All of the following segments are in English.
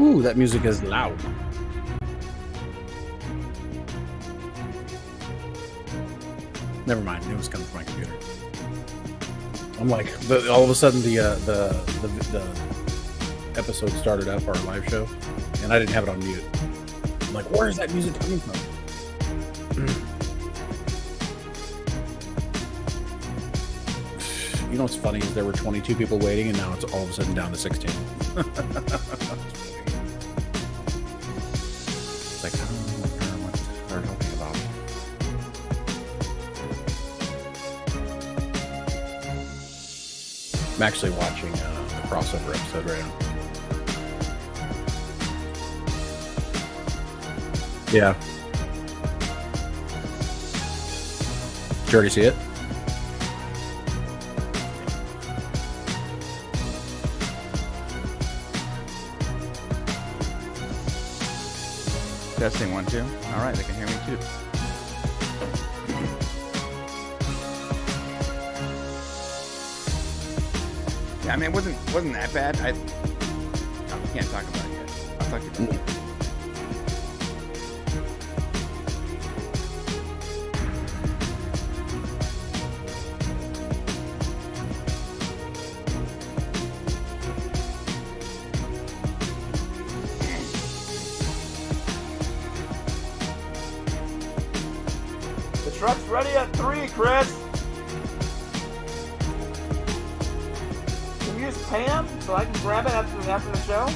Ooh, that music is loud. Never mind. It was coming from my computer. I'm like, all of a sudden the episode started up, our live show, and I didn't have it on mute. I'm like, where is that music coming from? You know what's funny is there were 22 people waiting, and now it's all of a sudden down to 16. It's like, I don't know what they're talking about. I'm actually watching the crossover episode right now. Yeah. Did you already see it? Testing 1 2. All right, they can hear me too. Yeah, I mean, it wasn't that bad. We can't talk about it yet. I'll talk to you about it. Truck's ready at 3, Chris. Can you just pay him so I can grab it after the show?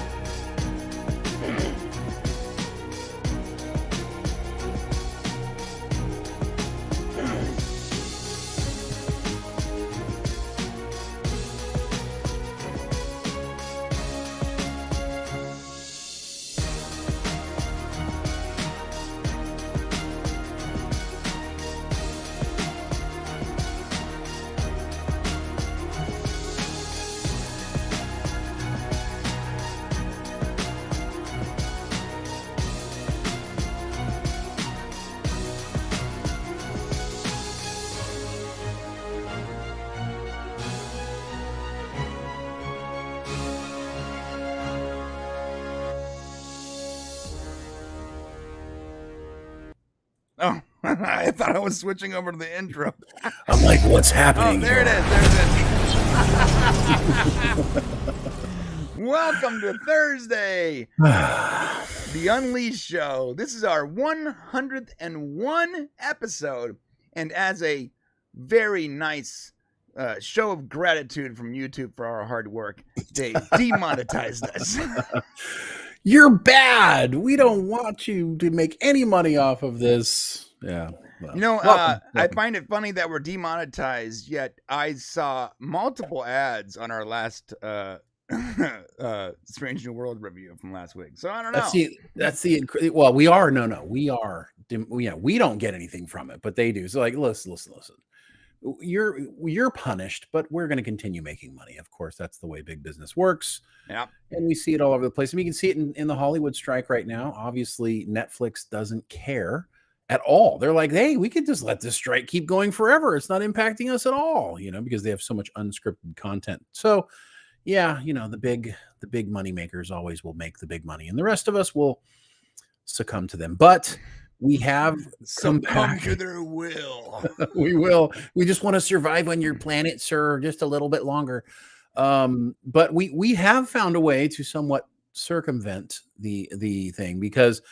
Oh, I thought I was switching over to the intro. I'm like, what's happening? Oh, there it is. Welcome to Thursday, the Unleashed Show. This is our 101 episode, and as a very nice show of gratitude from YouTube for our hard work, they demonetized us. You're bad. We don't want you to make any money off of this. Yeah. Well, You know, welcome. I find it funny that we're demonetized, yet I saw multiple ads on our last Strange New World review from last week. So I don't know. Well, we are. We are. Yeah, we don't get anything from it, but they do. So like, listen. You're punished, but we're going to continue making money. Of course, that's the way big business works. Yeah. And we see it all over the place. I mean, you can see it in the Hollywood strike right now. Obviously, Netflix doesn't care at all. They're like, hey, we could just let this strike keep going forever. It's not impacting us at all, because they have so much unscripted content. So, yeah, the big money makers always will make the big money, and the rest of us will succumb to them. But we have come back to their will. We will. We just want to survive on your planet, sir, just a little bit longer. But we have found a way to somewhat circumvent the thing because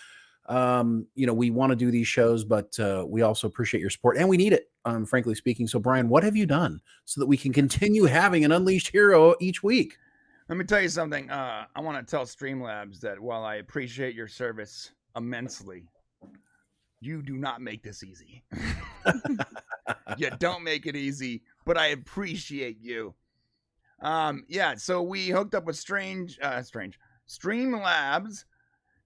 we want to do these shows, but we also appreciate your support and we need it, frankly speaking. So Brian, what have you done so that we can continue having an Unleashed hero each week? Let me tell you something. I want to tell Streamlabs that while I appreciate your service immensely, you do not make this easy. You don't make it easy, but I appreciate you. So we hooked up with Streamlabs,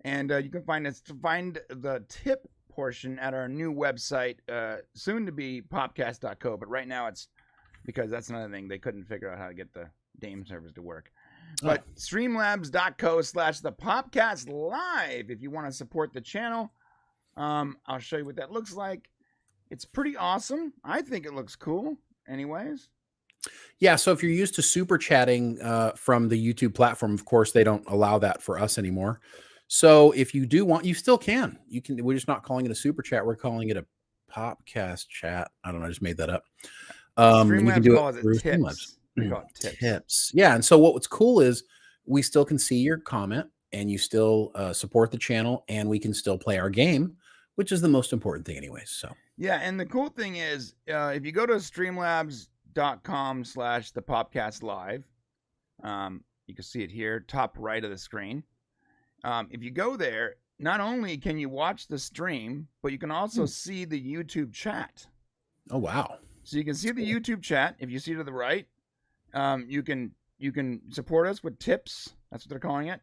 and you can find the tip portion at our new website, soon to be popcast.co, but right now it's because that's another thing. They couldn't figure out how to get the Dame servers to work. But streamlabs.co/the Popcast live if you want to support the channel. I'll show you what that looks like. It's pretty awesome. I think it looks cool. Anyways. Yeah, so if you're used to super chatting from the YouTube platform, of course, they don't allow that for us anymore. So if you do want, you still can. You can. We're just not calling it a super chat. We're calling it a Popcast chat. I don't know. I just made that up. And you can Streamlabs do it calls it through Streamlabs. tips. They call it tips. Tips. Yeah. And so what's cool is we still can see your comment and you still support the channel and we can still play our game, which is the most important thing anyways. So yeah. And the cool thing is if you go to streamlabs.com/thepopcastlive, you can see it here, top right of the screen. If you go there, not only can you watch the stream, but you can also see the YouTube chat. Oh, wow. So you can see the YouTube chat. If you see to the right, you can support us with tips. That's what they're calling it.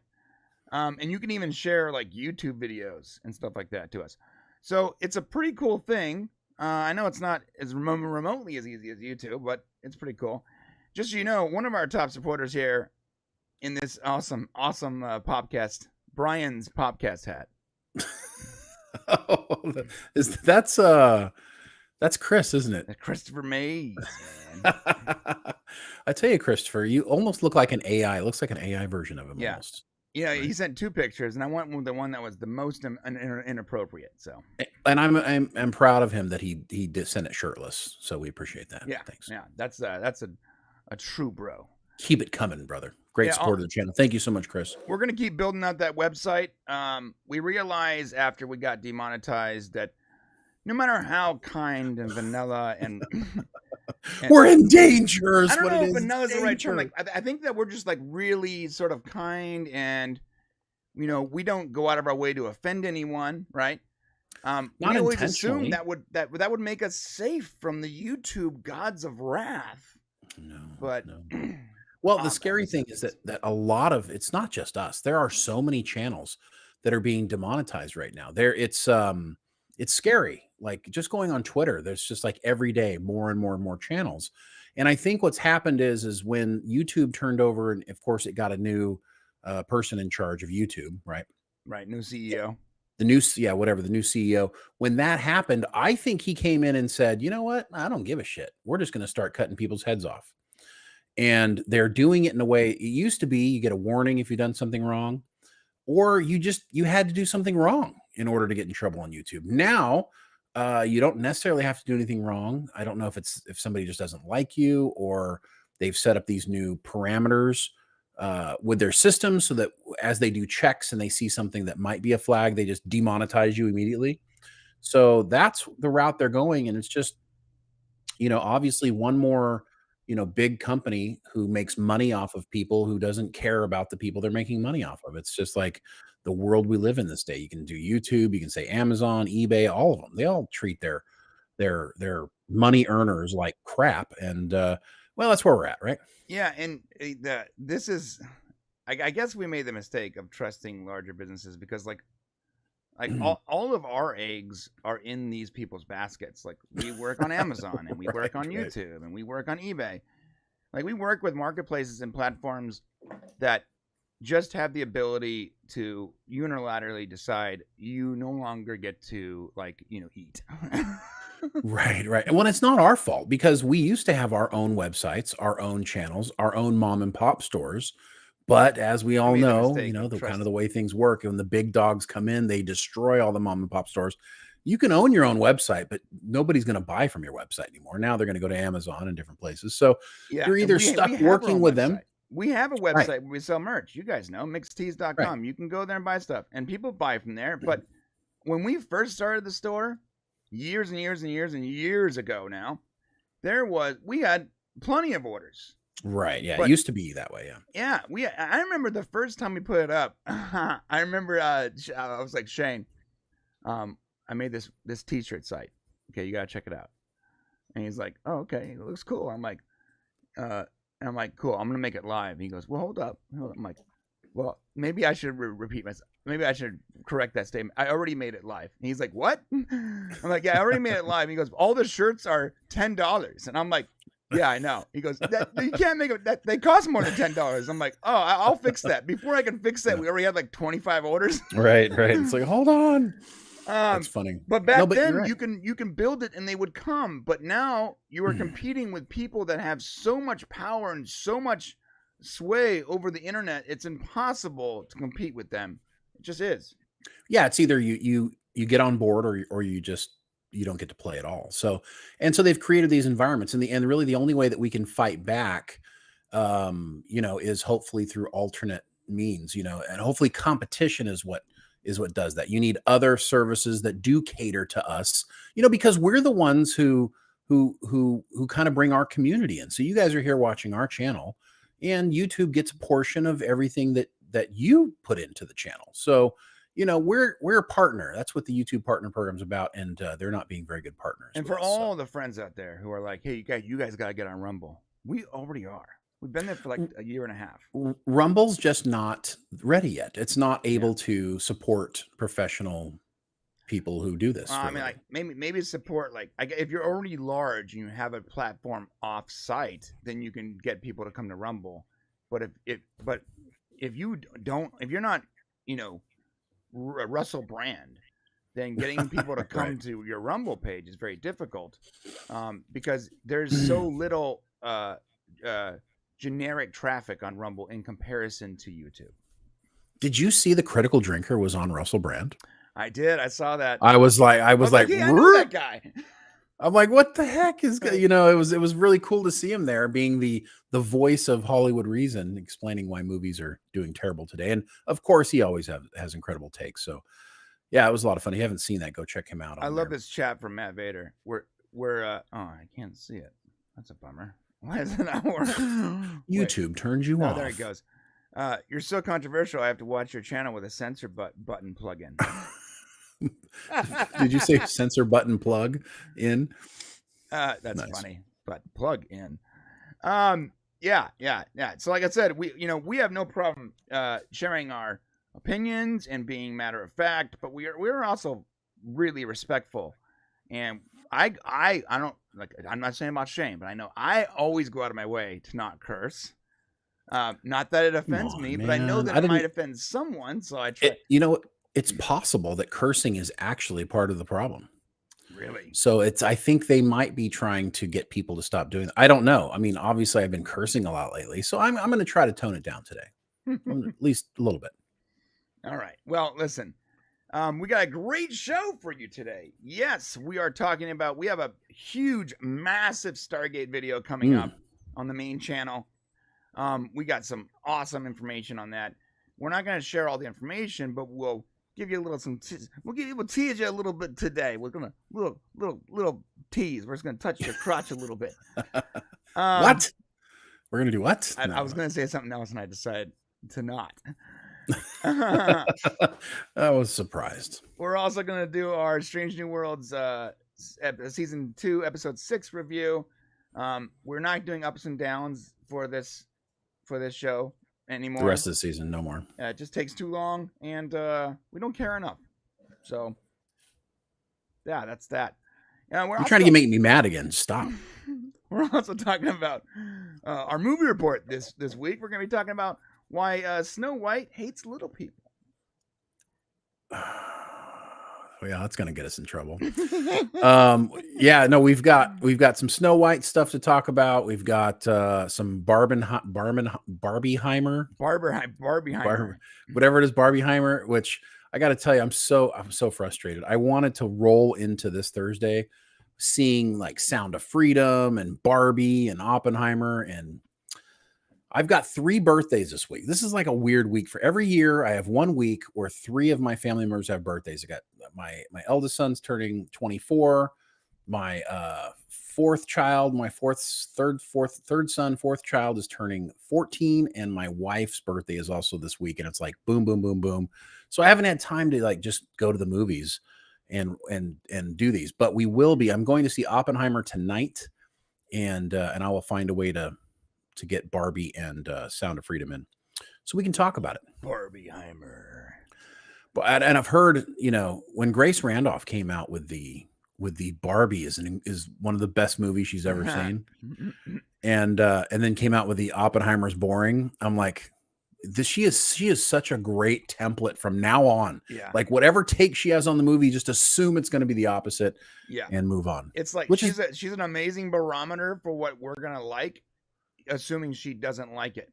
And you can even share like YouTube videos and stuff like that to us. So it's a pretty cool thing. I know it's not as remotely as easy as YouTube, but it's pretty cool. Just so you know, one of our top supporters here in this awesome podcast, Brian's Popcast hat. Oh, that's Chris, isn't it? Christopher Mays. I tell you, Christopher, you almost look like an AI. It looks like an AI version of him. Yeah. Almost. Yeah, he sent 2 pictures, and I went with the one that was the most inappropriate. So, and I'm proud of him that he did send it shirtless. So we appreciate that. Yeah, thanks. Yeah, that's a true bro. Keep it coming, brother. Great support of the channel. Thank you so much, Chris. We're gonna keep building out that website. We realized after we got demonetized that no matter how kind and vanilla and we're in danger. I don't know if vanilla is the right term. Like I think that we're just like really sort of kind, and we don't go out of our way to offend anyone, right? We always assume that would make us safe from the YouTube gods of wrath. No, but no. Well, the scary thing is that a lot of it's not just us. There are so many channels that are being demonetized right now. It's scary. Like just going on Twitter, there's just like every day more and more and more channels. And I think what's happened is when YouTube turned over, and of course it got a new person in charge of YouTube, right? Right, new CEO. The new CEO. When that happened, I think he came in and said, you know what? I don't give a shit. We're just going to start cutting people's heads off. And they're doing it in a way, it used to be you get a warning if you've done something wrong, or you had to do something wrong in order to get in trouble on YouTube. Now, you don't necessarily have to do anything wrong. I don't know if somebody just doesn't like you, or they've set up these new parameters with their system so that as they do checks and they see something that might be a flag, they just demonetize you immediately. So that's the route they're going. And it's just, obviously one more, big company who makes money off of people who doesn't care about the people they're making money off of. It's just like the world we live in this day. You can do YouTube, you can say Amazon, eBay, all of them. They all treat their money earners like crap. And well, that's where we're at, right? Yeah, and this is, I guess we made the mistake of trusting larger businesses because like all of our eggs are in these people's baskets. Like we work on Amazon and we work on YouTube and we work on eBay. Like we work with marketplaces and platforms that just have the ability to unilaterally decide you no longer get to eat. Right. Well, it's not our fault because we used to have our own websites, our own channels, our own mom and pop stores. But as we all know, the kind of the way things work, when the big dogs come in, they destroy all the mom and pop stores. You can own your own website, but nobody's going to buy from your website anymore. Now they're going to go to Amazon and different places. So you're either stuck working with them. We have a website where we sell merch. You guys know, mixedtees.com. Right. You can go there and buy stuff, and people buy from there. But when we first started the store, years and years and years and years ago now, we had plenty of orders. Right. Yeah. It used to be that way. Yeah. I remember the first time we put it up. I remember I was like, Shane, I made this t-shirt site. Okay, you gotta check it out. And he's like, oh, okay, it looks cool. I'm like, cool. I'm gonna make it live. He goes, well, hold up. I'm like, well, maybe I should repeat myself. Maybe I should correct that statement. I already made it live. And he's like, what? I'm like, yeah, I already made it live. He goes, all the shirts are $10. And I'm like, yeah, I know. He goes, you can't make it. They cost more than $10. I'm like, oh, I'll fix that. Before I can fix that, we already had like 25 orders. Right. It's like, hold on. That's funny. But back No, but you're then right. you can build it and they would come. But now you are competing with people that have so much power and so much sway over the internet. It's impossible to compete with them. It just is. Yeah, it's either you get on board or you don't get to play at all. So they've created these environments, and really the only way that we can fight back, is hopefully through alternate means, and hopefully competition is what does that. You need other services that do cater to us, because we're the ones who kind of bring our community in. So you guys are here watching our channel, and YouTube gets a portion of everything that you put into the channel. So, we're a partner. That's what the YouTube partner program's about. And they're not being very good partners. And for all the friends out there who are like, hey, you guys got to get on Rumble. We already are. We've been there for like a year and a half. Rumble's just not ready yet. It's not able to support professional people who do this. I mean, like maybe support, like if you're already large and you have a platform off site, then you can get people to come to Rumble. But if you're not, Russell Brand, then getting people to come to your Rumble page is very difficult, because there's so little generic traffic on Rumble in comparison to YouTube. Did you see the Critical Drinker was on Russell Brand? I did. I saw that. I was like, yeah, I know that guy. I'm like, what the heck is, it was really cool to see him there being the voice of Hollywood Reason, explaining why movies are doing terrible today. And of course he always has incredible takes. So yeah, it was a lot of fun. If you haven't seen that, go check him out. I love this chat from Matt Vader. We're I can't see it. That's a bummer. Why is it not working? YouTube turns you off. There it goes. You're so controversial. I have to watch your channel with a censor button plug-in. Did you say censor button plug in? That's nice. Funny, but plug in. Yeah. So like I said, we have no problem sharing our opinions and being matter of fact, but we're also really respectful. And I don't, like, I'm not saying about shame, but I know I always go out of my way to not curse. Not that it offends me, but I know that it might offend someone, so I try. It's possible that cursing is actually part of the problem. Really? So I think they might be trying to get people to stop doing that. I don't know. I mean, obviously I've been cursing a lot lately, so I'm going to try to tone it down today. At least a little bit. All right. Well, listen, we got a great show for you today. Yes, we are talking about, we have a huge, massive Stargate video coming up on the main channel. We got some awesome information on that. We're not going to share all the information, but we'll give you a little we'll tease you a little bit today. We're gonna little tease. We're just gonna touch your crotch a little bit. What? We're gonna do what? I was gonna say something else, and I decided to not. I was surprised. We're also gonna do our Strange New Worlds season 2, episode 6 review. We're not doing ups and downs for this show anymore. The rest of the season, no more. It just takes too long, and we don't care enough. So, yeah, that's that. You're trying to make me mad again. Stop. We're also talking about our movie report this week. We're going to be talking about why Snow White hates little people. Oh yeah, that's gonna get us in trouble. Yeah, no, we've got some Snow White stuff to talk about. We've got some Barbieheimer, whatever it is, Barbieheimer. Which I got to tell you, I'm so frustrated. I wanted to roll into this Thursday, seeing like Sound of Freedom and Barbie and Oppenheimer, and I've got 3 birthdays this week. This is like a weird week. For every year, I have 1 week where 3 of my family members have birthdays. I got my eldest son's turning 24. My fourth child, my third son, fourth child is turning 14, and my wife's birthday is also this week. And it's like boom, boom, boom, boom. So I haven't had time to like just go to the movies and do these, but we will be. I'm going to see Oppenheimer tonight, and I will find a way to get Barbie and Sound of Freedom in, so we can talk about it. Barbieheimer. But and I've heard, when Grace Randolph came out with the Barbie is one of the best movies she's ever seen, and then came out with the Oppenheimer's boring. I'm like, she is such a great template from now on. Yeah. Like whatever take she has on the movie, just assume it's going to be the opposite. Yeah. And move on. It's like Which she's an amazing barometer for what we're gonna like, assuming she doesn't like it.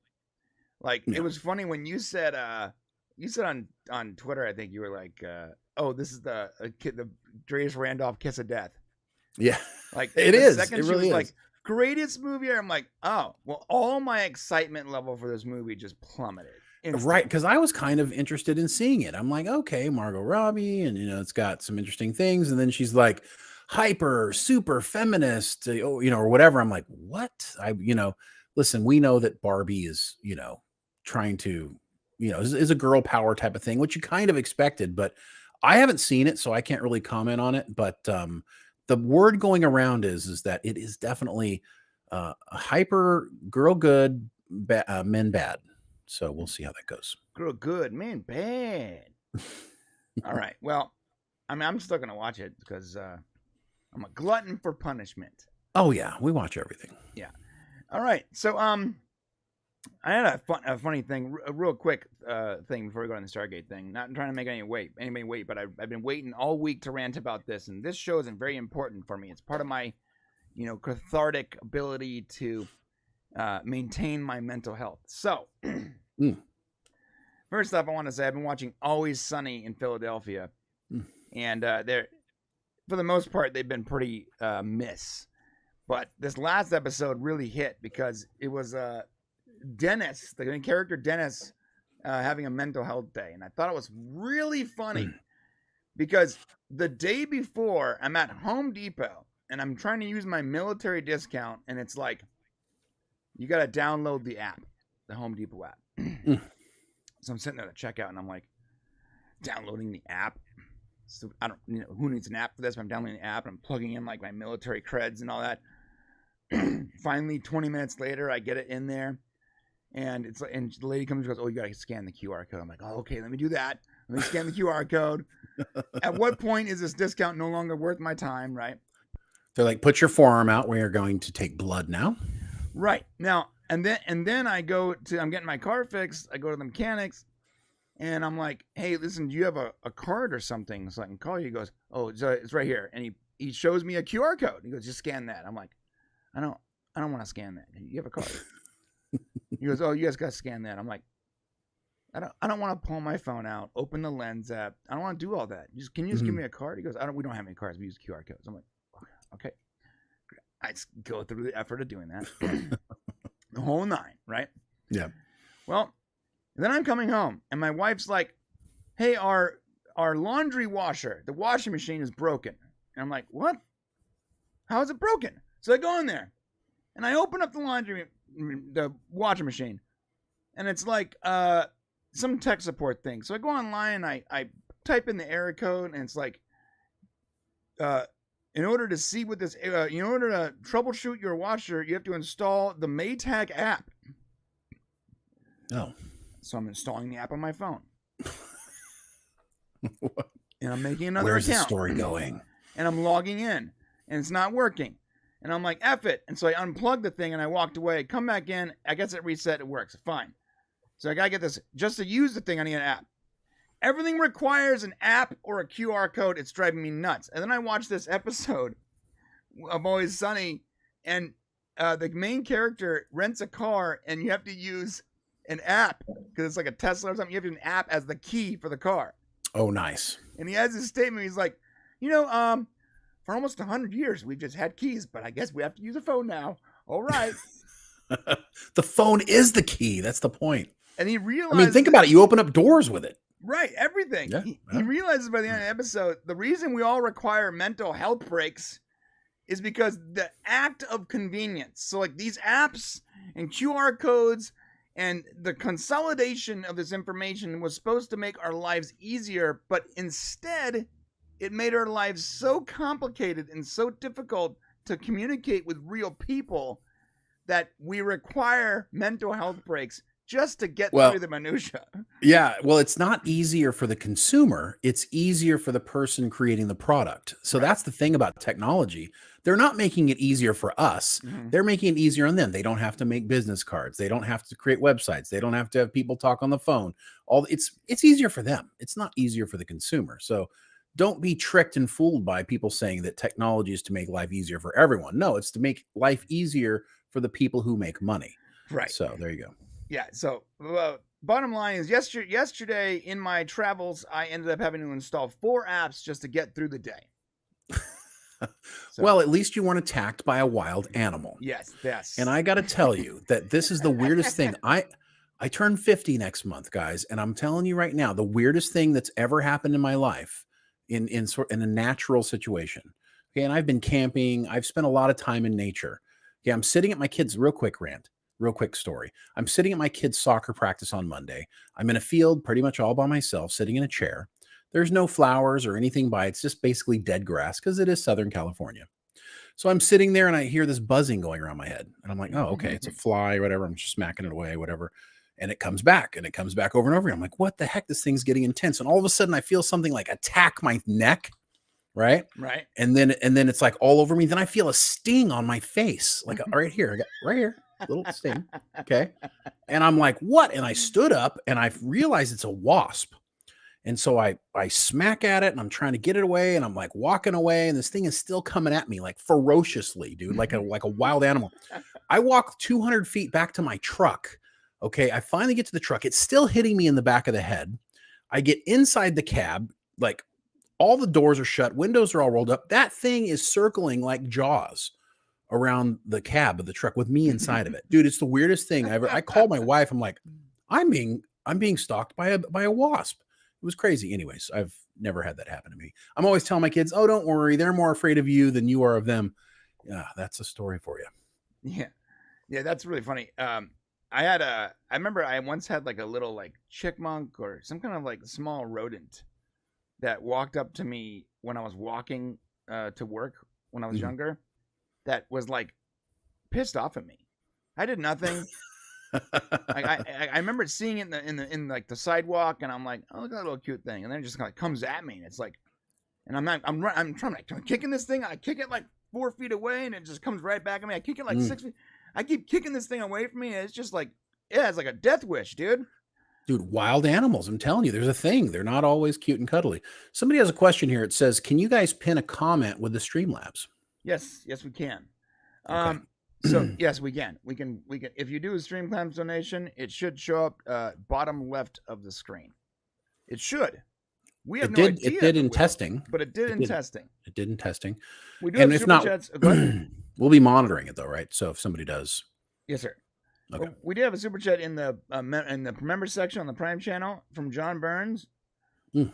Like it was funny when you said on Twitter, I think you were like, "Oh, this is the Dreas Randolph kiss of death." Yeah, like it is. Second it she really was is. like, "Greatest movie." I'm like, "Oh, well." All my excitement level for this movie just plummeted. Instantly. Right, because I was kind of interested in seeing it. I'm like, okay, Margot Robbie, and it's got some interesting things. And then she's like, hyper, super feminist, or whatever. I'm like, what? Listen, we know that Barbie is, trying to, is a girl power type of thing, which you kind of expected, but I haven't seen it, so I can't really comment on it. But the word going around is that it is definitely a hyper girl good, men bad. So we'll see how that goes. Girl good, man bad. All right. Well, I mean, I'm still gonna watch it because I'm a glutton for punishment. Oh yeah, we watch everything. Yeah. All right. So I had a funny thing, a real quick thing before we go on the Stargate thing. Not trying to make anybody wait, but I've been waiting all week to rant about this, and this show is very important for me. It's part of my, cathartic ability to maintain my mental health. So, first off, I want to say I've been watching Always Sunny in Philadelphia, and they're, for the most part, they've been pretty miss. But this last episode really hit because it was Dennis, the main character Dennis, having a mental health day, and I thought it was really funny because the day before I'm at Home Depot and I'm trying to use my military discount, and it's like, you got to download the app, the Home Depot app. So I'm sitting there at the checkout, and I'm like, downloading the app. So I don't, who needs an app for this? But I'm downloading the app, and I'm plugging in like my military creds and all that. Finally, 20 minutes later, I get it in there, and it's like, and the lady comes and goes, "Oh, you got to scan the QR code." I'm like, "Oh, okay, let me do that. Let me scan the QR code." At what point is this discount no longer worth my time? Right? They're like, "Put your forearm out. We are going to take blood now." Right now, and then I'm getting my car fixed. I go to the mechanics, and I'm like, "Hey, listen, do you have a card or something so I can call you?" He goes, "Oh, it's right here," and he shows me a QR code. He goes, "Just scan that." I'm like, I don't want to scan that. You have a card. He goes, "Oh, you guys got to scan that." I'm like, I don't want to pull my phone out, open the Lens app. I don't want to do all that. Can you just give me a card? He goes, we don't have any cards. We use QR codes. I'm like, okay. I just go through the effort of doing that. The whole 9, right? Yeah. Well, then I'm coming home, and my wife's like, "Hey, our laundry washer, the washing machine is broken." And I'm like, "What? How is it broken?" So I go in there, and I open up the washing machine, and it's like some tech support thing. So I go online, and I type in the error code, and it's like, in order to see what this, in order to troubleshoot your washer, you have to install the Maytag app. Oh. So I'm installing the app on my phone. And I'm making another Where's account. the story going? And I'm logging in, and it's not working. And I'm like, F it. And so I unplugged the thing, and I walked away. Come back in. I guess it reset. It works. Fine. So I got to get this. Just to use the thing, I need an app. Everything requires an app or a QR code. It's driving me nuts. And then I watched this episode of Always Sunny, and the main character rents a car, and you have to use an app because it's like a Tesla or something. You have to use an app as the key for the car. Oh, nice. And he has this statement. He's like, for almost 100 years, we've just had keys, but I guess we have to use a phone now. All right. The phone is the key. That's the point. And he realized... I mean, think about it. You open up doors with it. Right. Everything. Yeah, he realizes by the end of the episode, the reason we all require mental health breaks is because the act of convenience. So like these apps and QR codes and the consolidation of this information was supposed to make our lives easier, but instead... it made our lives so complicated and so difficult to communicate with real people that we require mental health breaks just to get Well, through the minutia. yeah, well, it's not easier for the consumer. It's easier for the person creating the product. So Right. that's the thing about technology. They're not making it easier for us. Mhm. They're making it easier on them. They don't have to make business cards. They don't have to create websites. They don't have to have people talk on the phone. It's easier for them. It's not easier for the consumer. So don't be tricked and fooled by people saying that technology is to make life easier for everyone. No, it's to make life easier for the people who make money. Right. So there you go. Yeah. So bottom line is yesterday in my travels, I ended up having to install 4 apps just to get through the day. So, Well, at least you weren't attacked by a wild animal. yes. And I got to tell you that this is the weirdest thing. I turn 50 next month, guys, and I'm telling you right now, the weirdest thing that's ever happened in my life in a natural situation. Okay, and I've been camping. I've spent a lot of time in nature. Okay, I'm sitting at my kids' real quick story. I'm sitting at my kids' soccer practice on Monday. I'm in a field pretty much all by myself, sitting in a chair. There's no flowers or anything by. It's just basically dead grass because it is Southern California. So I'm sitting there and I hear this buzzing going around my head. And I'm like, oh, okay, it's a fly or whatever. I'm just smacking it away, whatever. And it comes back over and over again. I'm like, what the heck? This thing's getting intense. And all of a sudden I feel something like attack my neck. Right. Right. And then it's like all over me. Then I feel a sting on my face, like right here. I got right here, little sting. Okay. And I'm like, what? And I stood up and I realized it's a wasp. And so I smack at it and I'm trying to get it away and I'm like walking away and this thing is still coming at me like ferociously, dude, like a wild animal. I walk 200 feet back to my truck. Okay. I finally get to the truck. It's still hitting me in the back of the head. I get inside the cab, like all the doors are shut. Windows are all rolled up. That thing is circling like Jaws around the cab of the truck with me inside of it. Dude, it's the weirdest thing ever. I called my wife. I'm like, I'm being stalked by a wasp. It was crazy. Anyways, I've never had that happen to me. I'm always telling my kids, oh, don't worry. They're more afraid of you than you are of them. Yeah, that's a story for you. Yeah. Yeah, that's really funny. I remember I once had like a little like chickmunk or some kind of like small rodent that walked up to me when I was walking to work when I was younger. That was like pissed off at me. I did nothing. I remember seeing it in like the sidewalk, and I'm like, oh, look at that little cute thing, and then it just kind of comes at me, and it's like, and I'm kicking this thing. I kick it like 4 feet away, and it just comes right back at me. I kick it like 6 feet. I keep kicking this thing away from me, and it's just like, yeah, it's like a death wish, dude. Dude, wild animals. I'm telling you, there's a thing. They're not always cute and cuddly. Somebody has a question here. It says, can you guys pin a comment with the Streamlabs? Yes, we can. Okay. So yes, we can. We can. If you do a Streamlabs donation, it should show up bottom left of the screen. It should. We have no idea. It did in testing. But it did in testing. It did in testing. We do And have if not, chats. Go ahead. we'll be monitoring it though, right? So if somebody does. Yes, sir. Okay. We did have a super chat in the member section on the Prime channel from John Burns.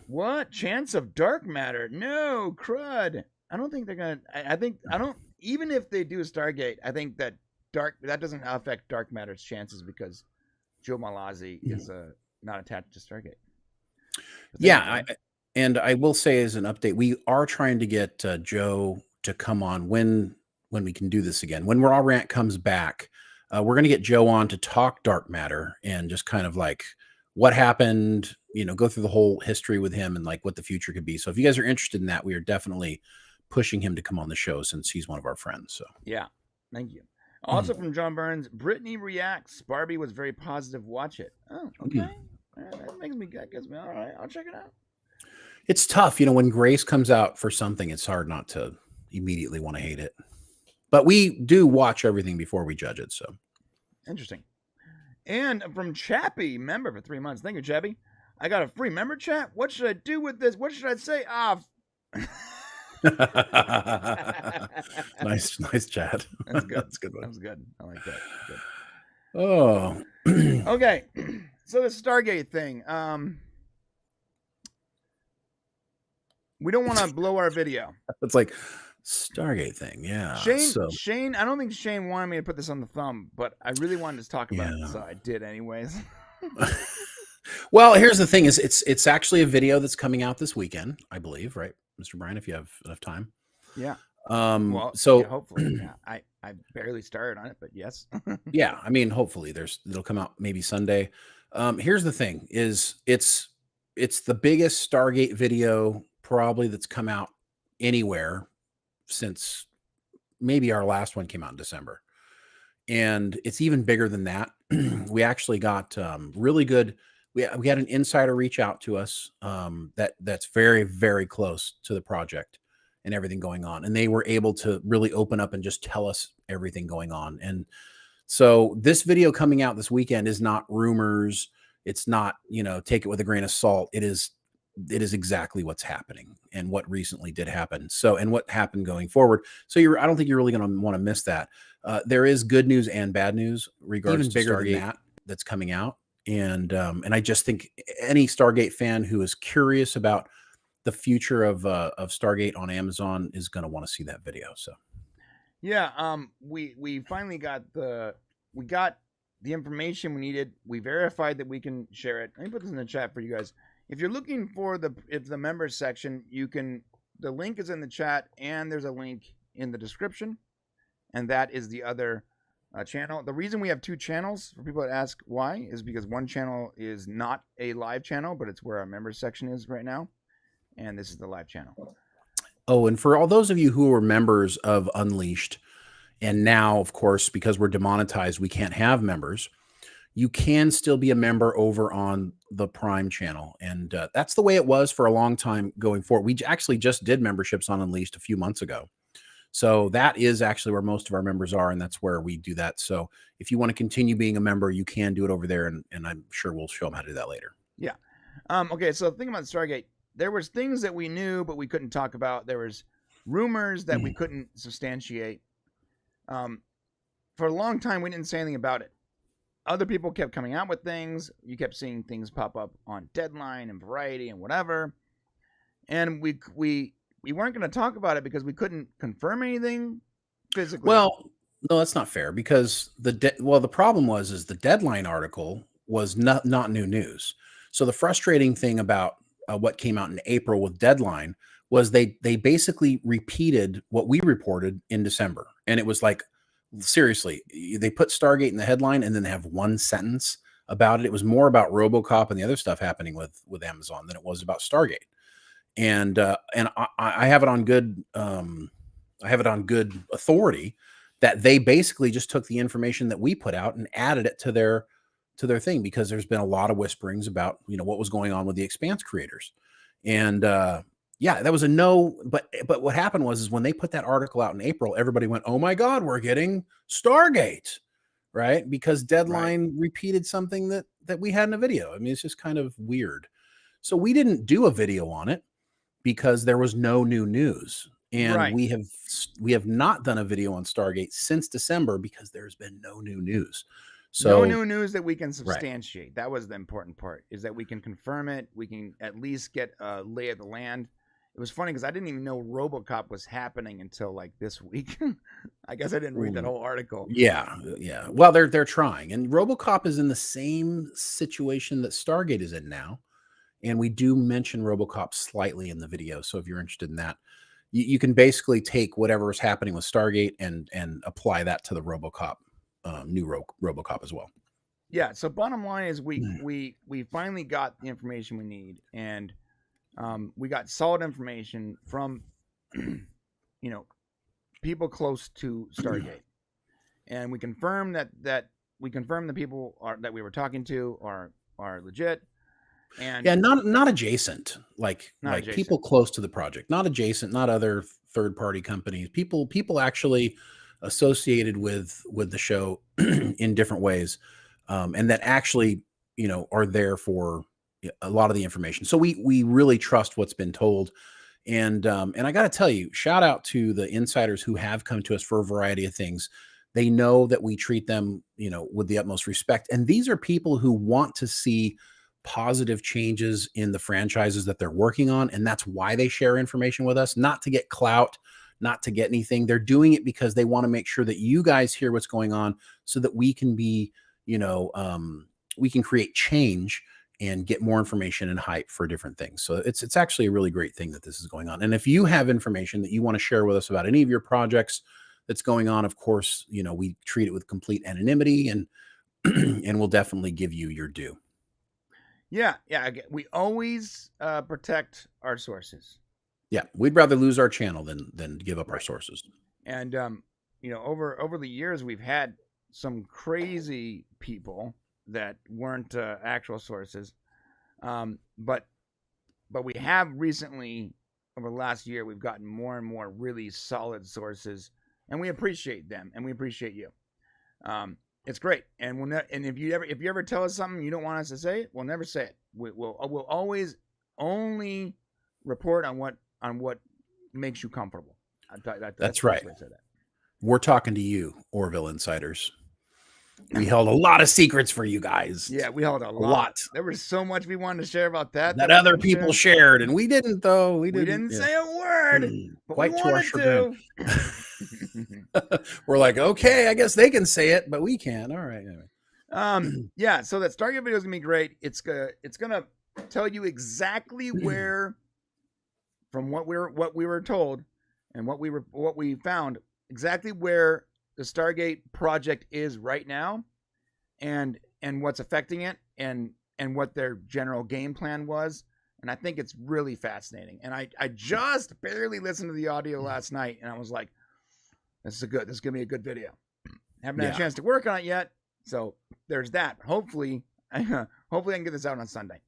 What chance of dark matter? No, crud. I don't think they're gonna. I don't. Even if they do a Stargate, I think that doesn't affect dark matter's chances because Joe Malazzi is not attached to Stargate. Yeah, I will say as an update, we are trying to get Joe to come on when we can do this again. When Raw Rant comes back, we're going to get Joe on to talk dark matter and just kind of like what happened, go through the whole history with him and like what the future could be. So if you guys are interested in that, we are definitely pushing him to come on the show since he's one of our friends. So yeah, thank you. Also from John Burns, Brittany reacts. Barbie was very positive. Watch it. Oh, okay. That gets me all right. I'll check it out. It's tough, when grace comes out for something, it's hard not to immediately want to hate it. But we do watch everything before we judge it. So interesting. And from Chappie, member for 3 months. Thank you, Chappie. I got a free member chat. What should I do with this? What should I say? Nice chat. That's good. That's good one. That was good. I like that. Good. Oh. Okay. So the Stargate thing. We don't want to blow our video. It's like Stargate thing. Yeah. Shane, I don't think Shane wanted me to put this on the thumb, but I really wanted to talk about it, so I did anyways. Well, here's the thing: it's actually a video that's coming out this weekend, I believe, right, Mr. Brian? If you have enough time. Yeah. Well, So yeah, hopefully, yeah. I barely started on it, but yes. yeah, I mean, hopefully it'll come out maybe Sunday. Here's the thing: is it's the biggest Stargate video probably that's come out anywhere since maybe our last one came out in December, and it's even bigger than that. We actually got really good. We had an insider reach out to us that's very, very close to the project and everything going on, and they were able to really open up and just tell us everything going on. And so this video coming out this weekend is not rumors. It's not, take it with a grain of salt. It is exactly what's happening and what recently did happen. So, and what happened going forward. So I don't think you're really going to want to miss that. There is good news and bad news regarding even bigger than that that's coming out. And I just think any Stargate fan who is curious about the future of Stargate on Amazon is going to want to see that video. So Yeah, we finally got the information we needed. We verified that we can share it. Let me put this in the chat for you guys. If you're looking for the members section, the link is in the chat, and there's a link in the description, and that is the other channel. The reason we have two channels, for people that ask why, is because one channel is not a live channel, but it's where our members section is right now, and this is the live channel. Oh, and for all those of you who are members of Unleashed, and now, of course, because we're demonetized, we can't have members, you can still be a member over on the Prime channel. And that's the way it was for a long time going forward. We actually just did memberships on Unleashed a few months ago. So that is actually where most of our members are, and that's where we do that. So if you want to continue being a member, you can do it over there, and I'm sure we'll show them how to do that later. Yeah. Okay, so the thing about Stargate, there was things that we knew but we couldn't talk about. There was rumors that we couldn't substantiate. For a long time, we didn't say anything about it. Other people kept coming out with things. You kept seeing things pop up on Deadline and Variety and whatever. And we weren't going to talk about it because we couldn't confirm anything physically. Well, no, that's not fair, because the problem was the Deadline article was not new news. So the frustrating thing about what came out in April with Deadline was they basically repeated what we reported in December. And it was like, seriously, they put Stargate in the headline and then they have one sentence about it. It was more about RoboCop and the other stuff happening with Amazon than it was about Stargate. And I have it on good authority that they basically just took the information that we put out and added it to their thing, because there's been a lot of whisperings about what was going on with the Expanse creators. And yeah, that was a no. But what happened was when they put that article out in April, everybody went, "Oh my God, we're getting Stargate," right? Because Deadline repeated something that we had in a video. I mean, it's just kind of weird. So we didn't do a video on it because there was no new news, and we have not done a video on Stargate since December because there's been no new news. So no new news that we can substantiate. Right. That was the important part, is that we can confirm it. We can at least get a lay of the land. It was funny because I didn't even know RoboCop was happening until like this week. I guess I didn't read that whole article. Yeah. Well, they're trying, and RoboCop is in the same situation that Stargate is in now, and we do mention RoboCop slightly in the video. So if you're interested in that, you can basically take whatever is happening with Stargate and apply that to the RoboCop, new RoboCop as well. Yeah. So bottom line is we finally got the information we need, and we got solid information from people close to Stargate, and we confirmed that the people that we were talking to are legit. And yeah, not adjacent, like adjacent. People close to the project, not adjacent, not other third-party companies, people actually associated with the show in different ways, and that actually are there for a lot of the information. So we really trust what's been told, and I got to tell you, shout out to the insiders who have come to us for a variety of things. They know that we treat them with the utmost respect, and these are people who want to see positive changes in the franchises that they're working on, and that's why they share information with us, not to get clout, not to get anything. They're doing it because they want to make sure that you guys hear what's going on, so that we can be we can create change and get more information and hype for different things. So it's actually a really great thing that this is going on. And if you have information that you want to share with us about any of your projects that's going on, of course, we treat it with complete anonymity, and and we'll definitely give you your due. Yeah. We always protect our sources. Yeah, we'd rather lose our channel than give up our sources. And over the years, we've had some crazy people that weren't actual sources, but we have recently, over the last year, we've gotten more and more really solid sources, and we appreciate them, and we appreciate you. It's great, and if you ever tell us something you don't want us to say, we'll never say it. We'll always only report on what makes you comfortable. That's right. We're talking to you, Orville insiders. We held a lot of secrets for you guys. Yeah, we held a lot. There was so much we wanted to share about that other people shared, and we didn't, though. We didn't say a word. But quite we to our wanted chagrin. We're like, okay, I guess they can say it, but we can't. All right. Anyway. Yeah. So that Stargate video is gonna be great. It's gonna tell you exactly where, from what we were told, and what we found, exactly where the Stargate project is right now, and what's affecting it, and what their general game plan was. And I think it's really fascinating. And I just barely listened to the audio last night, and I was like, this is gonna be a good video. Haven't had a chance to work on it yet, so there's that. Hopefully I can get this out on Sunday.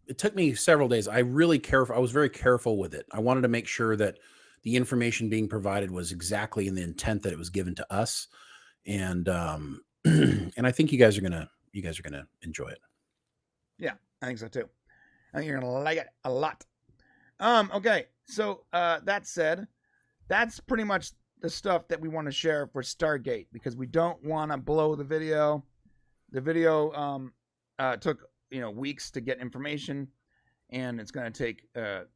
It took me several days. I was very careful with it. I wanted to make sure that the information being provided was exactly in the intent that it was given to us, and and I think you guys are gonna enjoy it. Yeah, I think so too. I think you're gonna like it a lot. Okay, so that said, that's pretty much the stuff that we want to share for Stargate, because we don't want to blow the video. The video took weeks to get information, and it's going to take a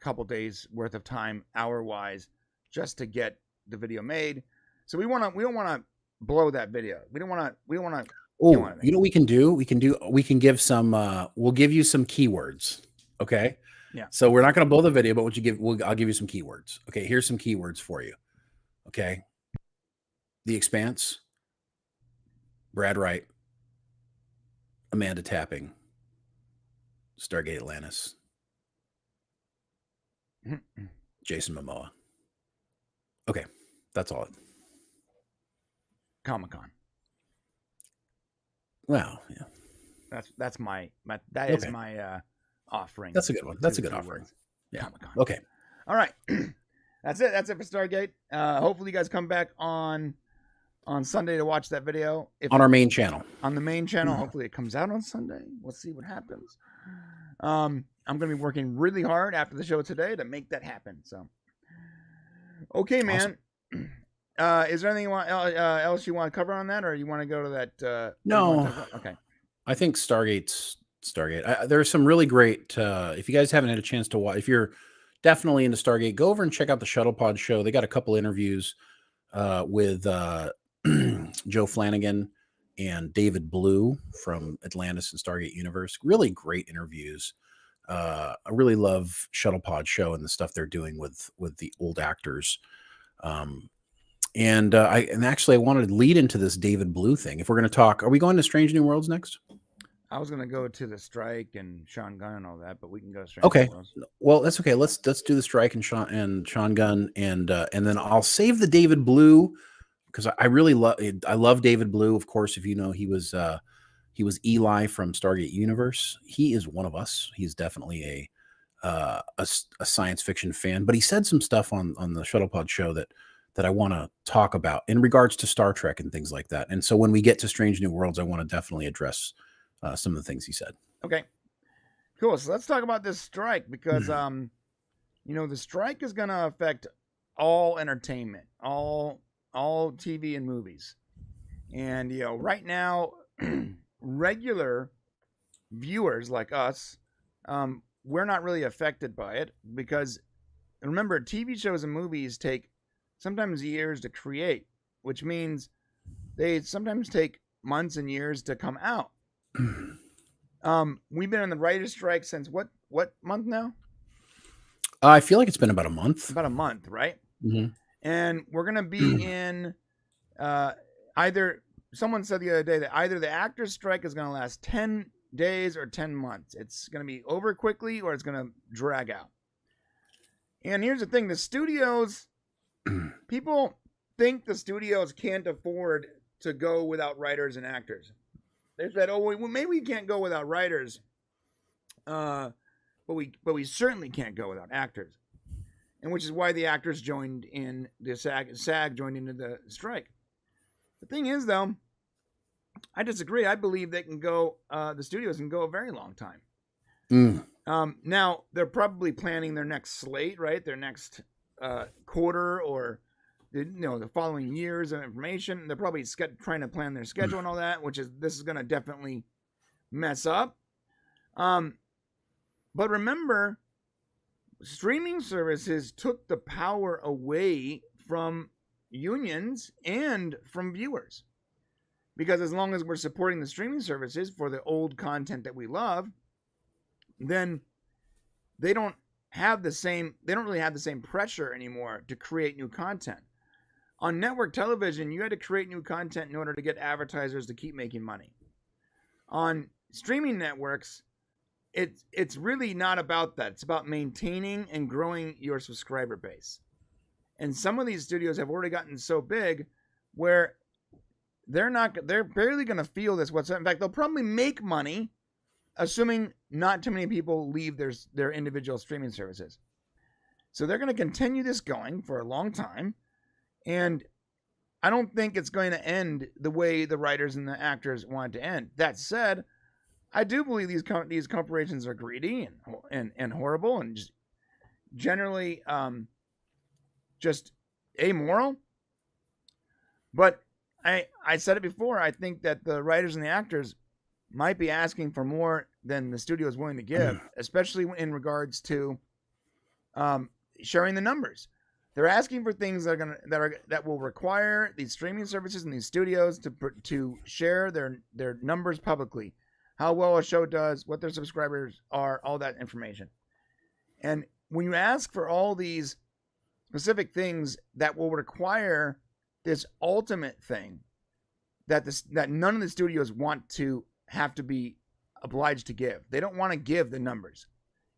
couple days worth of time, hour-wise, just to get the video made. So we don't want to blow that video. We don't want to. Oh, you know what we can do? We can give some. We'll give you some keywords. Okay. Yeah. So we're not going to blow the video, but I'll give you some keywords. Okay. Here's some keywords for you. Okay. The Expanse. Brad Wright. Amanda Tapping. Stargate Atlantis. Jason Momoa. Okay. That's all. Comic-Con. Wow. Yeah. That's my is my offering. That's a good one. That's a good offering. Yeah. Comic-Con. Okay. All right. That's it. That's it for Stargate. Hopefully you guys come back on Sunday to watch that video. On our main channel. On the main channel. Hopefully it comes out on Sunday. We'll see what happens. I'm going to be working really hard after the show today to make that happen. So, okay, man. Awesome. Is there anything else you want to cover on that, or you want to go to that? No. Okay. I think Stargate. There's some really great. If you guys haven't had a chance to watch, if you're definitely into Stargate, go over and check out the Shuttle Pod show. They got a couple interviews with Joe Flanagan and David Blue from Atlantis and Stargate Universe. Really great interviews. I really love Shuttle Pod show and the stuff they're doing with the old actors. And actually I wanted to lead into this David Blue thing. If we're going to talk, are we going to Strange New Worlds next? I was going to go to the strike and Sean Gunn and all that, but we can go to Strange New Worlds. Well, that's okay. Let's do the strike and Sean Gunn, and then I'll save the David Blue, because I really love David Blue. Of course, if you know, he was Eli from Stargate Universe. He is one of us. He's definitely a science fiction fan, but he said some stuff on the Shuttle Pod show that I want to talk about in regards to Star Trek and things like that. And so when we get to Strange New Worlds, I want to definitely address some of the things he said. Okay, cool. So let's talk about this strike, because the strike is going to affect all entertainment, all TV and movies. And right now, regular viewers like us, we're not really affected by it, because remember, TV shows and movies take sometimes years to create, which means they sometimes take months and years to come out. We've been on the writer's strike since what month now? I feel like it's been about a month. About a month, right? Mhm. And we're gonna be in either. Someone said the other day that either the actors' strike is gonna last 10 days or 10 months. It's gonna be over quickly or it's gonna drag out. And here's the thing: the studios, people think the studios can't afford to go without writers and actors. They said, "Oh, well, maybe we can't go without writers, but we certainly can't go without actors." And which is why the actors joined in the SAG joined into the strike. The thing is, though, I disagree. I believe they can go. The studios can go a very long time. Now they're probably planning their next slate, right? Their next quarter or the following years of information. They're probably trying to plan their schedule and all that, this is going to definitely mess up. But remember, streaming services took the power away from unions and from viewers. Because as long as we're supporting the streaming services for the old content that we love, then they don't really have the same pressure anymore to create new content. On network television, you had to create new content in order to get advertisers to keep making money. On streaming networks, it's really not about that. It's about maintaining and growing your subscriber base. And some of these studios have already gotten so big where they're barely going to feel this whatsoever. In fact, they'll probably make money, assuming not too many people leave their individual streaming services. So they're going to continue this going for a long time. And I don't think it's going to end the way the writers and the actors want it to end. That said, I do believe these corporations are greedy and horrible and just generally just amoral. But I said it before, I think that the writers and the actors might be asking for more than the studio is willing to give, especially in regards to sharing the numbers. They're asking for things that will require these streaming services and these studios to share their numbers publicly, how well a show does, what their subscribers are, all that information. And when you ask for all these specific things that will require this ultimate thing that none of the studios want to have to be obliged to give. They don't want to give the numbers.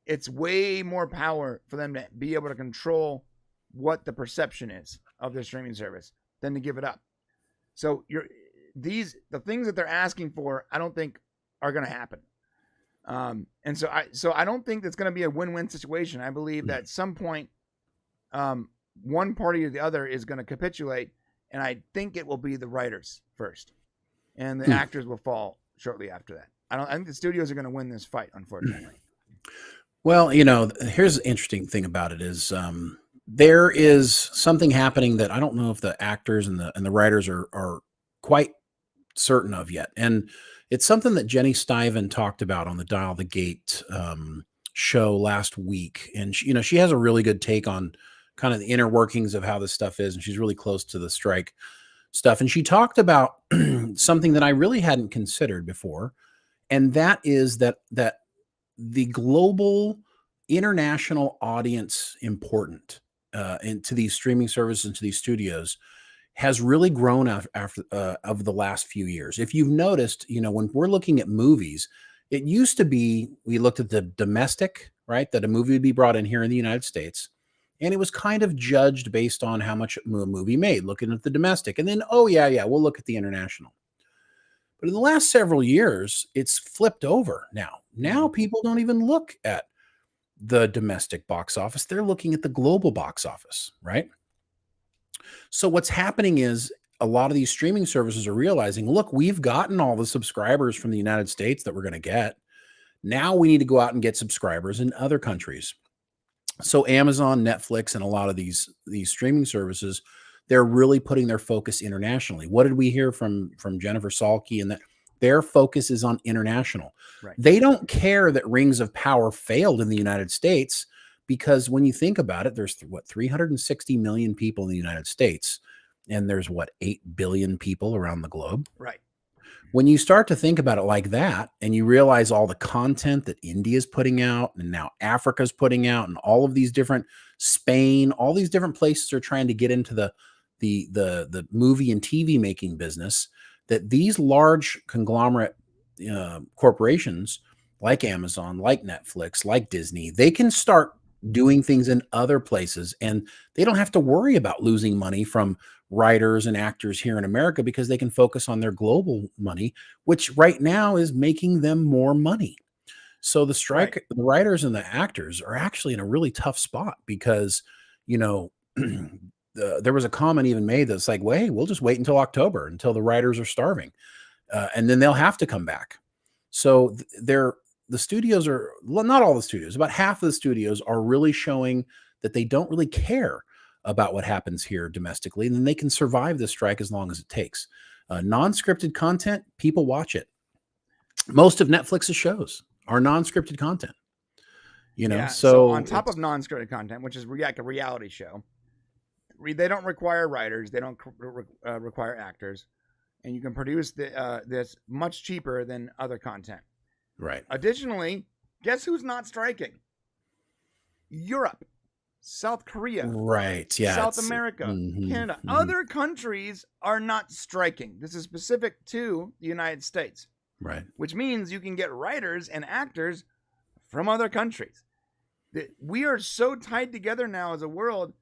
It's way more power for them to be able to control what the perception is of their streaming service than to give it up. So the things that they're asking for, I don't think are going to happen. And so I don't think that's going to be a win-win situation. I believe that at some point, one party or the other is going to capitulate, and I think it will be the writers first, and the actors will fall shortly after that. I think the studios are going to win this fight, unfortunately. Well, here's the interesting thing about it is there is something happening that I don't know if the actors and the writers are quite certain of yet. And it's something that Jenny Stiven talked about on the Dial the Gate show last week. And she has a really good take on kind of the inner workings of how this stuff is. And she's really close to the strike stuff. And she talked about something that I really hadn't considered before. And that is that the global international audience important into these streaming services and to these studios has really grown after of the last few years. If you've noticed, when we're looking at movies, it used to be we looked at the domestic, right? That a movie would be brought in here in the United States, and it was kind of judged based on how much a movie made, looking at the domestic, and then we'll look at the international. But in the last several years, it's flipped over now. Now people don't even look at the domestic box office. They're looking at the global box office, right? So what's happening is a lot of these streaming services are realizing, look, we've gotten all the subscribers from the United States that we're going to get. Now we need to go out and get subscribers in other countries. So Amazon, Netflix, and a lot of these streaming services, they're really putting their focus internationally. What did we hear from Jennifer Salke? And that their focus is on international. Right. They don't care that Rings of Power failed in the United States, because when you think about it, there's 360 million people in the United States, and there's 8 billion people around the globe. Right. when you start to think about it like that, and you realize all the content that India's putting out, and now Africa's putting out, and all of these different Spain, all these different places are trying to get into the movie and TV making business, that these large conglomerate corporations like Amazon, like Netflix, like Disney, they can start doing things in other places, and they don't have to worry about losing money from writers and actors here in America because they can focus on their global money, which right now is making them more money. So the strike, Right. the writers and the actors are actually in a really tough spot because, you know, there was a comment even made that's like, "Wait, we'll just wait until October until the writers are starving, and then they'll have to come back." So the studios are, well, not all the studios, about half of the studios are really showing that they don't really care about what happens here domestically, and then they can survive the strike as long as it takes. Non-scripted content, people watch it. Most of Netflix's shows are non-scripted content. You know, Yeah. So on so top of non-scripted content, which is like a reality show, they don't require writers, they don't require actors, and you can produce this much cheaper than other content. right, Additionally, guess who's not striking? Europe, South Korea, right, yeah, South America, Canada. Other countries are not striking. This is specific to the United States, right. which means you can get writers and actors from other countries. We are so tied together now as a world.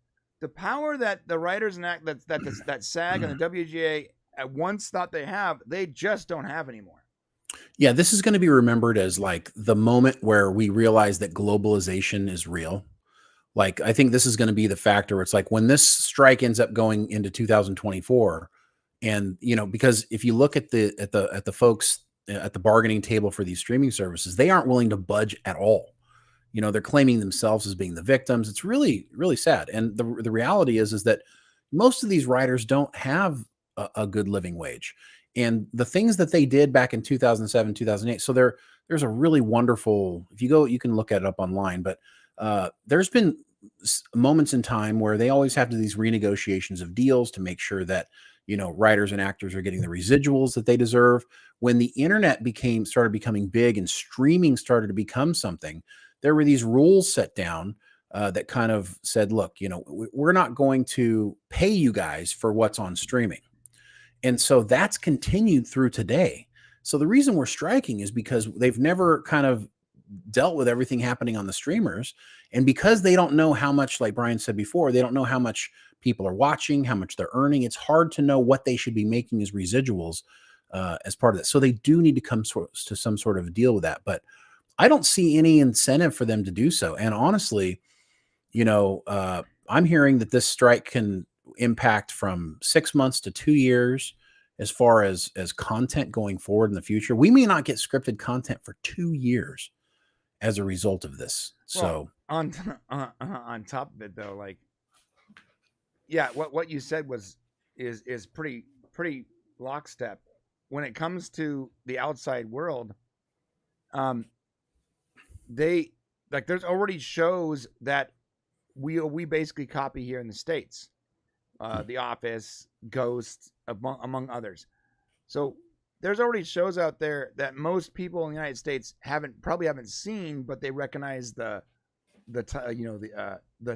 The power that the writers and that SAG and the WGA at once thought they have, they just don't have anymore. Yeah, this is going to be remembered as like the moment where we realize that globalization is real. Like, I think this is going to be the factor where it's like when this strike ends up going into 2024, and you know, because if you look at the folks at the bargaining table for these streaming services, they aren't willing to budge at all. You know, they're claiming themselves as being the victims. It's really, really sad. And the reality is that most of these writers don't have a good living wage. And the things that they did back in 2007, 2008. So there's a really wonderful, if you go, you can look at it up online, but there's been moments in time where they always have to these renegotiations of deals to make sure that, you know, writers and actors are getting the residuals that they deserve. When the internet started becoming big and streaming started to become something, there were these rules set down that kind of said, look, you know, we're not going to pay you guys for what's on streaming. And so that's continued through today. So the reason we're striking is because they've never kind of dealt with everything happening on the streamers. And because they don't know how much, like Brian said before, they don't know how much people are watching, how much they're earning. It's hard to know what they should be making as residuals as part of that. So they do need to come to some sort of deal with that. But I don't see any incentive for them to do so. And honestly, you know, I'm hearing that this strike can impact from 6 months to 2 years as far as content going forward in the future. We may not get scripted content for 2 years as a result of this. So on top of it though, like, yeah, what you said is pretty lockstep when it comes to the outside world. They like, there's already shows that we basically copy here in the States. The Office, Ghost, among others. So there's already shows out there that most people in the United States probably haven't seen, but they recognize the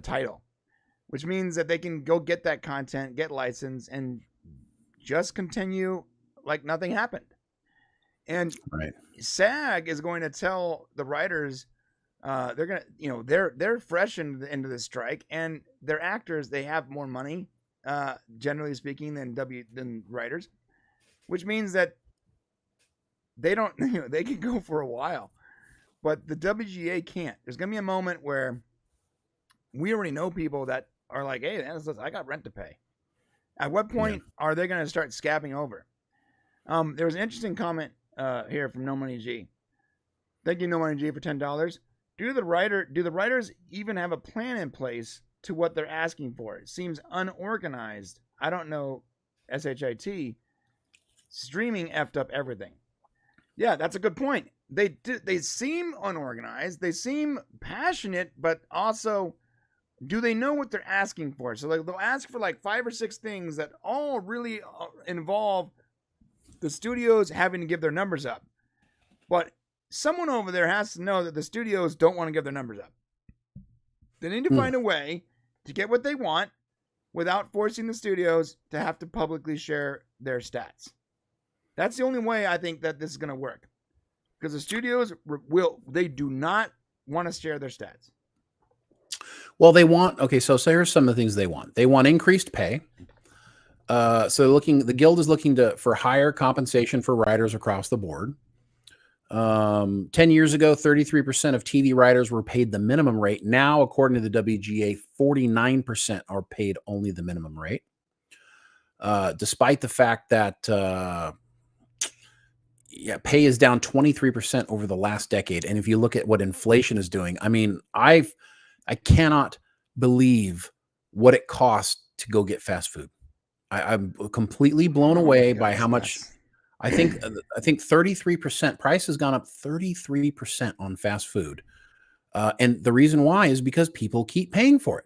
title, which means that they can go get that content, get licensed, and just continue like nothing happened. And right. SAG is going to tell the writers, they're gonna, you know, they're fresh into the strike, and their actors, they have more money, generally speaking, than writers, which means that they don't, you know, they can go for a while, but the WGA can't. There's gonna be a moment where we already know people that are like, hey, I got rent to pay. At what point are they gonna start scabbing over? There was an interesting comment here from No Money G. Thank you, No Money G, for $10. Do the writers even have a plan in place to what they're asking for? It seems unorganized. I don't know, SHIT. Streaming effed up everything. Yeah, that's a good point. They seem unorganized. They seem passionate, but also, do they know what they're asking for? So like, they'll ask for like 5 or 6 things that all really involve the studios having to give their numbers up. But someone over there has to know that the studios don't want to give their numbers up. They need to find a way to get what they want without forcing the studios to have to publicly share their stats. That's the only way I think that this is going to work. Because the studios they do not want to share their stats. Well, they want, so here's some of the things they want. They want increased pay. The guild is looking for higher compensation for writers across the board. 10 years ago, 33% of TV writers were paid the minimum rate. Now, according to the WGA, 49% are paid only the minimum rate. Despite the fact that, pay is down 23% over the last decade. And if you look at what inflation is doing, I mean, I cannot believe what it costs to go get fast food. I'm completely blown away by how much. I think 33% price has gone up 33% on fast food. And the reason why is because people keep paying for it.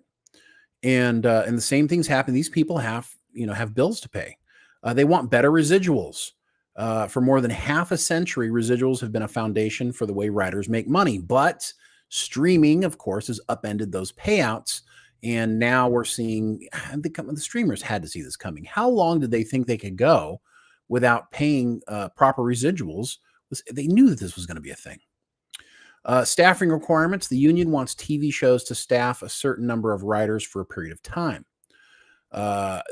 And the same things happen. These people have bills to pay. They want better residuals. For more than half a century, residuals have been a foundation for the way writers make money. But streaming, of course, has upended those payouts. And now we're seeing the streamers had to see this coming. How long did they think they could go without paying proper residuals? They knew that this was going to be a thing. Staffing requirements. The union wants TV shows to staff a certain number of writers for a period of time.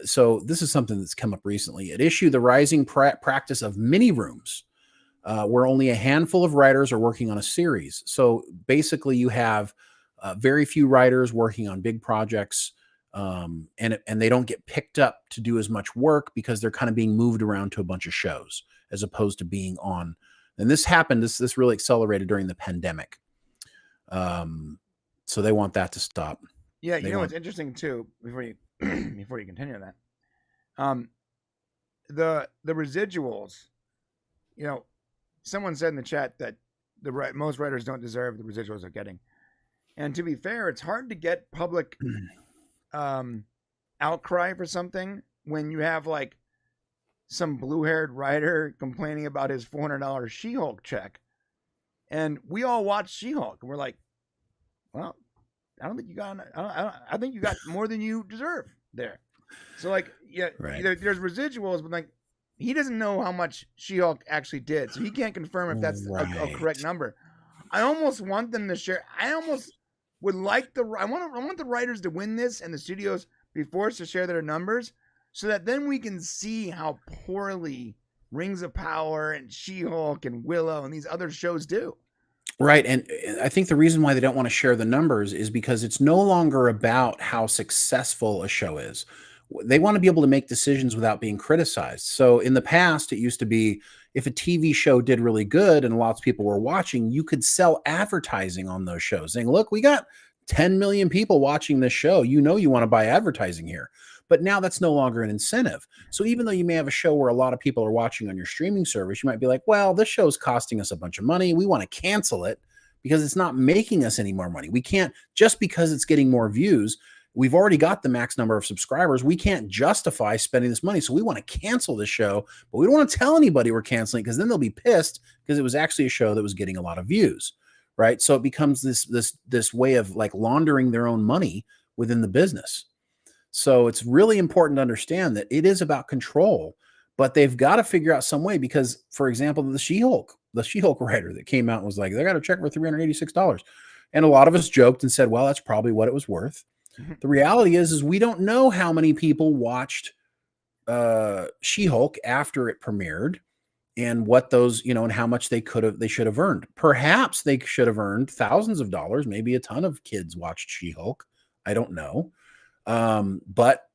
So this is something that's come up recently. At issue, the rising practice of mini rooms, where only a handful of writers are working on a series. So basically you have very few writers working on big projects, and they don't get picked up to do as much work because they're kind of being moved around to a bunch of shows as opposed to being on. And this happened, this really accelerated during the pandemic. So they want that to stop. Yeah, what's interesting too, before you continue that, the residuals, someone said in the chat that most writers don't deserve the residuals they're getting. And to be fair, it's hard to get public outcry for something when you have like some blue-haired writer complaining about his $400 She-Hulk check. And we all watched She-Hulk and we're like, well, I don't think you got, I think you got more than you deserve there. So like, right. There's residuals, but like, he doesn't know how much She-Hulk actually did. So he can't confirm if that's a correct number. I almost want them to share. I almost would like I want the writers to win this and the studios be forced to share their numbers so that then we can see how poorly Rings of Power and She-Hulk and Willow and these other shows do. Right. And I think the reason why they don't want to share the numbers is because it's no longer about how successful a show is. They want to be able to make decisions without being criticized. So in the past, it used to be if a TV show did really good and lots of people were watching, you could sell advertising on those shows saying, look, we got 10 million people watching this show. You want to buy advertising here. But now that's no longer an incentive. So even though you may have a show where a lot of people are watching on your streaming service, you might be like, well, this show is costing us a bunch of money. We want to cancel it because it's not making us any more money. We can't, just because it's getting more views, we've already got the max number of subscribers. We can't justify spending this money. So we want to cancel the show, but we don't want to tell anybody we're canceling because then they'll be pissed because it was actually a show that was getting a lot of views, right? So it becomes this way of like laundering their own money within the business. So it's really important to understand that it is about control, but they've got to figure out some way because, for example, the She-Hulk writer that came out and was like, they got a check for $386. And a lot of us joked and said, well, that's probably what it was worth. The reality is we don't know how many people watched She-Hulk after it premiered and what those, and how much they should have earned. Perhaps they should have earned thousands of dollars. Maybe a ton of kids watched She-Hulk. I don't know. But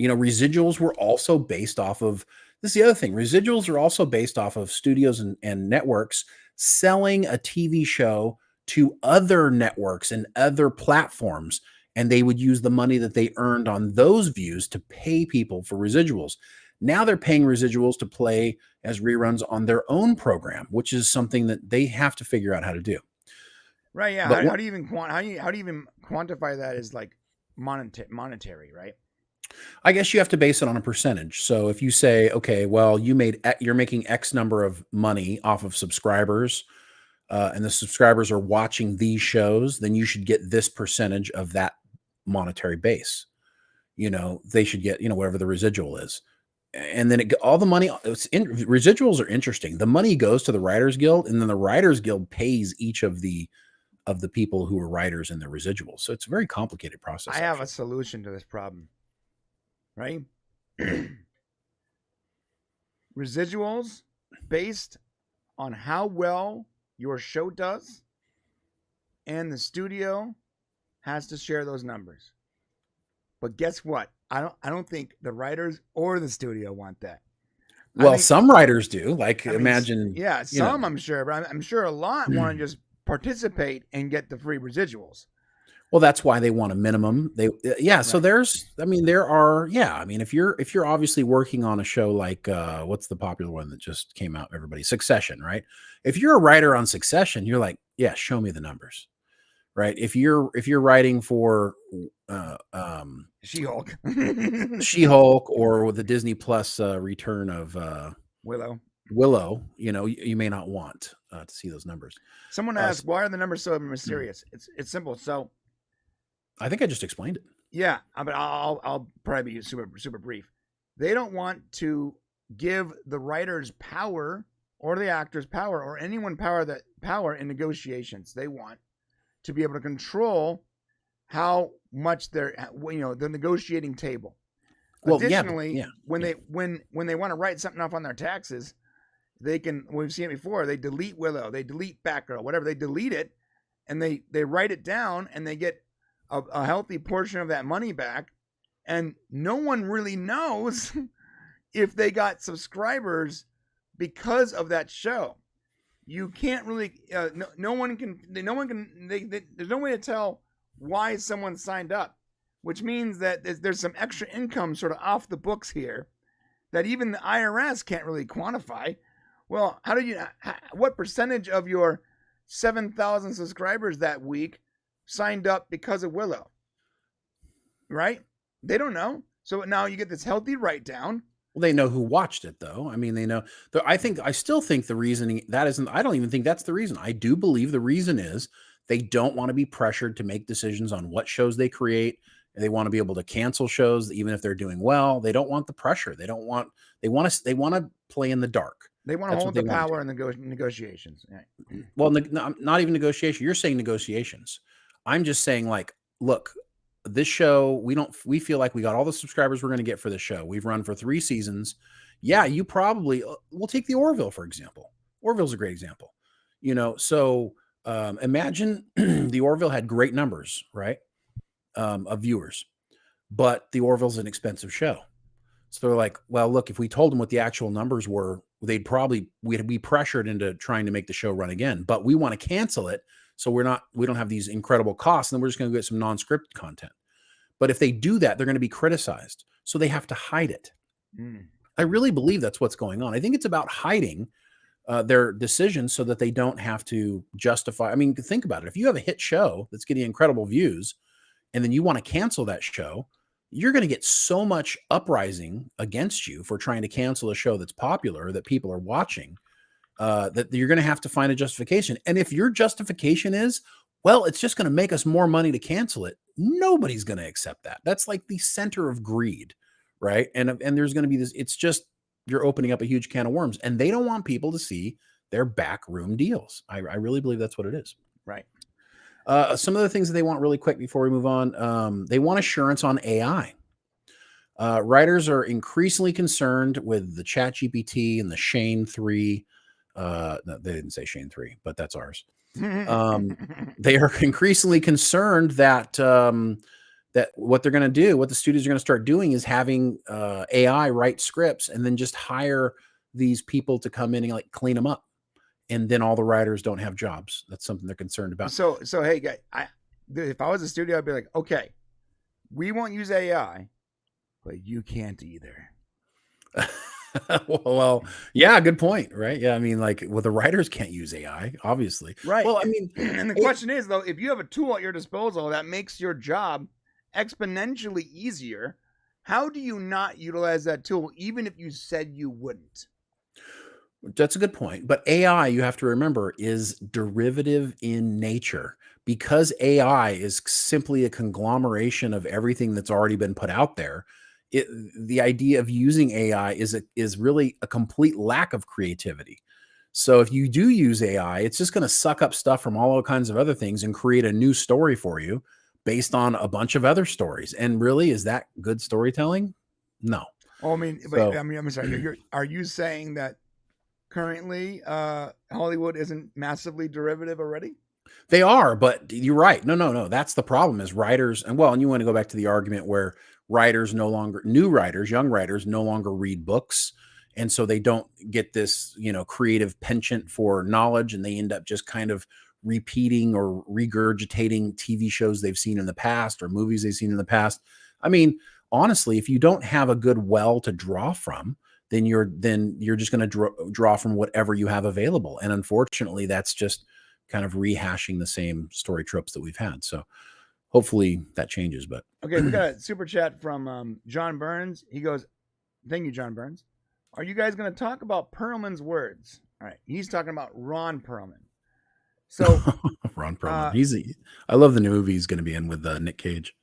residuals were also based off of, this is the other thing. Residuals are also based off of studios and networks selling a TV show to other networks and other platforms. And they would use the money that they earned on those views to pay people for residuals. Now they're paying residuals to play as reruns on their own program, which is something that they have to figure out how to do. Right. Yeah. How do you even quantify that as like monetary, right? I guess you have to base it on a percentage. So if you say, okay, well, you're making X number of money off of subscribers, and the subscribers are watching these shows, then you should get this percentage of that monetary base. They should get, whatever the residual is. And then all the money, residuals are interesting. The money goes to the Writers Guild, and then the Writers Guild pays each of the people who are writers in the residuals. So it's a very complicated process. I have a solution to this problem, right? Residuals based on how well your show does, and the studio has to share those numbers. But guess what? I don't think the writers or the studio want that. Well, some writers do. Imagine. Yeah, some I'm sure, but I'm sure a lot want to just participate and get the free residuals. Well, that's why they want a minimum. Right. So there are. If you're obviously working on a show like what's the popular one that just came out? Everybody, Succession, right? If you're a writer on Succession, you're like, yeah, show me the numbers. Right. If you're writing for She-Hulk, or the Disney Plus return of Willow, you may not want to see those numbers. Someone asked, why are the numbers so mysterious? It's simple. So I think I just explained it. Yeah, but I'll probably be super brief. They don't want to give the writers power or the actors power or anyone power in negotiations. They want to be able to control how much they're, the negotiating table. Well, additionally, when they want to write something off on their taxes, they can. We've seen it before. They delete Willow, they delete Batgirl, whatever. They delete it, and they write it down, and they get a healthy portion of that money back. And no one really knows if they got subscribers because of that show. You can't really. No one can. There's no way to tell why someone signed up, which means that there's some extra income sort of off the books here that even the IRS can't really quantify. Well, what percentage of your 7,000 subscribers that week signed up because of Willow? Right? They don't know. So now you get this healthy write down. Well, they know who watched it, though. I mean, they know. I still think the reasoning that isn't. I don't even think that's the reason. I do believe the reason is they don't want to be pressured to make decisions on what shows they create. They want to be able to cancel shows even if they're doing well. They don't want the pressure. They want to play in the dark. They want to hold the power in the negotiations. Right. Well, not even negotiation. You're saying negotiations. I'm just saying, look, this show, we feel like we got all the subscribers we're going to get for this show. We've run for 3 seasons. Yeah, you probably, we'll take the Orville, for example. Orville's a great example. So imagine the Orville had great numbers, right? Of viewers, but the Orville's an expensive show. So they're like, well, look, if we told them what the actual numbers were, we'd be pressured into trying to make the show run again, but we want to cancel it. So we don't have these incredible costs, and then we're just going to get some non-scripted content. But if they do that, they're going to be criticized. So they have to hide it. I really believe that's what's going on. I think it's about hiding their decisions so that they don't have to justify. I mean, think about it. If you have a hit show that's getting incredible views, and then you want to cancel that show, you're going to get so much uprising against you for trying to cancel a show that's popular, that people are watching, that you're going to have to find a justification. And if your justification is, well, it's just going to make us more money to cancel it, nobody's going to accept that. That's like the center of greed, right? And there's going to be this, it's just, you're opening up a huge can of worms, and they don't want people to see their backroom deals. I really believe that's what it is. Right. Some of the things that they want really quick before we move on, they want assurance on AI. Writers are increasingly concerned with the ChatGPT and the Shane 3. No, they didn't say Shane 3, but that's ours. They are increasingly concerned that that what they're going to do, what the studios are going to start doing, is having AI write scripts and then just hire these people to come in and clean them up. And then all the writers don't have jobs. That's something they're concerned about. So hey, guys, if I was a studio, I'd be like, okay, we won't use AI, but you can't either. well, yeah, good point, right? Yeah, I mean, the writers can't use AI, obviously. Right. Well, I mean, and the question is, though, if you have a tool at your disposal that makes your job exponentially easier, How do you not utilize that tool, even if you said you wouldn't? That's a good point. But AI, you have to remember, is derivative in nature. Because AI is simply a conglomeration of everything that's already been put out there. The idea of using AI is really a complete lack of creativity. So if you do use AI, it's just going to suck up stuff from all kinds of other things and create a new story for you based on a bunch of other stories. And really, is that good storytelling? No. Oh, I mean, So- I'm sorry. Are you saying that currently Hollywood isn't massively derivative already? They are, but you're right. No. That's the problem is writers. And you want to go back to the argument where young writers no longer read books. And so they don't get this, creative penchant for knowledge. And they end up just kind of repeating or regurgitating TV shows they've seen in the past or movies they've seen in the past. I mean, honestly, if you don't have a good well to draw from, then you're just going to draw from whatever you have available. And unfortunately, that's just kind of rehashing the same story tropes that we've had. So hopefully that changes. But okay, we got a super chat from John Burns. He goes, "Thank you, John Burns. Are you guys going to talk about Perlman's words?" All right, he's talking about Ron Perlman. So Ron Perlman, I love the new movie he's going to be in with Nick Cage.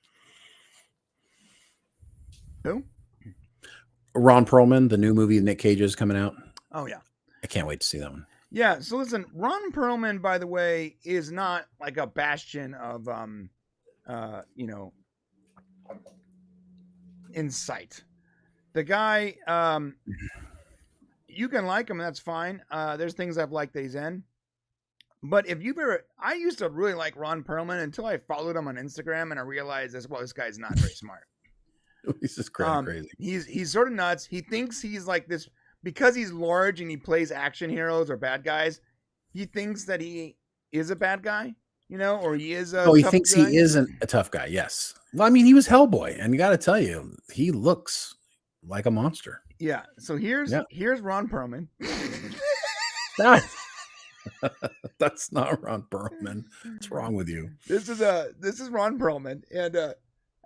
Who? Ron Perlman, the new movie Nick Cage is coming out. Oh yeah, I can't wait to see that one. Yeah. So listen, Ron Perlman, by the way, is not like a bastion of insight. The guy, you can like him, that's fine. There's things I've liked that he's in. But if you've ever, I used to really like Ron Perlman until I followed him on Instagram and I realized this guy's not very smart. He's just crazy. He's sort of nuts. He thinks he's like this because he's large and he plays action heroes or bad guys. He thinks that he is a bad guy, or he is a. He tough thinks guy. he isn't a tough guy. Yes. Well, I mean, he was Hellboy, and you got to tell you, he looks like a monster. Yeah. So here's Ron Perlman. That's not Ron Perlman. What's wrong with you? This is Ron Perlman, and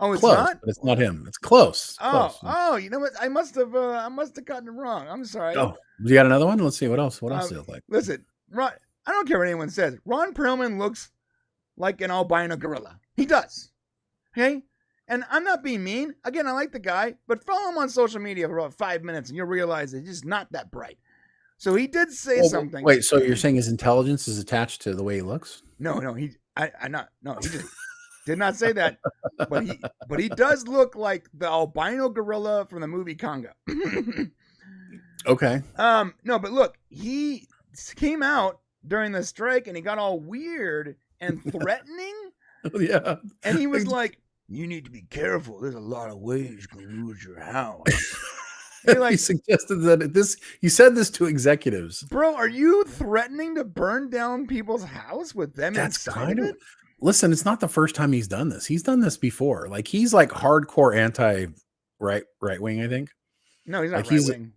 it's close, not. But it's not him. It's close. You know what? I must have gotten it wrong. I'm sorry. Oh, you got another one? Let's see what else. What else does it look like? Listen, Ron. I don't care what anyone says. Ron Perlman looks like an albino gorilla. He does. Okay. And I'm not being mean. Again, I like the guy, but follow him on social media for about 5 minutes, and you'll realize that he's just not that bright. So he did say something. Wait, so you're saying his intelligence is attached to the way he looks? No, he just did not say that. But he does look like the albino gorilla from the movie Conga. Okay. No, but look, he came out during the strike and he got all weird and threatening. Yeah. And he was like, "You need to be careful. There's a lot of ways you can lose your house." He suggested that he said this to executives. Bro, are you threatening to burn down people's house with them inside of it? Listen, it's not the first time he's done this. He's done this before. Like he's like hardcore right wing, I think. No, he's not like right wing.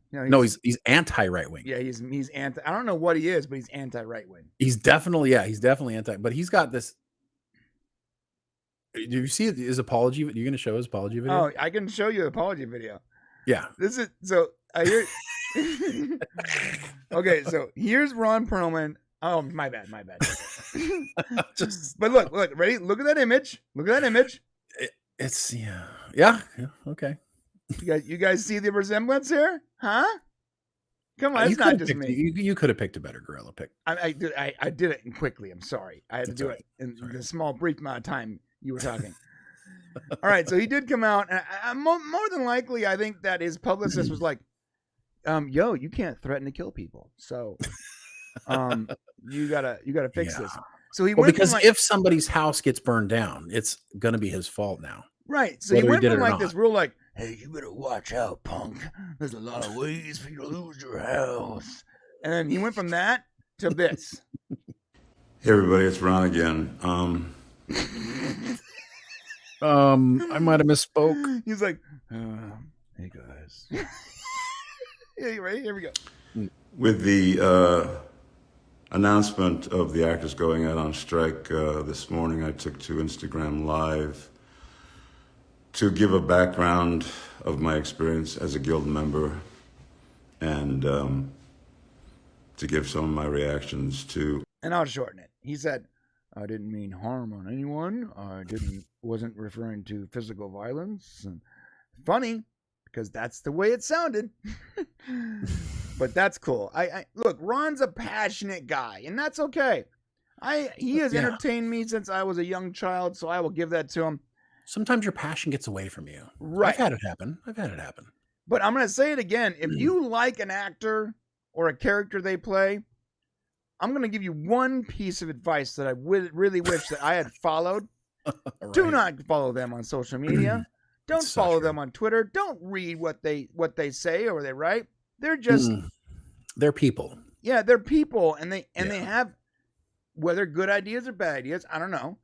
He's anti right wing. Yeah, he's anti. I don't know what he is, but he's anti right wing. He's definitely anti. But he's got this. Do you see his apology? You're going to show his apology video? Oh, I can show you the apology video. Yeah. This is so. I hear. Okay, so here's Ron Perlman. Oh, my bad. But look, ready? Look at that image. It's yeah. Okay. You guys see the resemblance here, huh? Come on, it's not just me. You could have picked a better gorilla pick. I did it quickly. I'm sorry. I had to do it in the small, brief amount of time you were talking. All right, so he did come out, and more than likely, I think that his publicist was like, "Yo, you can't threaten to kill people, so you gotta fix this." So he went because if somebody's house gets burned down, it's gonna be his fault now, right? So he went from like this real like, "Hey, you better watch out, punk. There's a lot of ways for you to lose your house," and then he went from that to this. Hey everybody, it's Ron again. I might have misspoke. He's like, "Hey guys." Yeah, you ready? Here we go. With the announcement of the actors going out on strike this morning, I took to Instagram Live to give a background of my experience as a guild member and to give some of my reactions to. And I'll shorten it. He said, I didn't mean harm on anyone. Wasn't referring to physical violence. And funny, because that's the way it sounded. But that's cool. I look, Ron's a passionate guy, and that's okay. He has entertained me since I was a young child, so I will give that to him. Sometimes your passion gets away from you. Right. I've had it happen. But I'm going to say it again. If you like an actor or a character they play, I'm going to give you one piece of advice that I really wish that I had followed. Right. Do not follow them on social media. Don't follow them on Twitter. Don't read what they say or they write. They're just they're people. Yeah, they're people, and they have, whether good ideas or bad ideas, I don't know,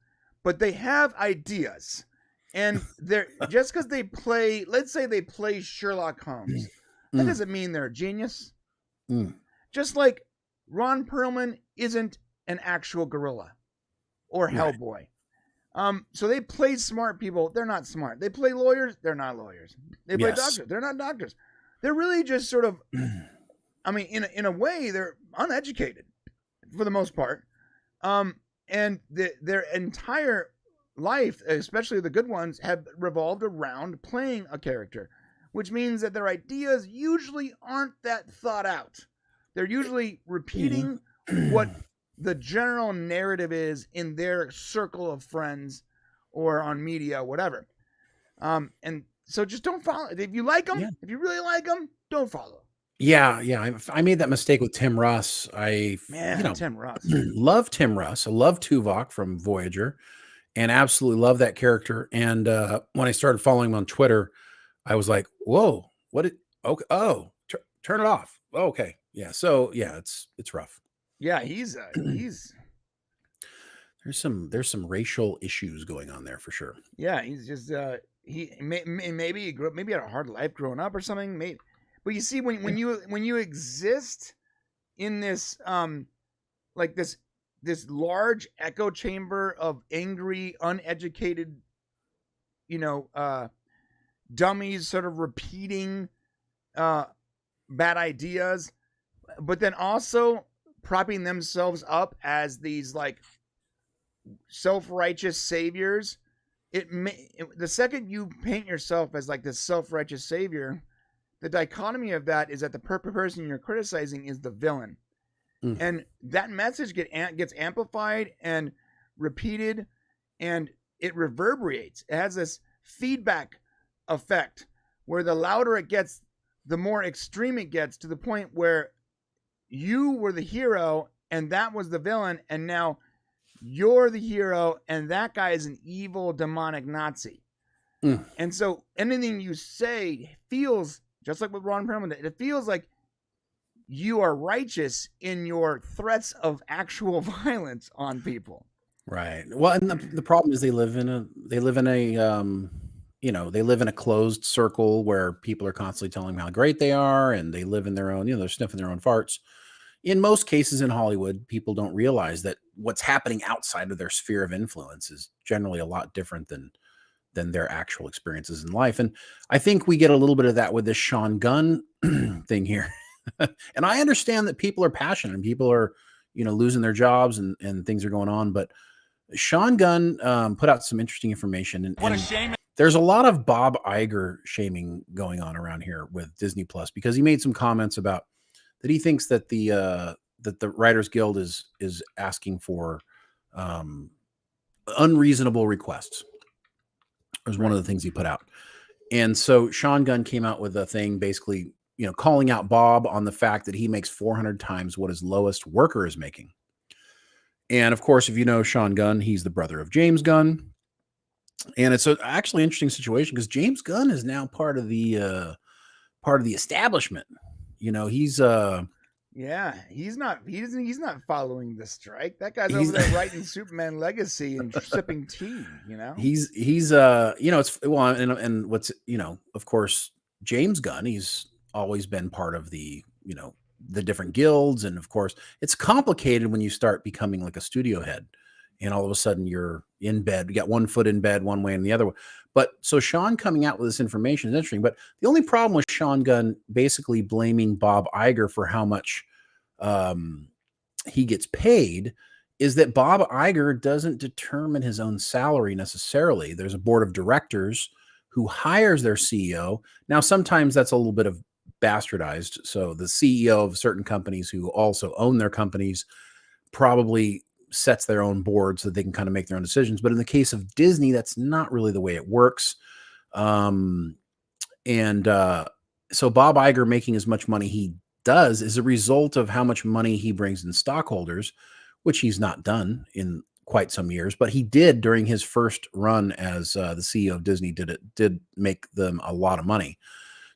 but they have ideas. And they're just because they play, let's say they play Sherlock Holmes, that doesn't mean they're a genius. Just like Ron Perlman isn't an actual gorilla or Hellboy. So they play smart people. They're not smart. They play lawyers. They're not lawyers. They play doctors. They're not doctors. They're really just sort of, I mean, in a way, they're uneducated for the most part. And their entire life, especially the good ones, have revolved around playing a character, which means that their ideas usually aren't that thought out. They're usually repeating what the general narrative is in their circle of friends or on media, whatever. And so just don't follow. If you like them, if you really like them, don't follow. Yeah. I made that mistake with Tim Russ. Tim Russ. Love Tim Russ. I love Tuvok from Voyager and absolutely love that character. And when I started following him on Twitter, I was like, whoa, turn it off. Oh, okay. Yeah. So yeah, it's rough. Yeah, he's there's some racial issues going on there for sure. Yeah, he's just maybe he grew up, maybe had a hard life growing up or something. Maybe, but you see, when you exist in this like this large echo chamber of angry, uneducated, dummies sort of repeating bad ideas, but then also propping themselves up as these like self-righteous saviors. The second you paint yourself as like this self-righteous savior, the dichotomy of that is that the person you're criticizing is the villain. And that message gets amplified and repeated, and it reverberates. It has this feedback effect where the louder it gets, the more extreme it gets, to the point where you were the hero and that was the villain, and now you're the hero and that guy is an evil demonic Nazi. And so anything you say feels, just like with Ron Perlman, it feels like you are righteous in your threats of actual violence on people. Right. Well, and the problem is they live in a closed circle where people are constantly telling them how great they are, and they live in their own, they're sniffing their own farts. In most cases in Hollywood, people don't realize that what's happening outside of their sphere of influence is generally a lot different than their actual experiences in life. And I think we get a little bit of that with this Sean Gunn thing here. And I understand that people are passionate and people are, losing their jobs and things are going on. But Sean Gunn put out some interesting information. And what a shame. There's a lot of Bob Iger shaming going on around here with Disney Plus, because he made some comments about that he thinks that the Writers Guild is asking for unreasonable requests. It was one of the things he put out. And so Sean Gunn came out with a thing basically, calling out Bob on the fact that he makes 400 times what his lowest worker is making. And of course, if you know Sean Gunn, he's the brother of James Gunn. And it's actually an interesting situation because James Gunn is now part of the establishment. He's he's not following the strike. That guy's over there writing Superman Legacy and sipping tea. He's it's and what's of course James Gunn, he's always been part of the the different guilds, and of course it's complicated when you start becoming like a studio head and all of a sudden you're in bed. You got one foot in bed one way and the other way. But so Sean coming out with this information is interesting. But the only problem with Sean Gunn basically blaming Bob Iger for how much he gets paid is that Bob Iger doesn't determine his own salary necessarily. There's a board of directors who hires their CEO. Now, sometimes that's a little bit of bastardized. So the CEO of certain companies who also own their companies probably sets their own board so that they can kind of make their own decisions. But in the case of Disney, that's not really the way it works. So Bob Iger making as much money he does is a result of how much money he brings in stockholders, which he's not done in quite some years, but he did during his first run as the CEO of Disney. Did make them a lot of money.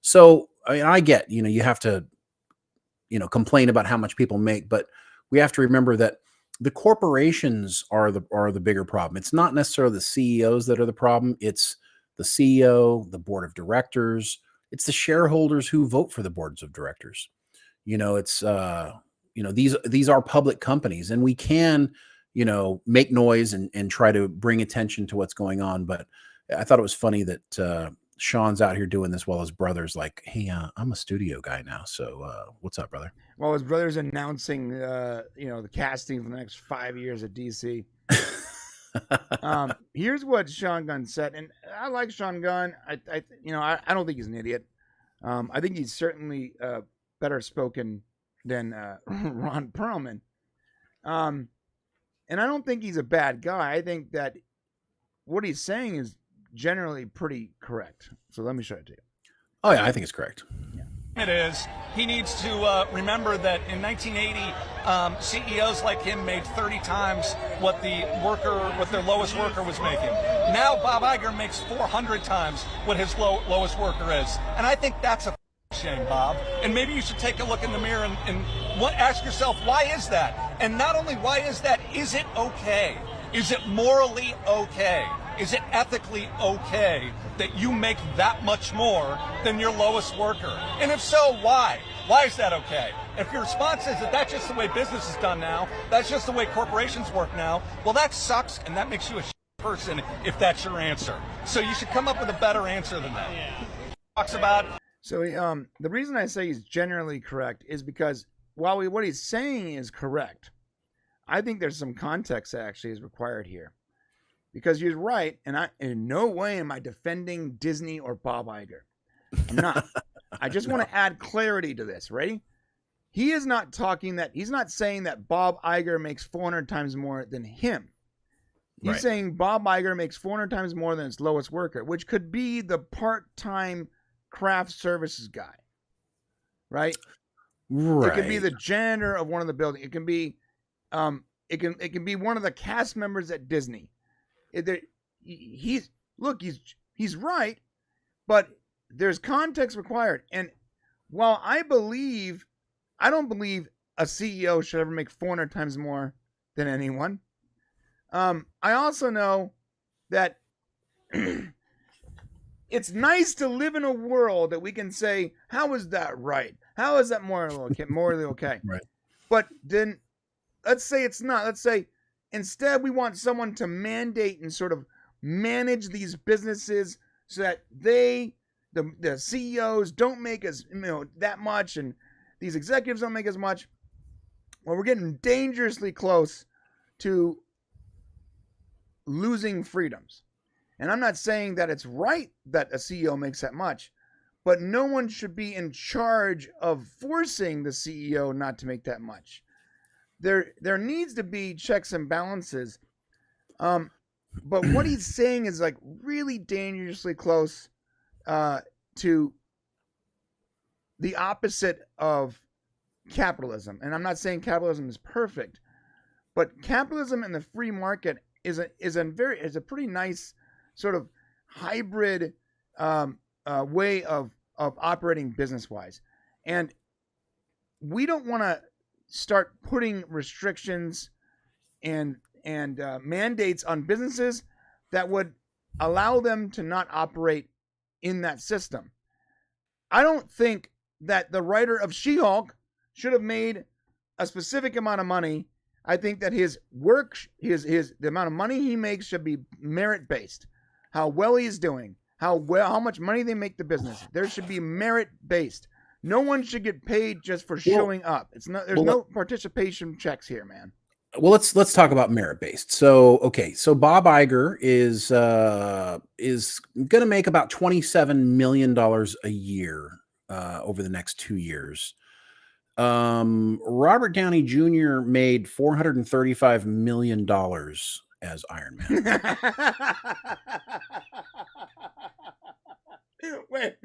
So I mean, I get, you have to, complain about how much people make, but we have to remember that the corporations are the bigger problem. It's not necessarily the CEOs that are the problem. It's the CEO, the board of directors. It's the shareholders who vote for the boards of directors. It's these are public companies, and we can, make noise and try to bring attention to what's going on. But I thought it was funny that Sean's out here doing this while his brother's like, hey, I'm a studio guy now. So what's up, brother? Well, his brother's announcing, the casting for the next 5 years at DC. Here's what Sean Gunn said, and I like Sean Gunn. I don't think he's an idiot. I think he's certainly better spoken than Ron Perlman. And I don't think he's a bad guy. I think that what he's saying is generally pretty correct. So let me show it to you. Oh yeah, I think it's correct. Yeah. It is. He needs to remember that in 1980, CEOs like him made 30 times what their lowest worker was making. Now Bob Iger makes 400 times what his lowest worker is, and I think that's a shame, Bob. And maybe you should take a look in the mirror and ask yourself, why is that? And not only why is that, is it okay? Is it morally okay? Is it ethically okay that you make that much more than your lowest worker? And if so, why? Why is that okay? If your response is that that's just the way business is done now, that's just the way corporations work now, well, that sucks, and that makes you a person if that's your answer. So you should come up with a better answer than that. Talks about. So the reason I say he's generally correct is because while what he's saying is correct, I think there's some context that actually is required here. Because you're right, and in no way am I defending Disney or Bob Iger. I'm not. I just want to add clarity to this. Ready? He is not he's not saying that Bob Iger makes 400 times more than him. He's saying Bob Iger makes 400 times more than his lowest worker, which could be the part-time craft services guy. Right? Right. It could be the janitor of one of the buildings. It can be it can be one of the cast members at Disney. He's right, but there's context required. And while I don't believe a CEO should ever make 400 times more than anyone. I also know that it's nice to live in a world that we can say, how is that right? How is that morally okay? Right. But then let's say it's not. Let's say instead we want someone to mandate and sort of manage these businesses so that the CEOs don't make that much and these executives don't make as much. Well, we're getting dangerously close to losing freedoms. And I'm not saying that it's right that a CEO makes that much, but no one should be in charge of forcing the CEO not to make that much. There needs to be checks and balances. But what he's saying is like really dangerously close to the opposite of capitalism. And I'm not saying capitalism is perfect, but capitalism and the free market is a pretty nice sort of hybrid way of operating business wise. And we don't want to start putting restrictions and mandates on businesses that would allow them to not operate in that system. I don't think that the writer of She-Hulk should have made a specific amount of money I think that his work, the amount of money he makes should be merit based. How well he's doing, how much money they make the business. There should be merit based. No one should get paid just for showing up. It's not. There's no participation checks here, man. Well, let's talk about merit based. So Bob Iger is going to make about $27 million a year over the next 2 years. Robert Downey Jr. made $435 million as Iron Man. Wait.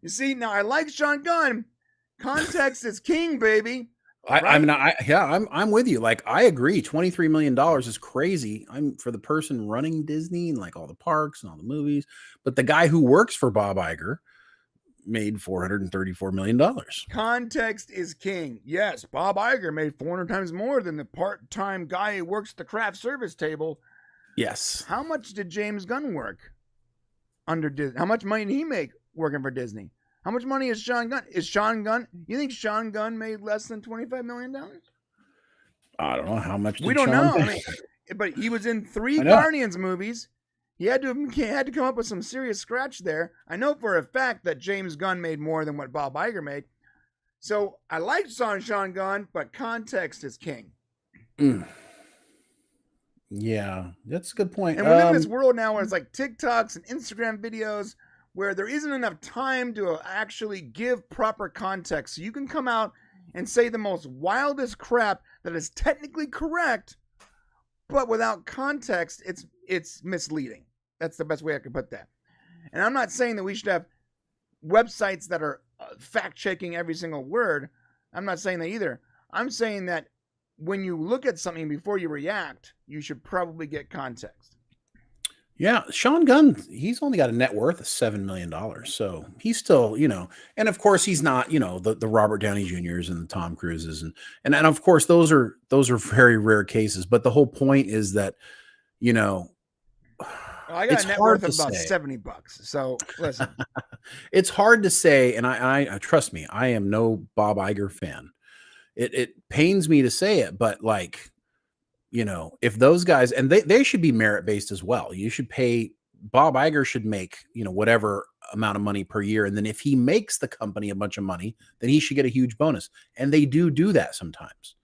You see, now I like Sean Gunn. Context is king, baby. I'm with you. Like, I agree. $23 million is crazy. I'm for the person running Disney and like all the parks and all the movies, but the guy who works for Bob Iger made $434 million. Context is king. Yes, Bob Iger made 400 times more than the part-time guy who works the craft service table. Yes. How much did James Gunn work under Disney? How much money did he make working for Disney? How much money is Sean Gunn? You think Sean Gunn made less than $25 million? I don't know how much. We don't know. I mean, but he was in 3 Guardians movies. He had to come up with some serious scratch there. I know for a fact that James Gunn made more than what Bob Iger made. So I like Sean Gunn, but context is king. Yeah, that's a good point. And we live in this world now where it's like TikToks and Instagram videos where there isn't enough time to actually give proper context. So you can come out and say the most wildest crap that is technically correct, but without context, it's misleading. That's the best way I could put that. And I'm not saying that we should have websites that are fact-checking every single word. I'm not saying that either. I'm saying that when you look at something before you react, you should probably get context. Yeah, Sean Gunn, he's only got a net worth of $7 million. So he's still, and of course he's not, the Robert Downey Jr.'s and the Tom Cruises. And of course those are very rare cases. But the whole point is that, I got a net worth of about $70. So listen, it's hard to say. And I trust me, I am no Bob Iger fan. It pains me to say it, but like, if those guys, and they should be merit-based as well. You should pay, Bob Iger should make, whatever amount of money per year. And then if he makes the company a bunch of money, then he should get a huge bonus. And they do that sometimes.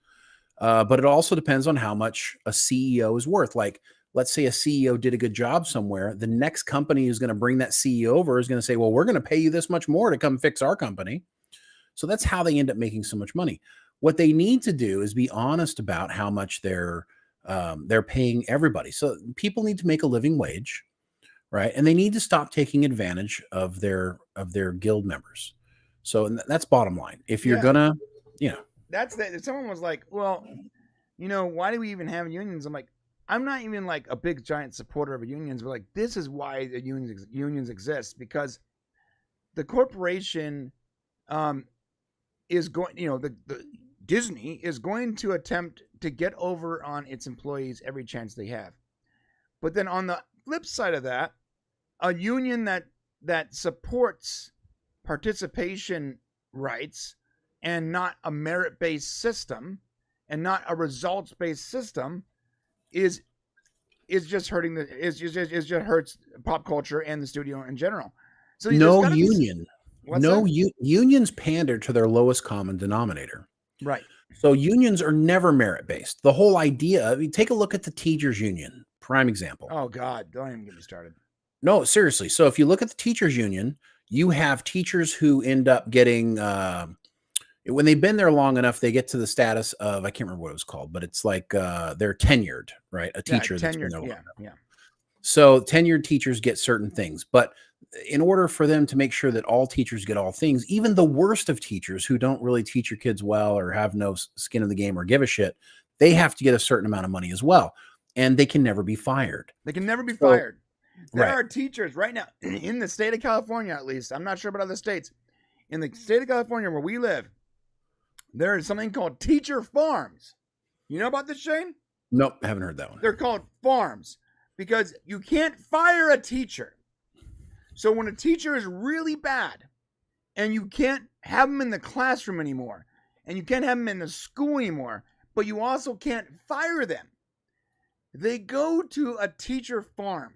But it also depends on how much a CEO is worth. Like, let's say a CEO did a good job somewhere. The next company who's going to bring that CEO over is going to say, well, we're going to pay you this much more to come fix our company. So that's how they end up making so much money. What they need to do is be honest about how much they're paying everybody. So people need to make a living wage, right? And they need to stop taking advantage of their guild members. So that's bottom line. If you're gonna, that's that. If someone was like, well, why do we even have unions? I'm like, I'm not even like a big giant supporter of unions, but like, this is why the unions exist, because the corporation is going, the Disney is going to attempt to get over on its employees every chance they have. But then on the flip side of that, a union that supports participation rights and not a merit-based system and not a results-based system is just hurting just hurts pop culture and the studio in general. So unions pander to their lowest common denominator. Right. So unions are never merit-based. The whole idea, take a look at the teachers union, prime example. Oh God, don't even get me started. No, seriously. So if you look at the teachers union, you have teachers who end up getting, when they've been there long enough, they get to the status of, I can't remember what it was called, but it's like they're tenured, right? A teacher that's been there long enough. Yeah. So tenured teachers get certain things, but in order for them to make sure that all teachers get all things, even the worst of teachers who don't really teach your kids well or have no skin in the game or give a shit, they have to get a certain amount of money as well. And they can never be fired. There are teachers right now in the state of California, at least. I'm not sure about other states. In the state of California where we live, there is something called teacher farms. You know about this, Shane? Nope, I haven't heard that one. They're called farms because you can't fire a teacher. So when a teacher is really bad and you can't have them in the classroom anymore and you can't have them in the school anymore, but you also can't fire them. They go to a teacher farm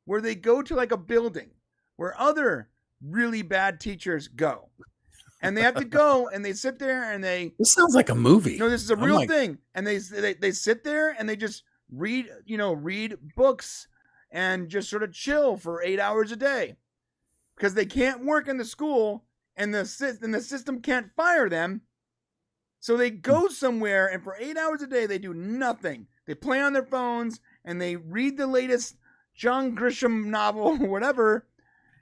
where they go to like a building where other really bad teachers go. And they have to go and they sit there and they... This sounds like a movie. No, this is a real thing. And they sit there and they just read books and just sort of chill for 8 hours a day. Because they can't work in the school and the system can't fire them. So they go somewhere and for 8 hours a day they do nothing. They play on their phones and they read the latest John Grisham novel or whatever,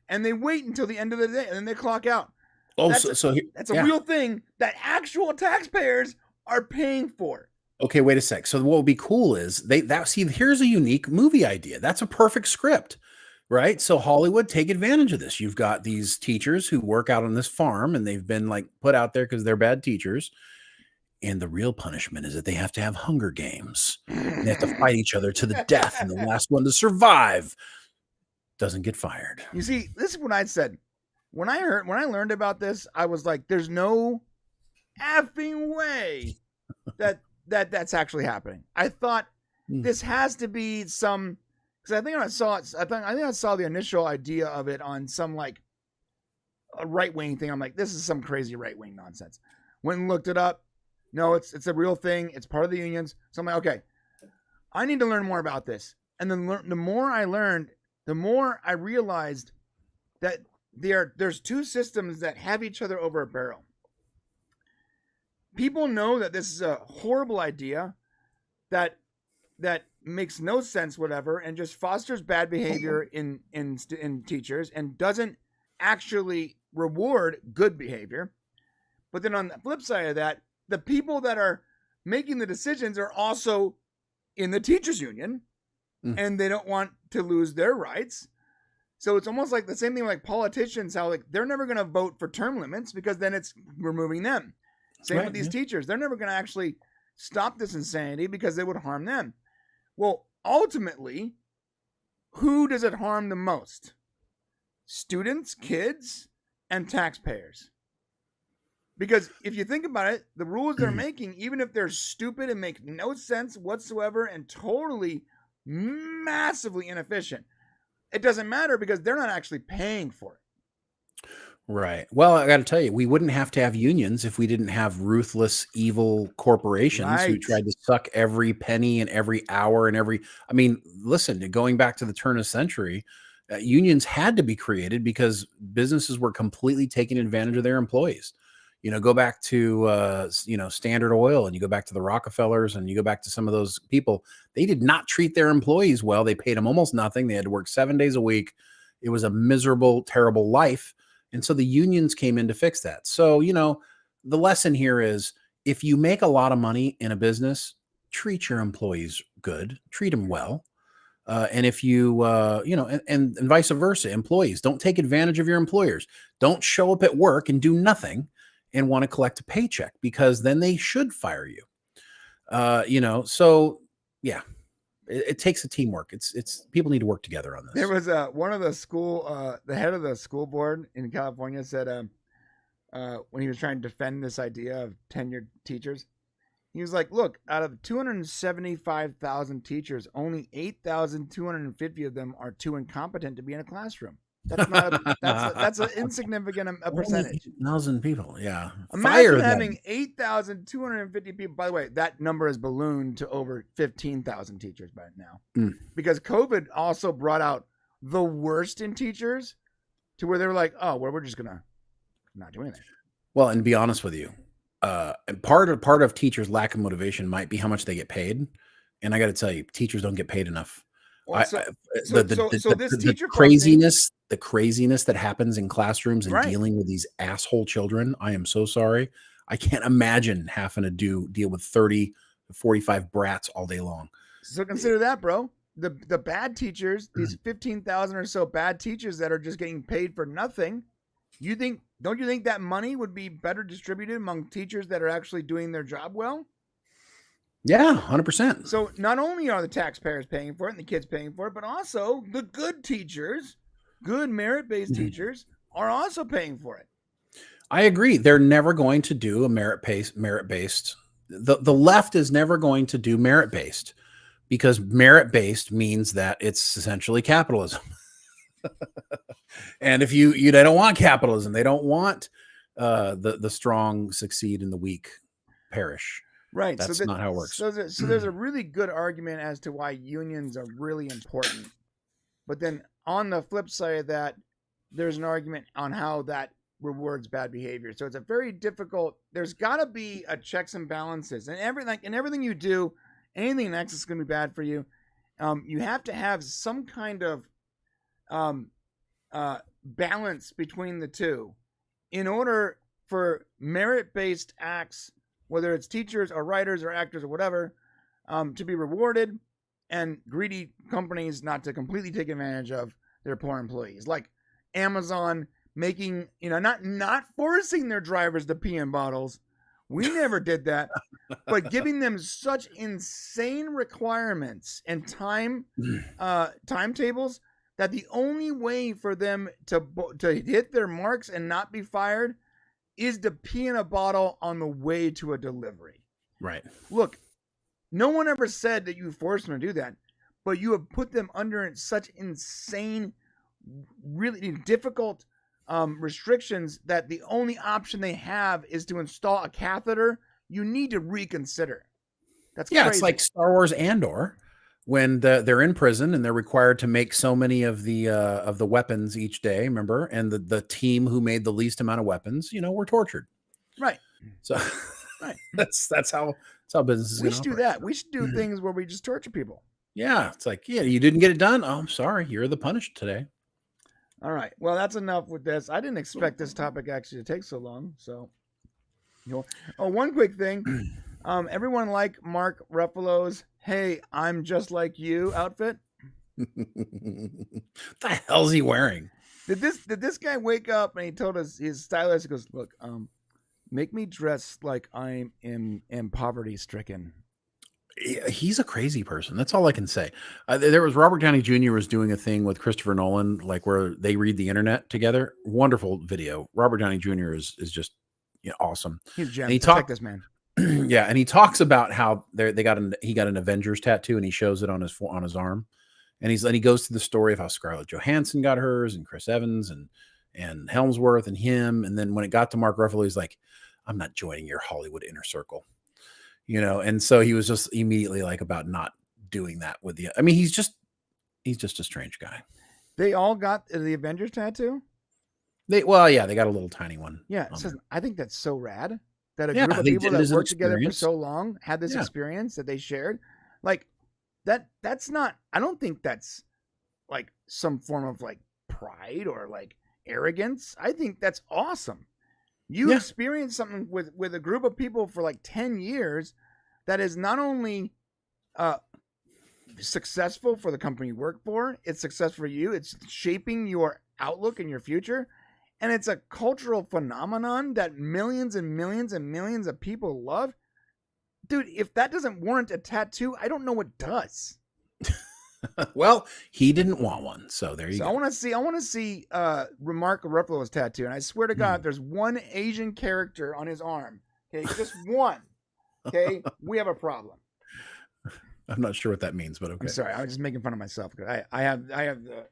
and they wait until the end of the day and then they clock out. Oh, that's a real thing that actual taxpayers are paying for. Okay, wait a sec. So what would be cool is here's a unique movie idea. That's a perfect script, right? So Hollywood, take advantage of this. You've got these teachers who work out on this farm and they've been like put out there because they're bad teachers. And the real punishment is that they have to have Hunger Games. They have to fight each other to the death, and the last one to survive doesn't get fired. You see, this is what I said. When I learned about this, I was like, there's no effing way that's actually happening. I thought this has to be some, because I think I saw the initial idea of it on some like a right-wing thing. I'm like, this is some crazy right-wing nonsense. Went and looked it up. No, it's a real thing. It's part of the unions. So I'm like, okay, I need to learn more about this. And then the more I learned, the more I realized that there's two systems that have each other over a barrel. People know that this is a horrible idea that makes no sense, whatever, and just fosters bad behavior in teachers and doesn't actually reward good behavior. But then on the flip side of that, the people that are making the decisions are also in the teachers union and they don't want to lose their rights. So it's almost like the same thing like politicians, how like they're never going to vote for term limits because then it's removing them. Same with these teachers. They're never going to actually stop this insanity because they would harm them. Well, ultimately, who does it harm the most? Students, kids, and taxpayers. Because if you think about it, the rules they're making, even if they're stupid and make no sense whatsoever and totally massively inefficient, it doesn't matter because they're not actually paying for it. Right. Well, I got to tell you, we wouldn't have to have unions if we didn't have ruthless, evil corporations who tried to suck every penny and every hour and I mean, listen, going back to the turn of the century, unions had to be created because businesses were completely taking advantage of their employees. You know, go back to, Standard Oil and you go back to the Rockefellers and you go back to some of those people. They did not treat their employees well. They paid them almost nothing. They had to work 7 days a week. It was a miserable, terrible life. And so the unions came in to fix that. So, the lesson here is if you make a lot of money in a business, treat your employees good, treat them well. And if you, and vice versa, employees, don't take advantage of your employers. Don't show up at work and do nothing and want to collect a paycheck because then they should fire you. So yeah, it takes a teamwork. It's people need to work together on this. There was one of the school, the head of the school board in California said, when he was trying to defend this idea of tenured teachers, he was like, look, out of 275,000 teachers, only 8,250 of them are too incompetent to be in a classroom. That's not that's an insignificant percentage. 8,000 people, yeah. Imagine having 8,250 people. By the way, that number has ballooned to over 15,000 teachers by now. Because COVID also brought out the worst in teachers to where they were like, oh, well, we're just gonna not do anything. Well, and to be honest with you, and part of teachers' lack of motivation might be how much they get paid. And I got to tell you, teachers don't get paid enough. Well, the craziness that happens in classrooms and dealing with these asshole children. I am so sorry. I can't imagine having to deal with 30 to 45 brats all day long. So consider that, bro. The bad teachers, these 15,000 or so bad teachers that are just getting paid for nothing. Don't you think that money would be better distributed among teachers that are actually doing their job well? Yeah, 100%. So not only are the taxpayers paying for it and the kids paying for it, but also the good teachers, good merit-based teachers are also paying for it. I agree. They're never going to do a merit-based the left is never going to do merit-based, because merit-based means that it's essentially capitalism. And if they don't want capitalism, they don't want the strong succeed and the weak perish. Right. That's not how it works. So there's a really good argument as to why unions are really important. But then on the flip side of that, there's an argument on how that rewards bad behavior. So it's a very difficult, there's got to be a checks and balances. And everything you do, anything next is going to be bad for you. You have to have some kind of balance between the two in order for merit-based acts, whether it's teachers or writers or actors or whatever, to be rewarded, and greedy companies not to completely take advantage of their poor employees. Like Amazon making, not forcing their drivers to pee in bottles. We never did that, but giving them such insane requirements and timetables that the only way for them to hit their marks and not be fired is to pee in a bottle on the way to a delivery. Right. Look, no one ever said that you forced them to do that, but you have put them under such insane, really difficult restrictions that the only option they have is to install a catheter. You need to reconsider. That's crazy. It's like Star Wars Andor, when they're in prison and they're required to make so many of the weapons each day. Remember, and the team who made the least amount of weapons, were tortured. Right. So, right. That's how business is. We should do that. We should do things where we just torture people. Yeah, it's like, you didn't get it done. Oh, I'm sorry, you're the punished today. All right. Well, that's enough with this. I didn't expect this topic actually to take so long. So, one quick thing. Everyone like Mark Ruffalo's "Hey, I'm just like you" outfit. What the hell's he wearing? Did this guy wake up and he told his stylist, he goes, "Look, make me dress like I am poverty stricken." He's a crazy person. That's all I can say. There was Robert Downey Jr. was doing a thing with Christopher Nolan, like where they read the internet together. Wonderful video. Robert Downey Jr. is just awesome. He's a gem. He Protect this man. Yeah, and he talks about how he got an Avengers tattoo, and he shows it on his arm, and he goes through the story of how Scarlett Johansson got hers, and Chris Evans, and Helmsworth, and him, and then when it got to Mark Ruffalo, he's like, "I'm not joining your Hollywood inner circle." And so he was just immediately like about not doing that with the. I mean, he's just a strange guy. They all got the Avengers tattoo. They got a little tiny one. Yeah, I think that's so rad that a group of people that worked together for so long had this experience that they shared. Like that's not. I don't think that's like some form of like pride or like arrogance. I think that's awesome. You experienced something with a group of people for like 10 years that is not only successful for the company you work for, it's successful for you, it's shaping your outlook and your future, and it's a cultural phenomenon that millions and millions and millions of people love. Dude, if that doesn't warrant a tattoo, I don't know what does. Well, he didn't want one, so there you go. I want to see Mark Ruffalo's tattoo, and I swear to God, there's one Asian character on his arm. Okay, just one. Okay, we have a problem. I'm not sure what that means, but okay. I'm sorry, I was just making fun of myself because I have the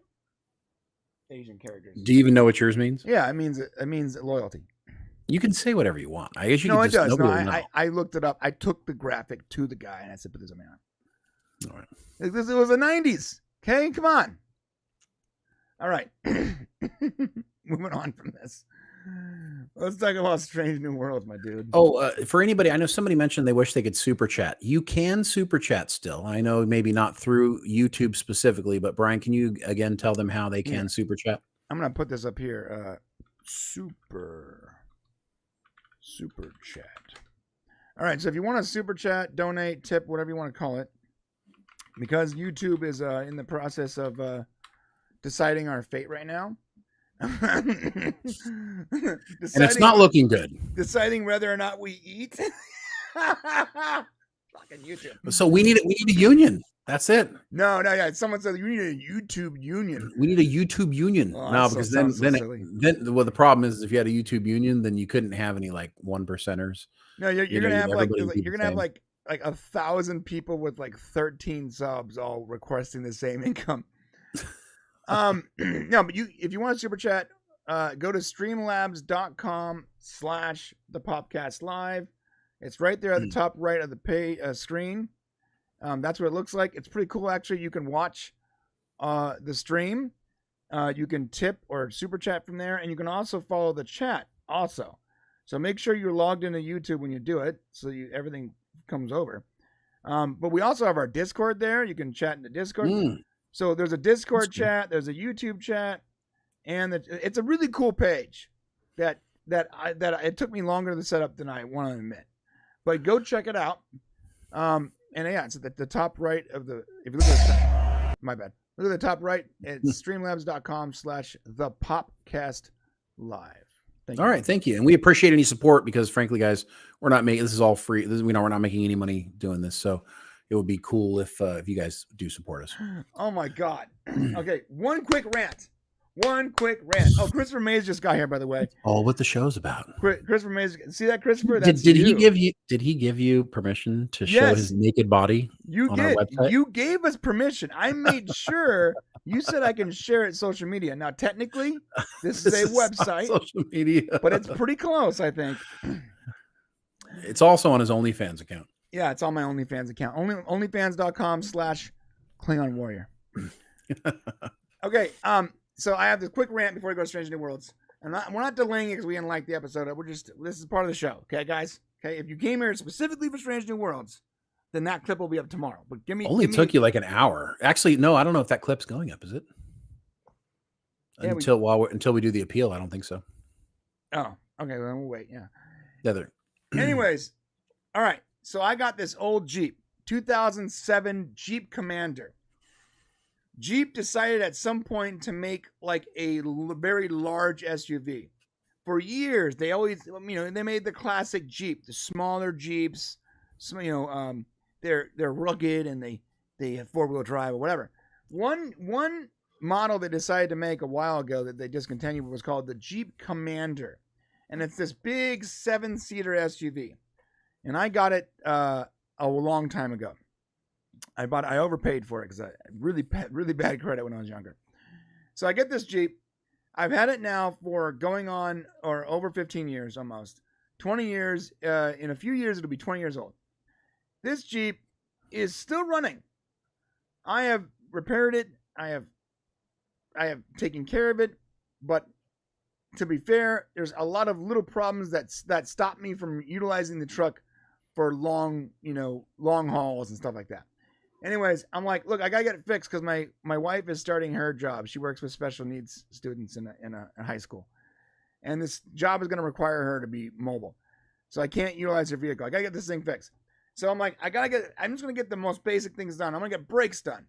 Asian characters. Do you even know what yours means? Yeah, it means loyalty. You can say whatever you want. I guess you no, can it does. No, I looked it up. I took the graphic to the guy, and I said, "Put this on my arm." All right. It was the 90s. Okay, come on. All right. Moving on from this. Let's talk about Strange New Worlds, my dude. Oh, for anybody, I know somebody mentioned they wish they could super chat. You can super chat still. I know maybe not through YouTube specifically, but Brian, can you again tell them how they can super chat? I'm going to put this up here. Super chat. All right, so if you want to super chat, donate, tip, whatever you want to call it, because YouTube is in the process of deciding our fate right now. And it's not looking good. Deciding whether or not we eat. Fucking YouTube. So we need a union. That's it. No, yeah. Someone said you need a YouTube union. We need a YouTube union. Oh, No, that because sounds so then silly. well, the problem is if you had a YouTube union, then you couldn't have any like 1%ers. No, you're You gonna know, have like everybody would be you're the gonna have same. like 1,000 people with like 13 subs all requesting the same income. No, but if you want to super chat, go to streamlabs.com/thepopcastlive. It's right there at the top right of the screen. That's what it looks like. It's pretty cool, actually. You can watch the stream. You can tip or super chat from there, and you can also follow the chat also. So make sure you're logged into YouTube when you do it, so everything comes over. But we also have our Discord there. You can chat in the Discord. So there's a Discord chat, there's a YouTube chat, and it's a really cool page that it took me longer to set up than I want to admit. But go check it out. And yeah, it's at the top right of the. If you look at my bad. Look at the top right. It's streamlabs.com/thepopcastlive. All right, thank you, and we appreciate any support because, frankly, guys, we're not making this is all free. We're not making any money doing this, so it would be cool if you guys do support us. Oh my God! Okay, one quick rant. Oh, Christopher Mays just got here, by the way. All what the show's about. Christopher Mays, see that, Christopher? Did he give you? Did he give you permission to show his naked body on our website? You gave us permission. I made sure. You said I can share it social media. Now, technically, this is a website, social media, but it's pretty close, I think. It's also on his OnlyFans account. Yeah, it's on my OnlyFans account. Onlyfans.com/Klingon Warrior. Okay. So I have this quick rant before we go to Strange New Worlds. We're not delaying it because we didn't like the episode. This is part of the show. Okay, guys? Okay, if you came here specifically for Strange New Worlds, then that clip will be up tomorrow. But took you like an hour. Actually, no, I don't know if that clip's going up, is it? Yeah, until we do the appeal, I don't think so. Oh, okay, well, then we'll wait, yeah. Anyways, all right. So I got this old Jeep, 2007 Jeep Commander. Jeep decided at some point to make like a very large SUV. For years, they always, they made the classic Jeep, the smaller Jeeps. They're rugged and they have 4-wheel drive or whatever. One model they decided to make a while ago that they discontinued was called the Jeep Commander, and it's this big 7-seater SUV. And I got it a long time ago. I overpaid for it because I really bad credit when I was younger. So I get this Jeep. I've had it now for going on or over 15 years almost. 20 years. In a few years, it'll be 20 years old. This Jeep is still running. I have repaired it. I have taken care of it. But to be fair, there's a lot of little problems that stop me from utilizing the truck for long hauls and stuff like that. Anyways, I'm like, look, I gotta get it fixed because my wife is starting her job. She works with special needs students in a high school, and this job is gonna require her to be mobile, so I can't utilize her vehicle. I gotta get this thing fixed. So I'm like, I'm just gonna get the most basic things done. I'm gonna get brakes done,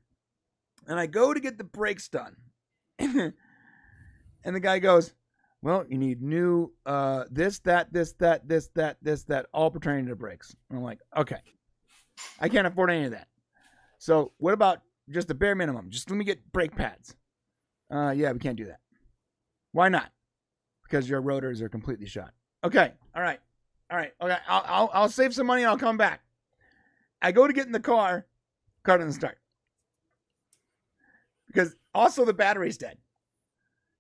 and I go to get the brakes done, and the guy goes, well, you need new this, that, all pertaining to brakes. And I'm like, okay, I can't afford any of that. So what about just the bare minimum? Just let me get brake pads. Yeah, we can't do that. Why not? Because your rotors are completely shot. Okay, all right. Okay, I'll save some money and I'll come back. I go to get in the car doesn't start. Because also the battery's dead.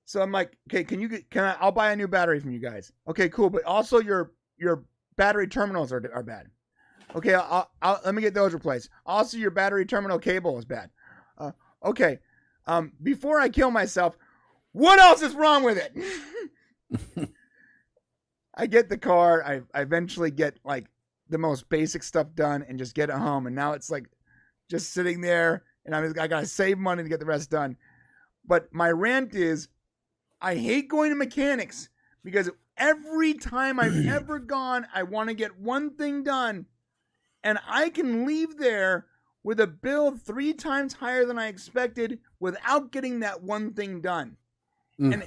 So I'm like, okay, I'll buy a new battery from you guys. Okay, cool, but also your battery terminals are bad. Okay, let me get those replaced. Also, your battery terminal cable is bad. Okay, before I kill myself, what else is wrong with it? I get the car. I eventually get like the most basic stuff done and just get it home. And now it's like just sitting there, and I gotta save money to get the rest done. But my rant is, I hate going to mechanics because every time I've ever gone, I want to get one thing done. And I can leave there with a bill 3 times higher than I expected without getting that one thing done. And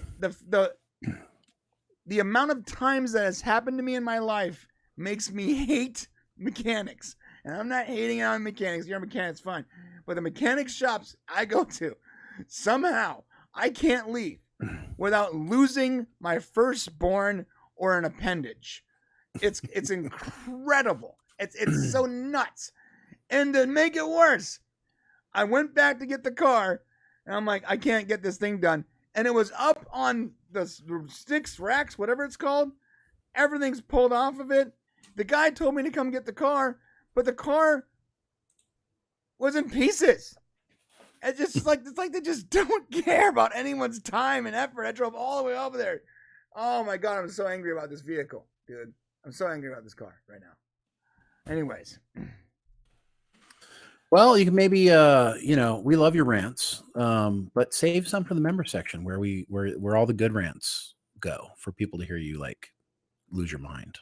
the amount of times that has happened to me in my life makes me hate mechanics. And I'm not hating on mechanics. You're a mechanic, it's fine. but the mechanic shops I go to, somehow I can't leave without losing my firstborn or an appendage. It's incredible. It's so nuts. And to make it worse, I went back to get the car, and I'm like, I can't get this thing done. And it was up on the sticks, racks, whatever it's called. Everything's pulled off of it. The guy told me to come get the car, but the car was in pieces. It's like they just don't care about anyone's time and effort. I drove all the way over there. Oh my God, I'm so angry about this vehicle, dude. I'm so angry about this car right now. Anyways. Well, you can maybe, we love your rants, but save some for the member section where all the good rants go for people to hear you like lose your mind.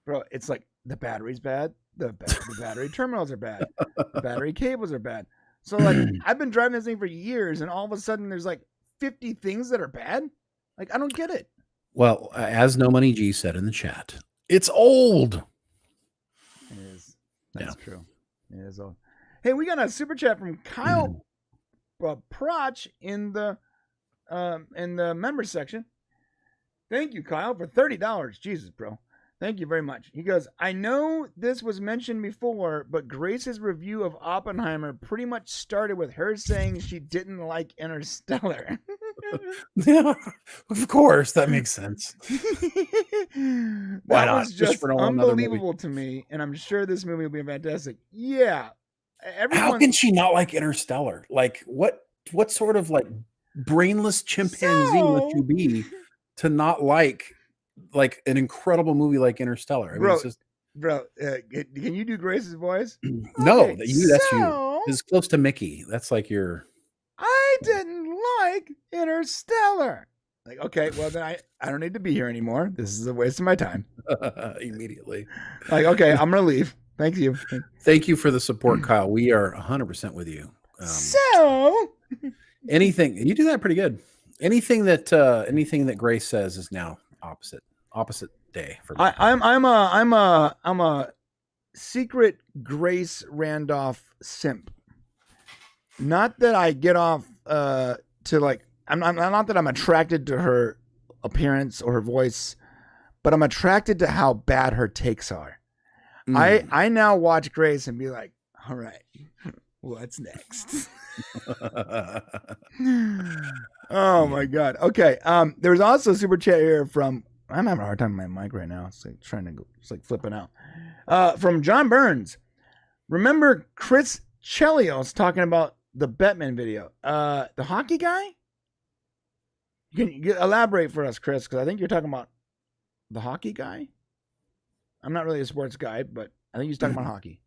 Bro, it's like the battery's bad. The battery terminals are bad. The battery cables are bad. So like I've been driving this thing for years, and all of a sudden there's like 50 things that are bad. Like I don't get it. Well, as No Money G said in the chat, it's old. It is. That's true. It is old. Hey, we got a super chat from Kyle Proch in the member section. Thank you, Kyle, for $30. Jesus, bro. Thank you very much. He goes, I know this was mentioned before, but Grace's review of Oppenheimer pretty much started with her saying she didn't like Interstellar. Yeah, of course, that makes sense. That was just unbelievable to me, and I'm sure this movie will be fantastic. Yeah. How can she not like Interstellar? Like, what sort of like brainless chimpanzee must you be to not like an incredible movie like Interstellar? I mean, bro, it's just... can you do Grace's voice? No, Okay, that's you. It's close to Mickey. That's like your... I didn't like Interstellar. Like, okay, well then I don't need to be here anymore. This is a waste of my time. Immediately. Like, okay, I'm gonna leave. Thank you. Thank you for the support, Kyle. We are 100% with you. Anything you do that pretty good. Anything that Grace says is now opposite day for me. I'm a secret Grace Randolph simp. Not that I get off to like I'm not that I'm attracted to her appearance or her voice, but I'm attracted to how bad her takes are. I now watch Grace and be like, all right, what's next? Oh my God. Okay. There's also a super chat here from, I'm having a hard time with my mic right now. It's like it's like flipping out. From John Burns. Remember Chris Chelios talking about the Batman video? The hockey guy? Can you elaborate for us, Chris? Because I think you're talking about the hockey guy. I'm not really a sports guy, but I think he's talking about hockey.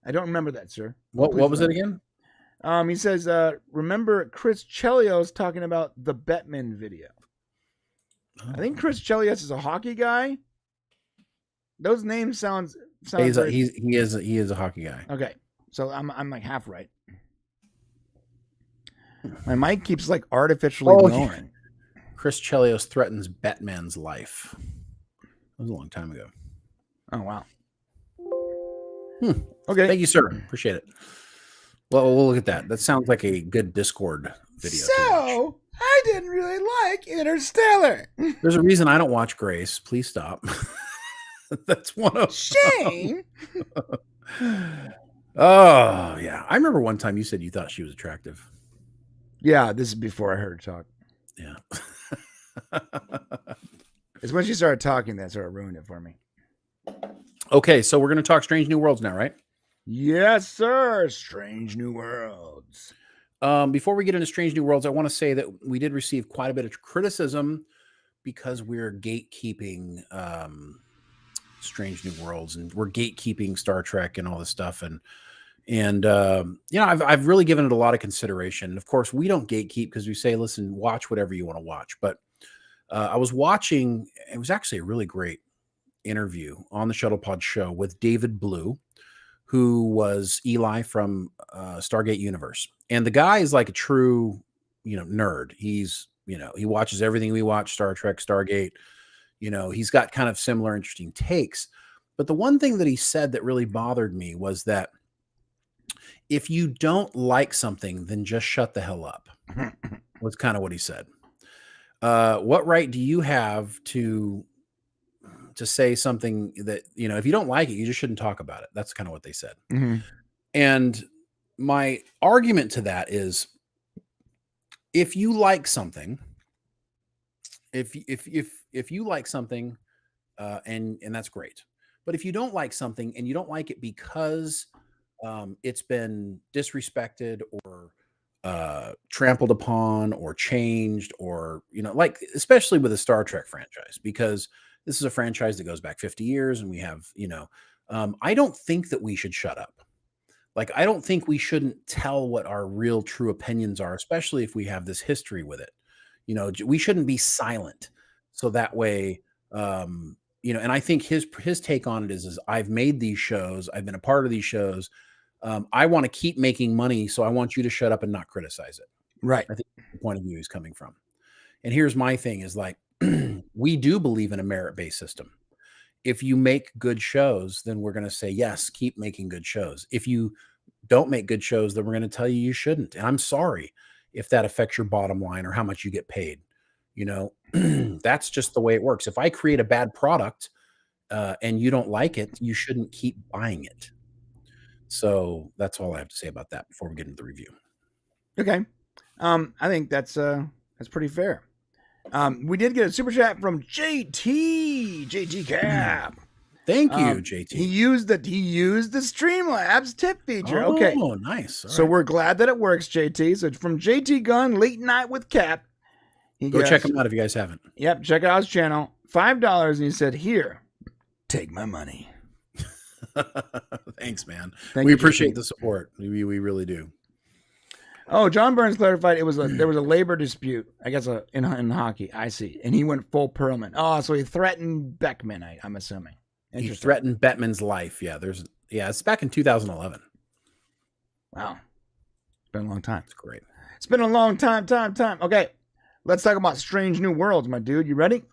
I don't remember that, sir. What was it again? He says, remember Chris Chelios talking about the Batman video. Oh. I think Chris Chelios is a hockey guy. Those names sound he is a hockey guy. Okay. So I'm like half right. My mic keeps like artificially lowering. Chris Chelios threatens Batman's life. That was a long time ago. Oh, wow. Okay. Thank you, sir. Appreciate it. Well, we'll look at that. That sounds like a good Discord video. So, I didn't really like Interstellar. There's a reason I don't watch Grace. Please stop. That's one of Shame. Oh, yeah. I remember one time you said you thought she was attractive. Yeah, this is before I heard her talk. Yeah. It's when she started talking that sort of ruined it for me. Okay, so we're going to talk Strange New Worlds now, right? Yes, sir. Strange New Worlds. Before we get into Strange New Worlds, I want to say that we did receive quite a bit of criticism because we're gatekeeping Strange New Worlds and we're gatekeeping Star Trek and all this stuff. And I've really given it a lot of consideration. Of course, we don't gatekeep because we say, listen, watch whatever you want to watch. But I was watching, it was actually a really great interview on the Shuttlepod show with David Blue, who was Eli from Stargate Universe. And the guy is like a true, nerd. He's, he watches everything we watch, Star Trek, Stargate. He's got kind of similar interesting takes. But the one thing that he said that really bothered me was that if you don't like something, then just shut the hell up. Was kind of what he said. What right do you have to say something that, if you don't like it, you just shouldn't talk about it. That's kind of what they said. Mm-hmm. And my argument to that is, if you like something, if you like something, and that's great. But if you don't like something and you don't like it because it's been disrespected or trampled upon or changed, or like especially with the Star Trek franchise, because this is a franchise that goes back 50 years, and we have I don't think that we should shut up. Like, I don't think we shouldn't tell what our real true opinions are, especially if we have this history with it. We shouldn't be silent, so that way and I think his take on it is I've made these shows, I've been a part of these shows, I want to keep making money, so I want you to shut up and not criticize it. Right. I think that's the point of view he's coming from. And here's my thing is, like, we do believe in a merit-based system. If you make good shows, then we're going to say, yes, keep making good shows. If you don't make good shows, then we're going to tell you shouldn't. And I'm sorry if that affects your bottom line or how much you get paid. That's just the way it works. If I create a bad product and you don't like it, you shouldn't keep buying it. So that's all I have to say about that before we get into the review. Okay. I think that's pretty fair. We did get a super chat from JT Cap. Thank you, JT. He used the Streamlabs tip feature. Okay. Oh, nice. All so right. we're glad that it works, JT. So it's from JT Gunn, Late Night with Cap. Go check him out if you guys haven't. Yep, check out his channel. $5, and he said, "Here, take my money." Thanks, man. Thank we you, appreciate JT. the support. We really do. Oh, John Burns clarified there was a labor dispute, I guess, in hockey. I see, and he went full Perlman. Oh, so he threatened Beckman. I'm assuming. He threatened Bettman's life. Yeah, it's back in 2011. Wow, it's been a long time. It's great. It's been a long time. Okay, let's talk about Strange New Worlds, my dude. You ready?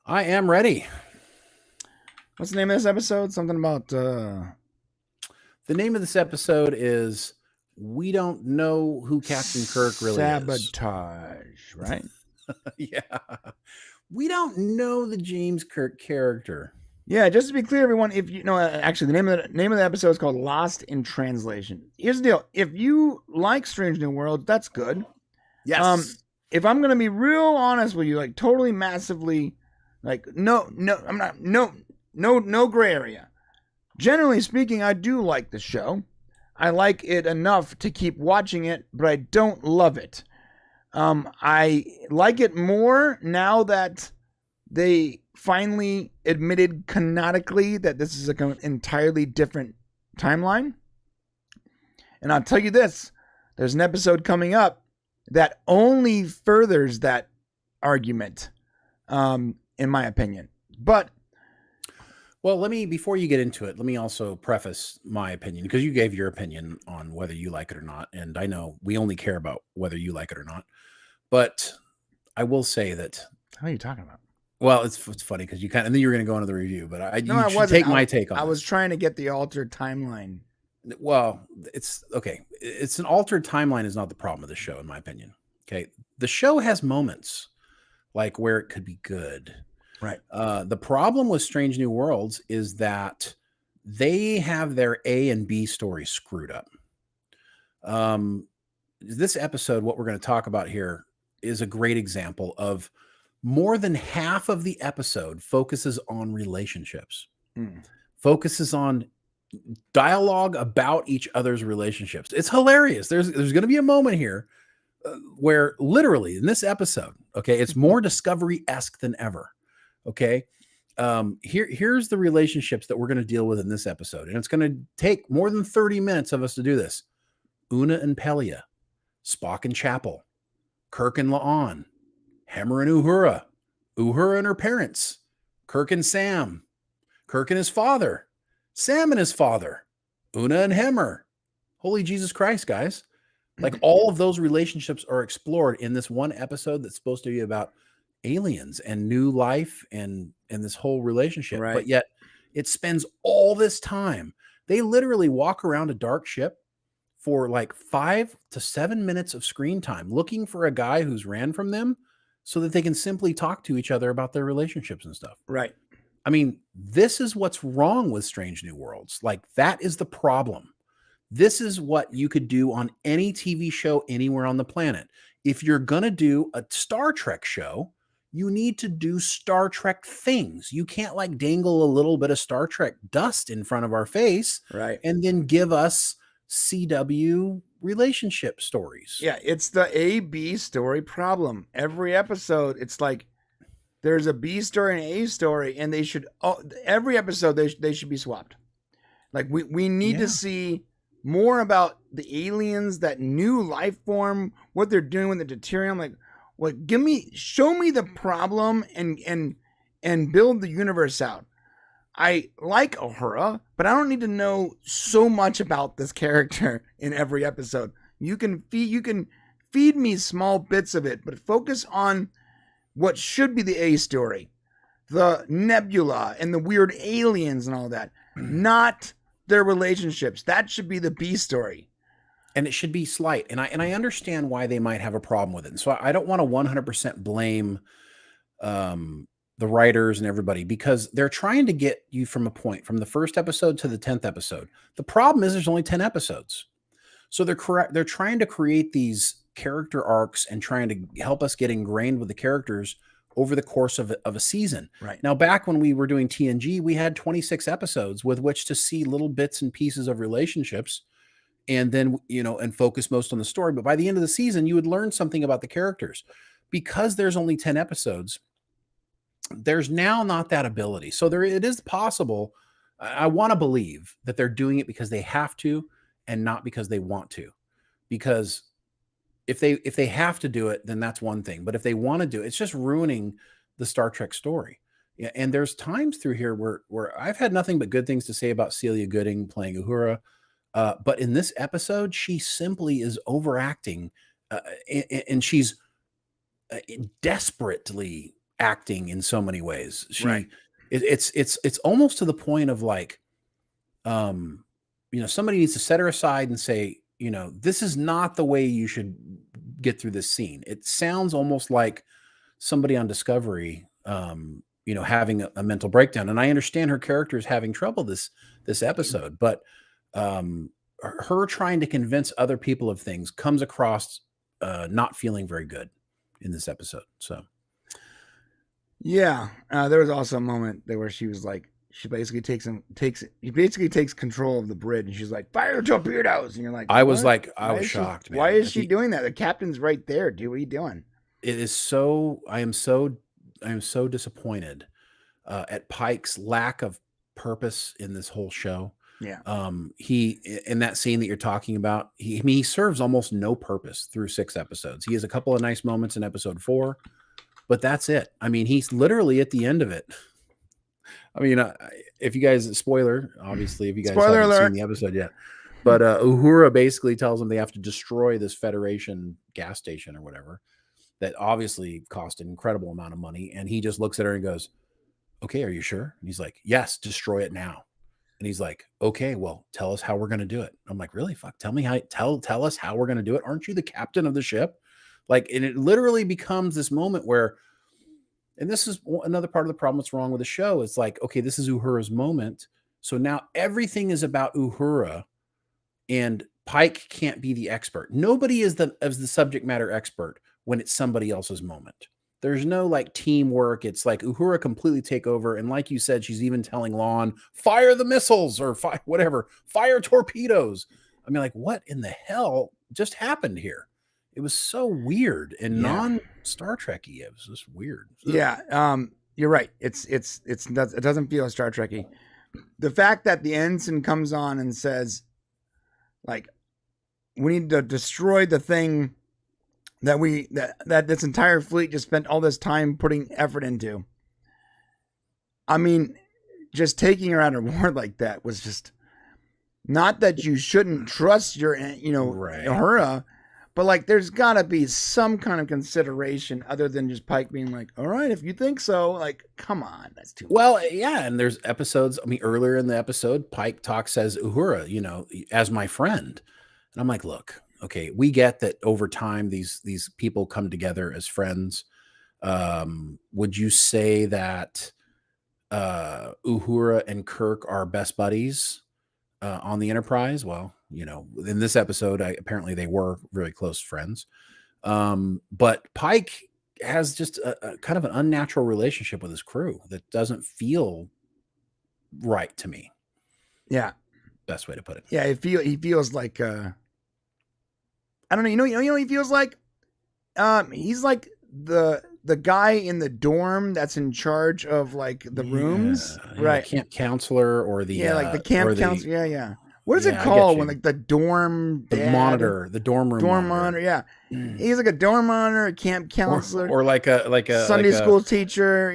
I am ready. What's the name of this episode? Something about the name of this episode is "We Don't Know Who Captain Kirk Really Is." Sabotage, right? Yeah, we don't know the James Kirk character. Yeah, just to be clear, everyone, if you know, actually, the name of the episode is called "Lost in Translation." Here's the deal: if you like Strange New Worlds, that's good. Yes. If I'm gonna be real honest with you, like totally massively, like no gray area. Generally speaking, I do like the show. I like it enough to keep watching it, but I don't love it. I like it more now that they finally admitted canonically that this is an entirely different timeline. And I'll tell you this, there's an episode coming up that only furthers that argument, in my opinion. But well, before you get into it, let me also preface my opinion, because you gave your opinion on whether you like it or not. And I know we only care about whether you like it or not. But I will say that. How are you talking about? Well, it's funny because you and then you were going to go into the review, but I should take my take on it. I was trying to get the altered timeline. Well, it's okay. It's an altered timeline is not the problem of the show, in my opinion. Okay. The show has moments like where it could be good. Right. The problem with Strange New Worlds is that they have their A and B stories screwed up. This episode, what we're going to talk about here, is a great example of more than half of the episode focuses on relationships, focuses on dialogue about each other's relationships. It's hilarious. There's going to be a moment here where literally in this episode, okay, it's more Discovery-esque than ever. Okay. Here's the relationships that we're going to deal with in this episode. And it's going to take more than 30 minutes of us to do this. Una and Pelia, Spock and Chapel, Kirk and La'an, Hemmer and Uhura, Uhura and her parents, Kirk and Sam, Kirk and his father, Sam and his father, Una and Hemmer. Holy Jesus Christ, guys. Like, all of those relationships are explored in this one episode that's supposed to be about aliens and new life and this whole relationship. Right. But yet it spends all this time They literally walk around a dark ship for like 5 to 7 minutes of screen time looking for a guy who's ran from them so that they can simply talk to each other about their relationships and stuff. Right. I mean, this is what's wrong with Strange New Worlds. Like, that is the problem. This is what you could do on any TV show anywhere on the planet. If you're going to do a Star Trek show, you need to do Star Trek things. You can't like dangle a little bit of Star Trek dust in front of our face, Right. and then give us CW relationship stories. Yeah, it's the A-B story problem. Every episode, it's like there's a B story and an A story, and they should every episode they should be swapped. Like we need to see more about the aliens, that new life form, what they're doing with the deuterium. Like show me the problem and build the universe out. I like Uhura, but I don't need to know so much about this character in every episode. You can feed me small bits of it, but focus on what should be the A story, the nebula and the weird aliens and all that, not their relationships. That should be the B story. And it should be slight. And I understand why they might have a problem with it. And so I don't want to 100% blame the writers and everybody, because they're trying to get you from the first episode to the 10th episode. The problem is there's only 10 episodes. So they're trying to create these character arcs and trying to help us get ingrained with the characters over the course of a season. Right. Now, back when we were doing TNG, we had 26 episodes with which to see little bits and pieces of relationships, and then, and focus most on the story. But by the end of the season, you would learn something about the characters. Because there's only 10 episodes, there's now not that ability. So it is possible. I want to believe that they're doing it because they have to and not because they want to. Because if they have to do it, then that's one thing. But if they want to do it, it's just ruining the Star Trek story. Yeah, and there's times through here where I've had nothing but good things to say about Celia Gooding playing Uhura. But in this episode, she simply is overacting, and she's desperately acting in so many ways. It's almost to the point of like, somebody needs to set her aside and say, this is not the way you should get through this scene. It sounds almost like somebody on Discovery, having a mental breakdown. And I understand her character is having trouble this episode, but her trying to convince other people of things comes across not feeling very good in this episode. So yeah, there was also a moment there where she was like, she basically takes control of the bridge, and she's like, fire the torpedoes, and you're like, I was shocked, man. Why is she doing that? The captain's right there, dude. What are you doing? It is so I am so disappointed at Pike's lack of purpose in this whole show. Yeah. He, in that scene that you're talking about, he serves almost no purpose through 6 episodes. He has a couple of nice moments in episode 4, but that's it. I mean, he's literally at the end of it. I mean, if you guys, spoiler, obviously, if you guys haven't seen the episode yet, but Uhura basically tells them they have to destroy this Federation gas station or whatever that obviously cost an incredible amount of money. And he just looks at her and goes, okay, are you sure? And he's like, yes, destroy it now. And he's like, okay, well, tell us how we're going to do it. I'm like, really? Fuck, tell me how, tell us how we're going to do it. Aren't you the captain of the ship? Like, and it literally becomes this moment where, and this is another part of the problem that's wrong with the show. It's like, okay, this is Uhura's moment. So now everything is about Uhura, and Pike can't be the expert. Nobody is the subject matter expert when it's somebody else's moment. There's no like teamwork. It's like Uhura completely take over. And like you said, she's even telling Lon, fire the missiles or fire torpedoes. I mean, like, what in the hell just happened here? It was so weird and non-Star Trek-y. It was just weird. Yeah, you're right. It doesn't feel Star Trek-y. The fact that the ensign comes on and says, like, we need to destroy the thing that this entire fleet just spent all this time putting effort into. I mean, just taking her out of ward like that was just, not that you shouldn't trust your, Uhura, But like, there's gotta be some kind of consideration other than just Pike being like, all right, if you think so, like, come on, that's too much. Well, yeah, and there's episodes. I mean, earlier in the episode, Pike says Uhura, as my friend, and I'm like, look, okay, we get that over time these people come together as friends. Would you say that Uhura and Kirk are best buddies on the Enterprise? Well, in this episode, apparently they were really close friends. But Pike has just a kind of an unnatural relationship with his crew that doesn't feel right to me. Yeah, best way to put it. Yeah, he feels like I don't know. You know, he feels like he's like the guy in the dorm that's in charge of like the rooms, right? The camp counselor or the like the camp counselor. Yeah. What is it I called when like the dorm monitor, the dorm room monitor? Yeah, he's like a dorm monitor, a camp counselor, or like a Sunday school teacher.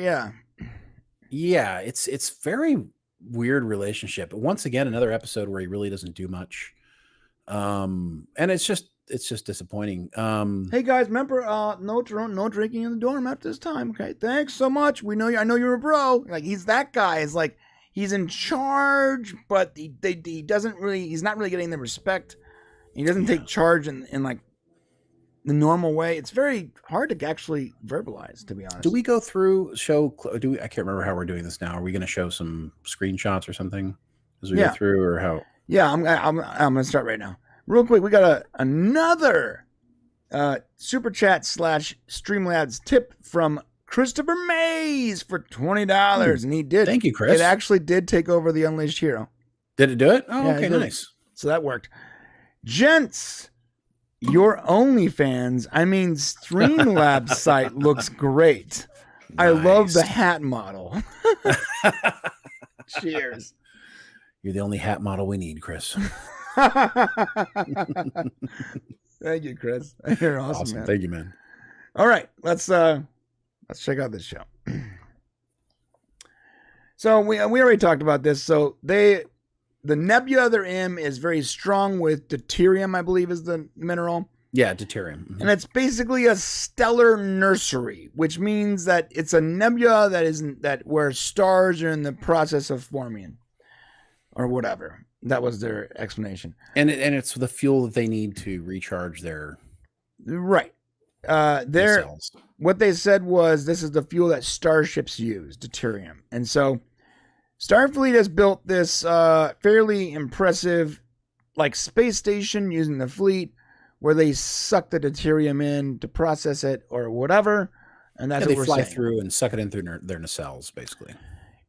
Yeah, it's very weird relationship. But once again, another episode where he really doesn't do much, and it's just disappointing. Hey guys, remember no drinking in the dorm after this time. Okay, thanks so much. I know you're a bro. Like, he's that guy. Is like, he's in charge, but he doesn't really. He's not really getting the respect. He doesn't take charge in like the normal way. It's very hard to actually verbalize, to be honest. Do we go through I can't remember how we're doing this now. Are we going to show some screenshots or something as we go through, or how? Yeah, I'm going to start right now. Real quick, we got another super chat / Streamlabs tip from Christopher Mays for $20, and he did. Thank you, Chris. It actually did take over the Unleashed Hero. Did it do it? Oh, yeah, okay, nice. So that worked. Gents, your OnlyFans, Streamlabs site looks great. Nice. I love the hat model. Cheers. You're the only hat model we need, Chris. Thank you, Chris. You're awesome, man. Thank you, man. All right, let's check out this show. So we already talked about this. So the nebula they're in is very strong with deuterium, I believe is the mineral. Yeah, deuterium. Mm-hmm. And it's basically a stellar nursery, which means that it's a nebula where stars are in the process of forming or whatever. That was their explanation. And it's the fuel that they need to recharge their right. What they said was this is the fuel that starships use, deuterium. And so Starfleet has built this fairly impressive like space station using the fleet where they suck the deuterium in to process it or whatever. And that's what they we're fly saying. through and suck it in through their nacelles, basically.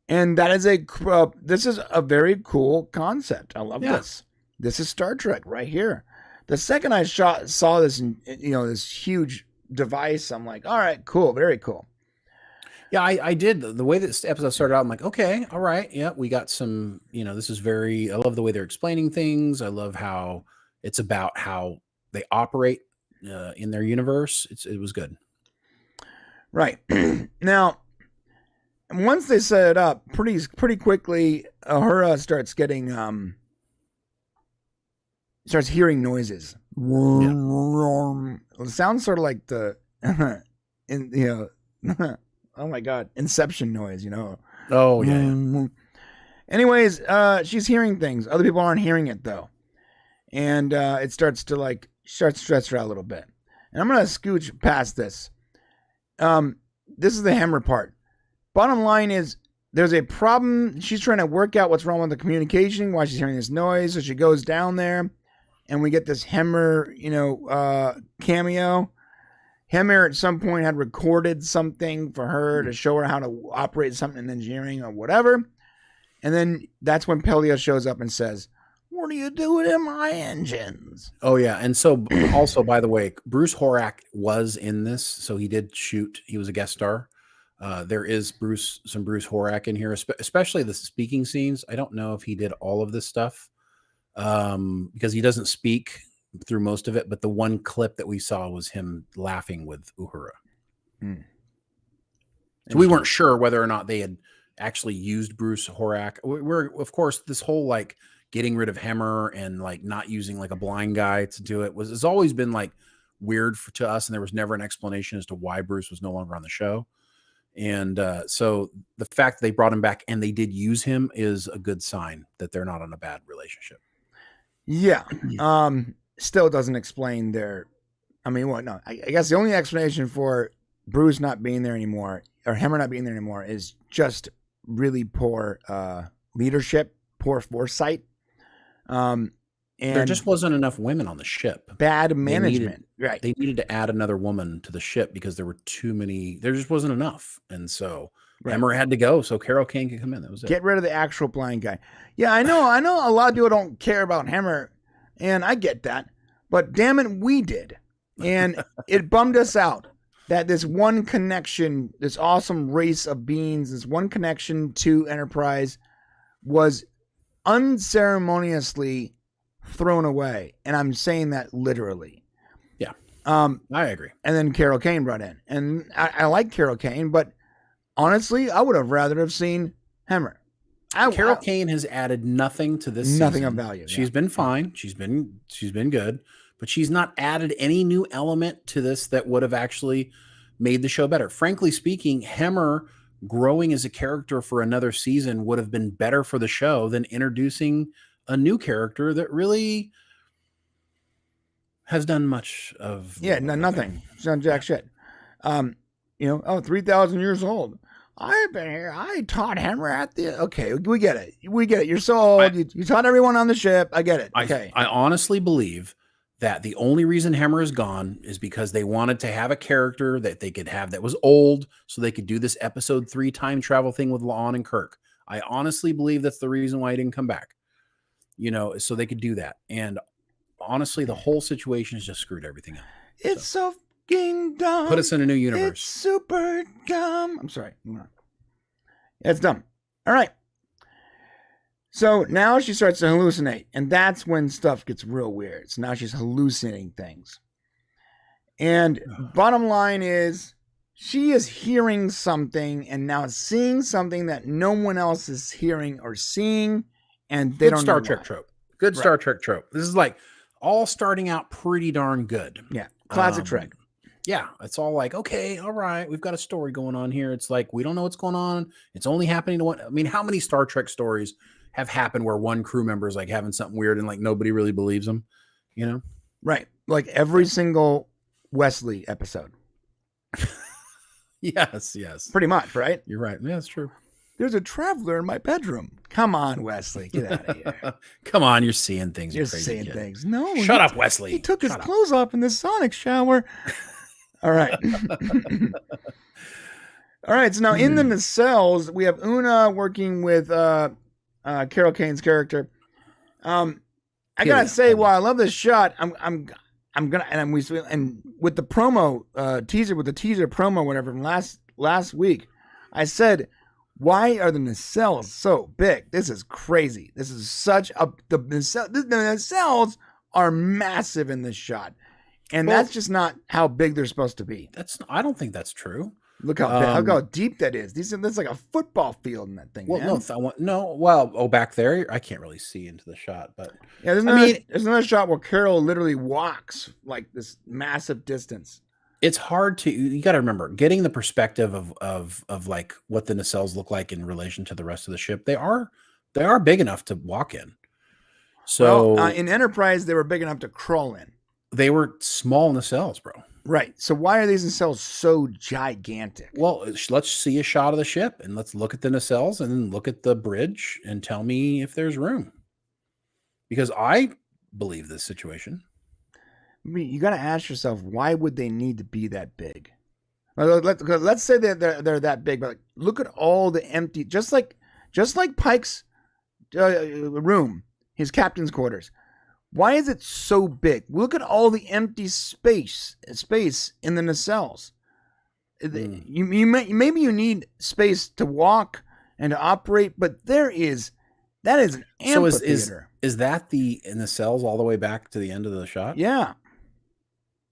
And that is this is a very cool concept. I love this. This is Star Trek right here. The second I saw this, this huge device, I'm like, all right, cool, very cool. Yeah, I did. The way this episode started out, I'm like, okay, all right, yeah, we got some. This is very. I love the way they're explaining things. I love how it's about how they operate in their universe. It was good. Right now. Once they set it up, pretty quickly, Uhura starts hearing noises. Yeah. It sounds sort of like the, oh my God, Inception noise, Oh yeah. Anyways, she's hearing things. Other people aren't hearing it though, and it starts to stress her out a little bit. And I'm gonna scooch past this. This is the hammer part. Bottom line is there's a problem. She's trying to work out what's wrong with the communication while she's hearing this noise. So she goes down there and we get this Hemmer, cameo. Hemmer at some point had recorded something for her to show her how to operate something in engineering or whatever. And then that's when Pelia shows up and says, "What are you doing in my engines?" Oh yeah. And so also, by the way, Bruce Horak was in this. So he did shoot. He was a guest star. There is some Bruce Horak in here, especially the speaking scenes. I don't know if he did all of this stuff because he doesn't speak through most of it. But the one clip that we saw was him laughing with Uhura. So we weren't sure whether or not they had actually used Bruce Horak. We're of course, this whole like getting rid of Hemmer and like not using like a blind guy to do it has always been like, weird to us, and there was never an explanation as to why Bruce was no longer on the show. And so the fact that they brought him back and they did use him is a good sign that they're not on a bad relationship. Yeah. Still doesn't explain their. I mean, what? No, I guess the only explanation for Bruce not being there anymore, or Hammer not being there anymore, is just really poor leadership, poor foresight. And there just wasn't enough women on the ship. Bad management. Right. They needed to add another woman to the ship because there were too many. There just wasn't enough, and so Hammer had to go. So Carol Kane could come in. That was it. Get rid of the actual blind guy. Yeah, I know. A lot of people don't care about Hammer, and I get that. But damn it, we did, and it bummed us out that this one connection, this awesome race of beings, this one connection to Enterprise, was unceremoniously thrown away, and I'm saying that literally. Yeah, I agree. And then Carol Kane brought in, and I like Carol Kane, but honestly, I would have rather have seen Hammer. Carol Kane has added nothing to this. Nothing season. of value. She's been fine. She's been good, but she's not added any new element to this that would have actually made the show better. Frankly speaking, Hammer growing as a character for another season would have been better for the show than introducing a new character that really has done much of. Yeah, nothing. She's done jack shit. 3,000 years old. I've been here. I taught Hammer at the. Okay, we get it. You're so old. You taught everyone on the ship. I get it. Okay. I honestly believe that the only reason Hammer is gone is because they wanted to have a character that they could have that was old, so they could do this episode 3 time travel thing with La'an and Kirk. I honestly believe that's the reason why he didn't come back. So they could do that. And honestly, the whole situation has just screwed everything up. It's so fucking dumb. Put us in a new universe. It's super dumb. I'm sorry. It's dumb. All right. So now she starts to hallucinate, and that's when stuff gets real weird. So now she's hallucinating things. And bottom line is, she is hearing something and now seeing something that no one else is hearing or seeing, and they don't know Star Trek trope. Good Star Trek trope. This is like all starting out pretty darn good. Yeah. Classic Trek. Yeah, it's all like, okay, all right, we've got a story going on here. It's like, we don't know what's going on. It's only happening to one. I mean, how many Star Trek stories have happened where one crew member is like having something weird and like nobody really believes them, Right. Like every single Wesley episode. Yes. Pretty much, right? You're right. Yeah, that's true. There's a traveler in my bedroom. Come on, Wesley. Get out of here. Come on, you're seeing things. You're crazy seeing kid. things. No. Shut up, Wesley. He took his clothes off in the sonic shower. All right. All right. So now in the nacelles, we have Una working with Carol Kane's character. I gotta say, while I love this shot, I'm gonna and with the promo teaser, with the teaser promo, whatever from last week, I said, why are the nacelles so big? This is crazy. This is such a the nacelles are massive in this shot, and that's just not how big they're supposed to be. I don't think that's true. Look how deep that is. There's like a football field in that thing. Well, man. no. Well, back there, I can't really see into the shot, but yeah, there's another shot where Carol literally walks like this massive distance. It's hard to. You got to remember, getting the perspective of like what the nacelles look like in relation to the rest of the ship. They are big enough to walk in. So in Enterprise, they were big enough to crawl in. They were small nacelles, bro. Right. So why are these nacelles so gigantic? Well, let's see a shot of the ship and let's look at the nacelles and then look at the bridge and tell me if there's room. Because I believe this situation. I mean, you got to ask yourself, why would they need to be that big? Let's say that they're that big, but like, look at all the empty, just like Pike's room, his captain's quarters. Why is it so big? Look at all the empty space in the nacelles. Maybe you need space to walk and to operate, but that is an amphitheater. So is that the nacelles all the way back to the end of the shot? Yeah.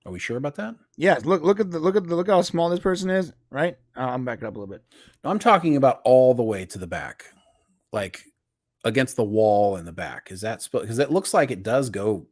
Are we sure about that? Yeah. Look how small this person is. Right. I'm backing up a little bit. No, I'm talking about all the way to the back, like against the wall in the back. Is that because it looks like it does go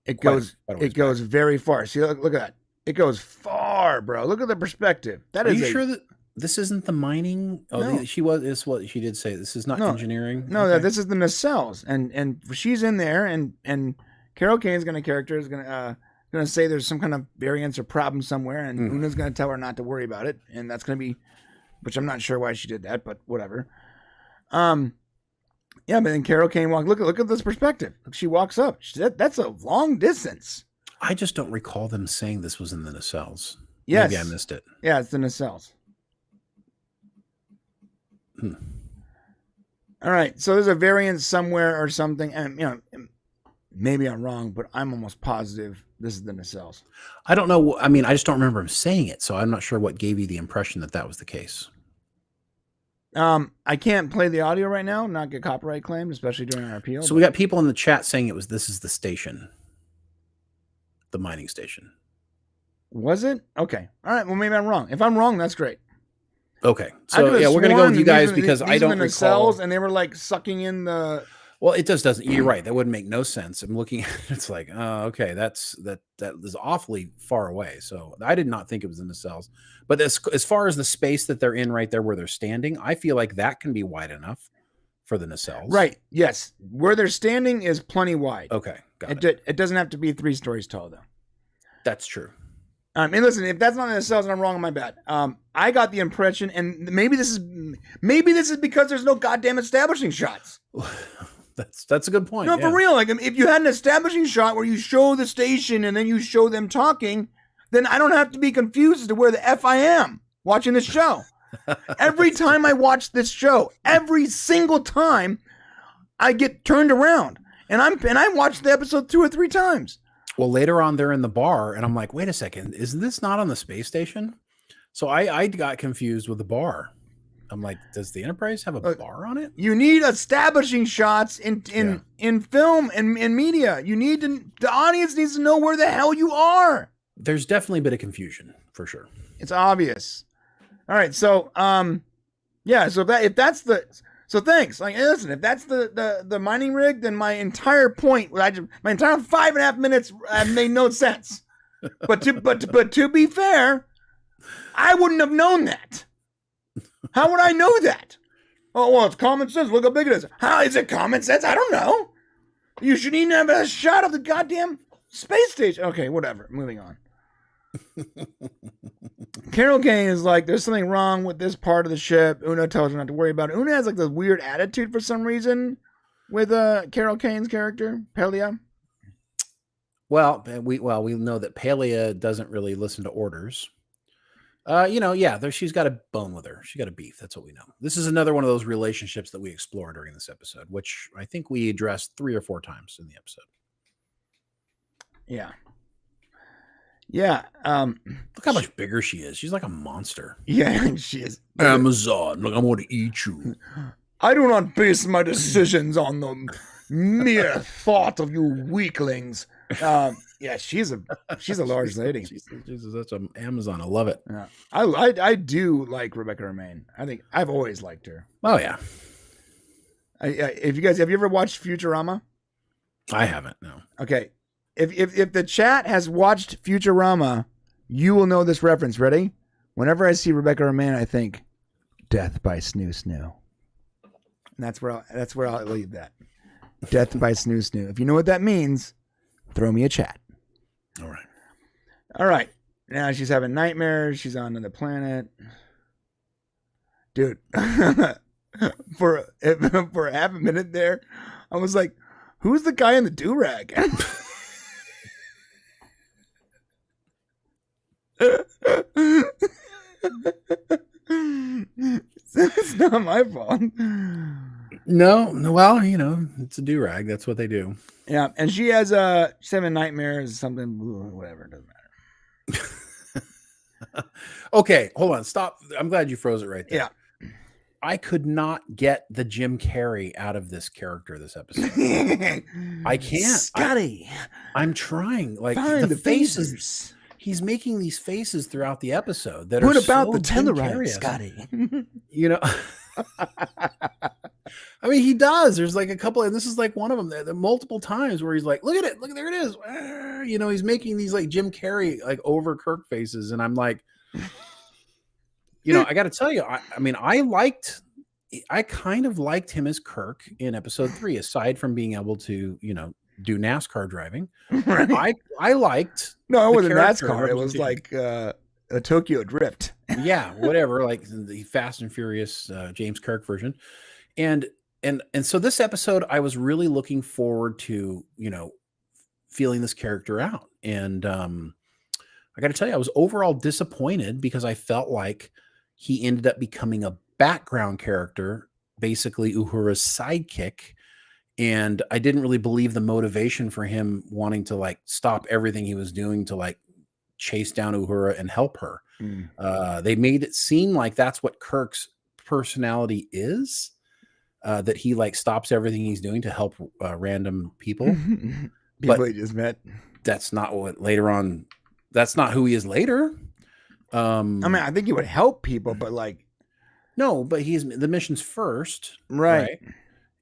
It Quite goes a ways goes very far. See, look at that. It goes far, bro. Look at the perspective. That Are is you sure that this isn't the mining? Oh, No. Is what she did say. This is not No. engineering. No, Okay. this is the nacelles, and she's in there, and Carol Kane's character is gonna say there's some kind of variance or problem somewhere, and Una's gonna tell her not to worry about it, and that's gonna be, which I'm not sure why she did that, but whatever. Yeah, but then Carol Kane look at this perspective. She walks up. That's a long distance. I just don't recall them saying this was in the nacelles. Yes. Maybe I missed it. Yeah, it's the nacelles. All right, so there's a variance somewhere or something, and maybe I'm wrong, but I'm almost positive this is the nacelles. I don't know. I mean, I just don't remember him saying it, so I'm not sure what gave you the impression that was the case. I can't play the audio right now, not get copyright claimed, especially during our appeal. So we got people in the chat saying this is the station, the mining station. Was it? Okay. All right. Well, maybe I'm wrong. If I'm wrong, that's great. Okay. So yeah, we're gonna go with you guys because I don't recall. And they were like sucking in the. Well, it doesn't. You're right. That wouldn't make no sense. I'm looking at it. It's like, oh, okay, that is awfully far away. So I did not think it was in the cells. But as far as the space that they're in right there where they're standing, I feel like that can be wide enough for the nacelles. Right. Yes. Where they're standing is plenty wide. Okay. Got it. It doesn't have to be 3 stories tall, though. That's true. And listen, if that's not in the cells and I'm wrong, my bad. I got the impression, and maybe this is because there's no goddamn establishing shots. That's a good point. No, for real. Like, if you had an establishing shot where you show the station and then you show them talking, then I don't have to be confused as to where the F I am watching this show. Every time I watch this show, every single time, I get turned around, and I watched the episode 2 or 3 times. Well, later on, they're in the bar, and I'm like, wait a second, isn't this not on the space station? So I got confused with the bar. I'm like, does the Enterprise have a bar on it? You need establishing shots in film and in media. The audience needs to know where the hell you are. There's definitely a bit of confusion for sure. It's obvious. All right, so yeah, so so thanks. Like, listen, if that's the mining rig, then my entire point, my entire 5.5 minutes made no sense. But to be fair, I wouldn't have known that. How would I know that? Oh, well, it's common sense. Look how big it is. How is it common sense? I don't know. You should even have a shot of the goddamn space station. Okay, whatever. Moving on. Carol Kane is like, there's something wrong with this part of the ship. Una tells her not to worry about it. Una has like this weird attitude for some reason with Carol Kane's character, Pelia. Well, we know that Pelia doesn't really listen to orders. She's got a bone with her. She got a beef. That's what we know. This is another one of those relationships that we explore during this episode, which I think we addressed 3 or 4 times in the episode. Yeah. Yeah. Look how much bigger she is. She's like a monster. Yeah, she is. Amazon. Look, I'm going to eat you. I do not base my decisions on the mere thought of you weaklings. Yeah, she's a large lady. Jesus, that's an Amazon. I love it. Yeah. I do like Rebecca Romaine. I think I've always liked her. Oh yeah. Have you ever watched Futurama? I haven't. No. Okay. If the chat has watched Futurama, you will know this reference. Ready? Whenever I see Rebecca Romaine, I think death by snoo snoo. And that's where I'll leave that. Death by snoo snoo. If you know what that means, throw me a chat. All right. Now she's having nightmares. She's on another planet. Dude, for half a minute there, I was like, who's the guy in the do-rag? It's not my fault. No, well, it's a do-rag. That's what they do. Yeah, and she's having nightmares, something, whatever, it doesn't matter. Okay, hold on, stop. I'm glad you froze it right there. Yeah. I could not get the Jim Carrey out of this character this episode. I can't. Scotty. I'm trying. Like, find the faces. phasers. He's making these faces throughout the episode that what are about so the Jim Telluride, Carrey-esque. Scotty? I mean, he does. There's like a couple, and this is like one of them. There multiple times where he's like, "Look at it! Look, there it is!" You know, he's making these like Jim Carrey like over Kirk faces, and I'm like, you know, I got to tell you, I mean, I kind of liked him as Kirk in episode 3, aside from being able to, you know, do NASCAR driving. Right. I liked No, it wasn't character NASCAR. It was like a Tokyo Drift. yeah, whatever, like the Fast and Furious James Kirk version. And so this episode, I was really looking forward to, you know, feeling this character out. And I got to tell you, I was overall disappointed because I felt like he ended up becoming a background character, basically Uhura's sidekick. And I didn't really believe the motivation for him wanting to like stop everything he was doing to like chase down Uhura and help her. They made it seem like that's what Kirk's personality is. That he like stops everything he's doing to help random people. People he just met. That's not what later on. That's not who he is later. I mean, I think he would help people, but like, no, but he's the mission's first, right?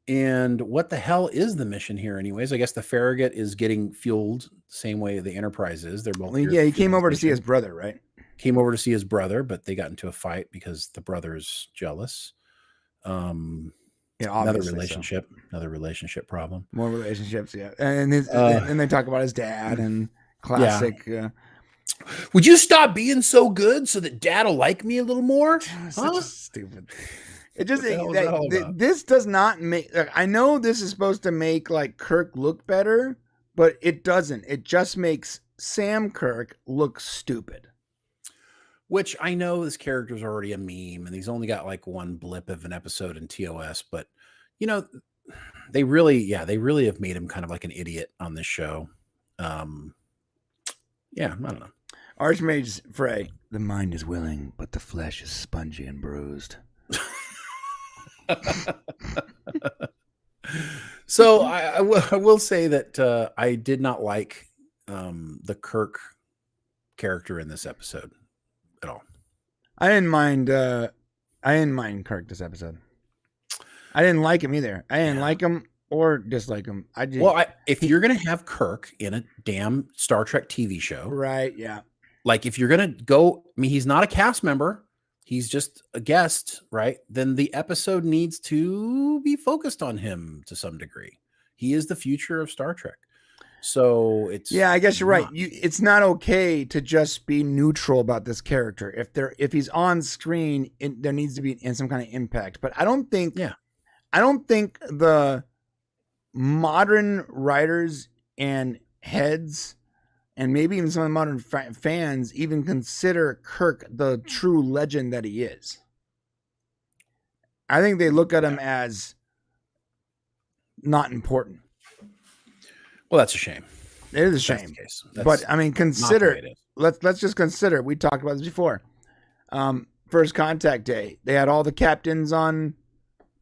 And what the hell is the mission here, anyways? I guess the Farragut is getting fueled the same way the Enterprise is. They're both. Well, yeah, he came over to see his brother, right? Came over to see his brother, but they got into a fight because the brother's jealous. Yeah, another relationship problem. More relationships, yeah. And and they talk about his dad and classic. Yeah. Would you stop being so good so that Dad'll like me a little more? Such stupid. It just this does not make. Like, I know this is supposed to make like Kirk look better, but it doesn't. It just makes Sam Kirk look stupid. Which I know this character's already a meme, and he's only got like one blip of an episode in TOS, but you know, they really have made him kind of like an idiot on this show. Yeah, I don't know. Archmage Frey, the mind is willing, but the flesh is spongy and bruised. So I will say that I did not like the Kirk character in this episode at all. I didn't mind Kirk this episode. I didn't like him either. I didn't like him or dislike him. If you're gonna have Kirk in a damn Star Trek TV show, right? Yeah. Like if you're gonna go, I mean, he's not a cast member. He's just a guest, right? Then the episode needs to be focused on him to some degree. He is the future of Star Trek. So it's I guess you're right. It's not okay to just be neutral about this character. If he's on screen, there needs to be some kind of impact. But I don't think the modern writers and heads, and maybe even some of the modern fans, even consider Kirk the true legend that he is. I think they look at him as not important. Well, that's a shame. It is a shame. But I mean, consider. Let's just consider. We talked about this before. First Contact Day, they had all the captains on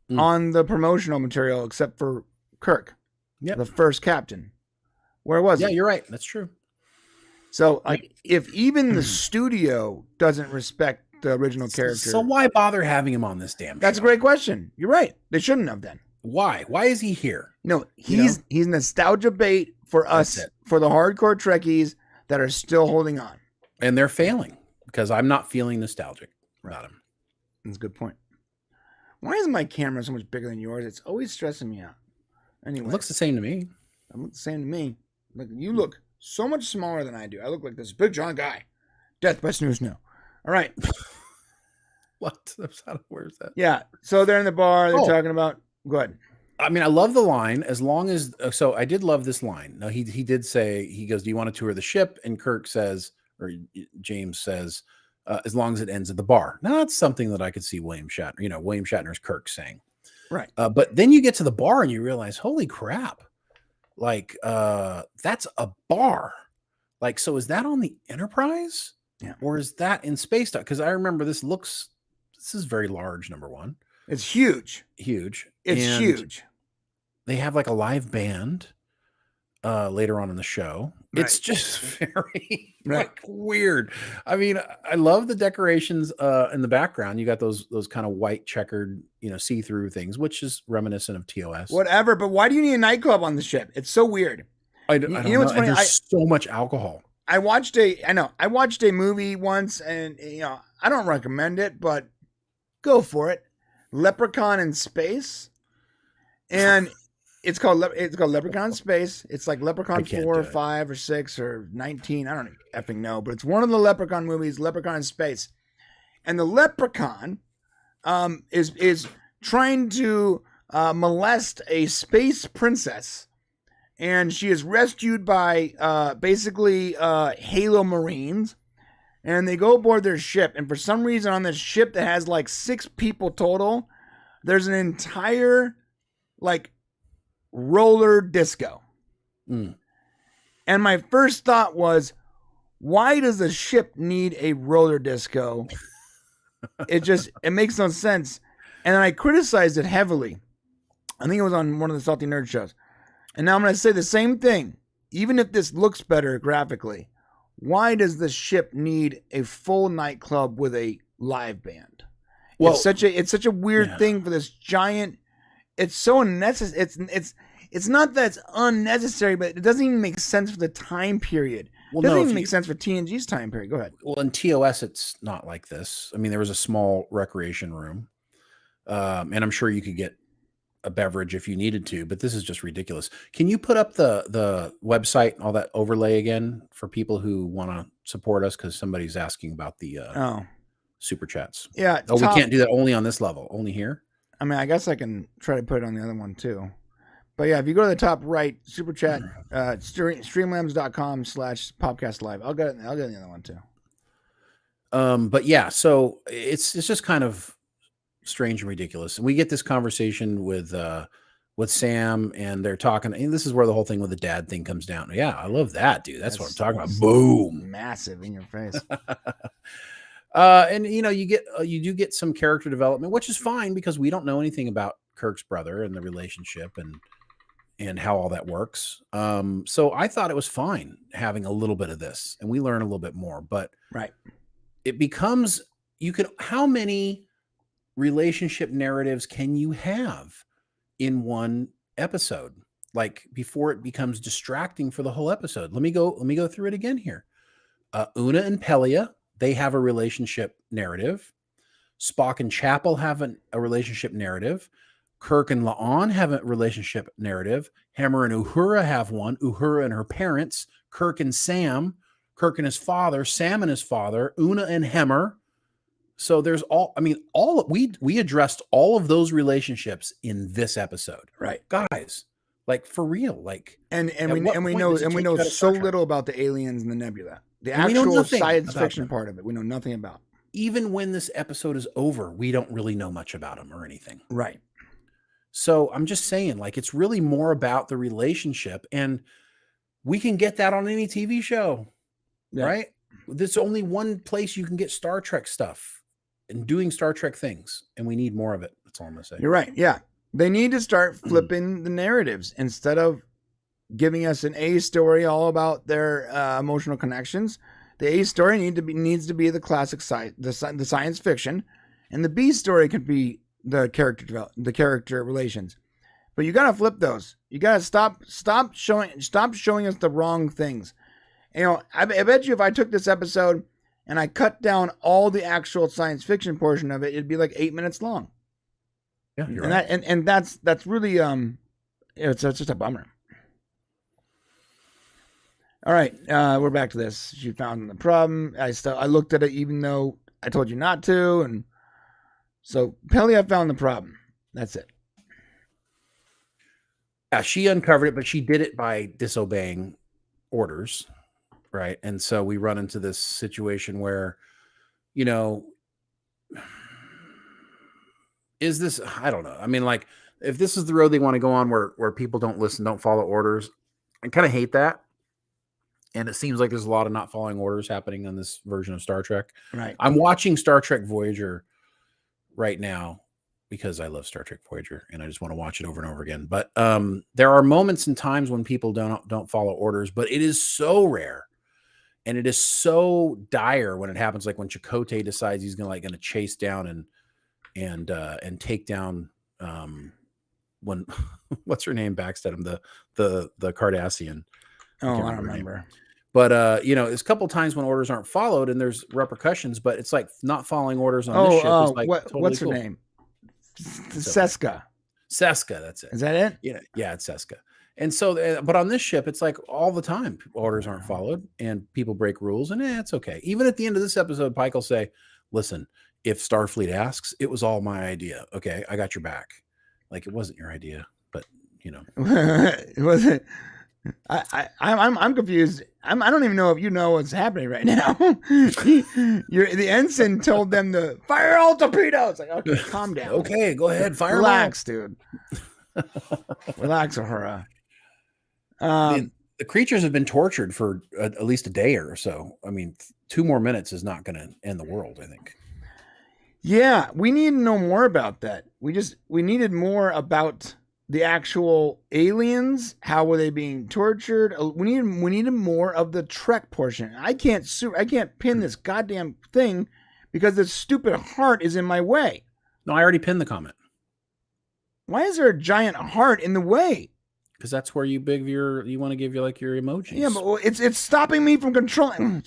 the promotional material except for Kirk. Yeah, the first captain. Where was he? Yeah, you're right. That's true. So, like, if even the studio doesn't respect the original character, so why bother having him on this damn show? That's a great question. You're right. They shouldn't have then. Why? Why is he here? No, he's nostalgia bait for us, for the hardcore Trekkies that are still holding on. And they're failing because I'm not feeling nostalgic about him. That's a good point. Why is my camera so much bigger than yours? It's always stressing me out. Anyway, it looks the same to me. It looks the same to me. Look, you look so much smaller than I do. I look like this big John guy. Death by Snoo Snoo. All right. What? Where's that? Yeah. So they're in the bar. They're talking about. Go ahead. I mean, I love the line as long as. So I did love this line. Now he did say, he goes, "Do you want to tour the ship?" And Kirk says, or James says, "As long as it ends at the bar." Now that's something that I could see William Shatner's Kirk saying. Right. But then you get to the bar and you realize, holy crap. Like, that's a bar. Like, so is that on the Enterprise? Yeah. Or is that in Space Dock? Because I remember this is very large, number one. It's huge. Huge. It's huge. They have like a live band. later on in the show. It's just very like weird. I mean, I love the decorations in the background. You got those kind of white checkered, see-through things, which is reminiscent of TOS. Whatever, but why do you need a nightclub on the ship? It's so weird. I don't know. What's funny? There's so much alcohol. I watched a movie once, and I don't recommend it, but go for it. Leprechaun in Space, and it's called Leprechaun in Space. It's like Leprechaun 4 or 5 or 6 or 19. I don't effing know, but it's one of the Leprechaun movies, Leprechaun in Space, and the Leprechaun is trying to molest a space princess, and she is rescued by basically Halo Marines. And they go aboard their ship. And for some reason on this ship that has like 6 people total, there's an entire like roller disco. And my first thought was, why does the ship need a roller disco? It makes no sense. And then I criticized it heavily. I think it was on one of the Salty Nerd shows. And now I'm going to say the same thing. Even if this looks better graphically, why does the ship need a full nightclub with a live band? Well, it's such a weird thing for this giant. It's so unnecessary. It's not that it's unnecessary, but it doesn't even make sense for the time period. It doesn't even make sense for TNG's time period. Go ahead. Well, in TOS, it's not like this. I mean, there was a small recreation room, and I'm sure you could get a beverage if you needed to, but this is just ridiculous. Can you put up the website and all that overlay again for people who want to support us? Because somebody's asking about the super chats. Yeah. We can't do that only on this level, only here. I mean, I guess I can try to put it on the other one too. But yeah, if you go to the top right, super chat, streamlabs.com/Popcast live. I'll get the other one too. But yeah, so it's just kind of strange and ridiculous. And we get this conversation with Sam, and they're talking, and this is where the whole thing with the dad thing comes down. Yeah, I love that, dude. That's what I'm talking about. Boom. Massive in your face. And you do get some character development, which is fine because we don't know anything about Kirk's brother and the relationship and how all that works. So I thought it was fine having a little bit of this, and we learn a little bit more, but it becomes, how many relationship narratives can you have in one episode, like before it becomes distracting for the whole episode? Let me go through it again here. Una and Pelia, they have a relationship narrative. Spock and Chapel have a relationship narrative. Kirk and La'an have a relationship narrative. Hemmer and Uhura have one. Uhura and her parents. Kirk and Sam. Kirk and his father. Sam and his father. Una and Hemmer. So there's we addressed all of those relationships in this episode, right, guys? Like for real, like and we know so little about the aliens and the nebula, the actual science fiction part of it. We know nothing about. Even when this episode is over, we don't really know much about them or anything, right? So I'm just saying, like, it's really more about the relationship, and we can get that on any TV show, right? There's only one place you can get Star Trek stuff and doing Star Trek things, and we need more of it. That's all I'm gonna say. You're right. Yeah, they need to start flipping the narratives instead of giving us an A story all about their emotional connections. The A story needs to be the classic the science fiction, and the B story could be the character relations. But you gotta flip those. You gotta stop showing us the wrong things. I bet you if I took this episode and I cut down all the actual science fiction portion of it, it'd be like 8 minutes long. Yeah, you're right. And that's really it's just a bummer. All right, we're back to this. She found the problem. I looked at it even though I told you not to, and so Pelia found the problem. That's it. Yeah, she uncovered it, but she did it by disobeying orders. Right. And so we run into this situation where, is this, I don't know. I mean, like, if this is the road they want to go on where people don't listen, don't follow orders, I kind of hate that. And it seems like there's a lot of not following orders happening on this version of Star Trek. Right. I'm watching Star Trek Voyager right now. because I love Star Trek Voyager and I just want to watch it over and over again. But there are moments and times when people don't follow orders, but it is so rare. And it is so dire when it happens, like when Chakotay decides he's gonna chase down and take down when what's her name backstab him, the Cardassian. Oh, I don't remember. But there's a couple times when orders aren't followed and there's repercussions, but it's like not following orders on this ship is like totally what's her cool. name? Seska, that's it. Is that it? Yeah, it's Seska. And so, but on this ship, it's like all the time orders aren't followed and people break rules, and it's okay. Even at the end of this episode, Pike will say, "Listen, if Starfleet asks, it was all my idea. Okay, I got your back." Like it wasn't your idea, but it wasn't. I'm confused. I don't even know if you know what's happening right now. The ensign told them to fire all torpedoes. Like, okay, calm down. Okay, go ahead, fire. Relax, dude. Relax, Uhura. The creatures have been tortured for at least a day or so. I mean, 2 more minutes is not going to end the world, I think. Yeah, we need to know more about that. We needed more about the actual aliens. How were they being tortured? We needed more of the Trek portion. I can't pin this goddamn thing because the stupid heart is in my way. No, I already pinned the comment. Why is there a giant heart in the way? Because that's where you want to give your emojis. Yeah, but it's stopping me from controlling.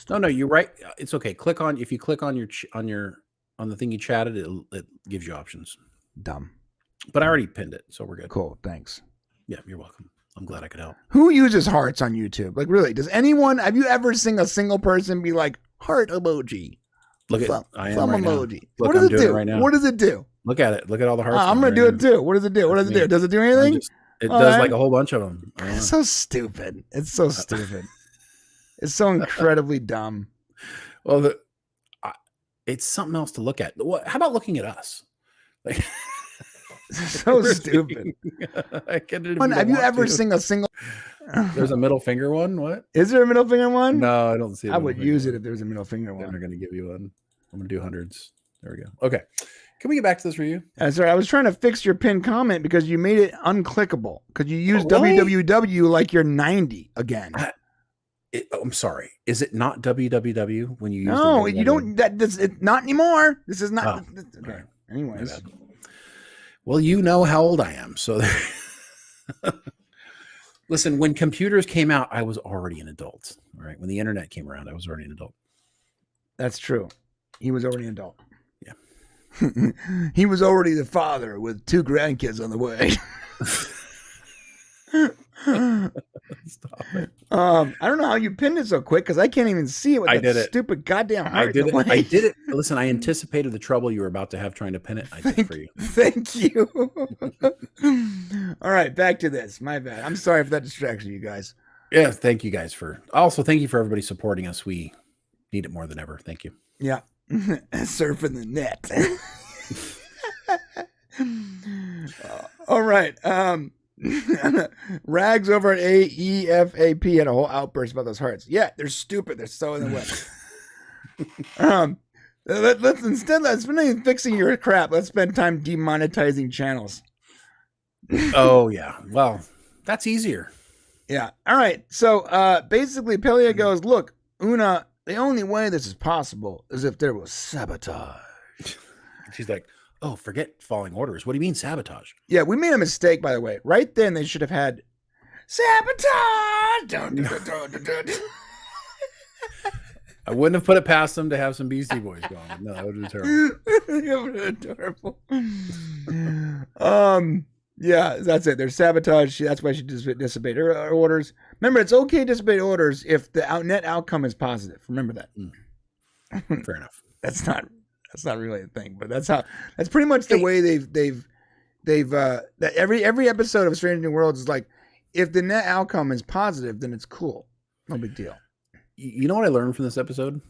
No, you're right. It's okay. If you click on on the thing you chatted, it gives you options. Dumb. But I already pinned it, so we're good. Cool. Thanks. Yeah, you're welcome. I'm glad I could help. Who uses hearts on YouTube? Like, really? Have you ever seen a single person be like, heart emoji? Look at emoji. Look, what does it do? Right now. What does it do? Look at it. Look at all the hearts. I'm going to do it too. What does it do? What does it do? Does it do anything? It does like a whole bunch of them. It's so stupid. It's so stupid. It's so incredibly dumb. Well, it's something else to look at. How about looking at us? Like, so stupid. Have you ever seen a single? There's a middle finger one. What is there a middle finger one? No, I don't see. I would use it if there was a middle finger one. They're going to give you one. I'm going to do hundreds. There we go. Okay, can we get back to this review? Sorry, I was trying to fix your pinned comment because you made it unclickable because you used www like you're 90 again. I'm sorry. Is it not www when you use? No, you don't. It's not anymore. This is not. Okay. Anyways. Well, you know how old I am, so listen. When computers came out, I was already an adult. All right. When the internet came around, I was already an adult. That's true. He was already an adult. Yeah. He was already the father with 2 grandkids on the way. Stop it. I don't know how you pinned it so quick because I can't even see it with that stupid goddamn heart. I did it. Listen, I anticipated the trouble you were about to have trying to pin it. I did it for you. Thank you. All right, back to this. My bad. I'm sorry for that distraction, you guys. Yeah, thank you guys thank you for everybody supporting us. We need it more than ever. Thank you. Yeah. Surfing the net. All right. Rags over at AEFAP had a whole outburst about those hearts. Yeah, they're stupid. They're so in the way. Let's instead of fixing your crap, let's spend time demonetizing channels. Oh yeah. Well, that's easier. Yeah. All right. So basically Pelia goes, look, Una, the only way this is possible is if there was sabotage. She's like, oh, forget following orders. What do you mean sabotage? Yeah, we made a mistake, by the way. Right then, they should have had sabotage. I wouldn't have put it past them to have some Beastie Boys going. No, that would have been terrible. Terrible. Yeah, that's it. There's sabotage. That's why she disobeyed her orders. Remember, it's okay to disobey orders if the net outcome is positive. Remember that. Fair enough. That's not really a thing, but that's pretty much the way they've that every episode of Strange New Worlds is like, if the net outcome is positive, then it's cool. No big deal. You know what I learned from this episode?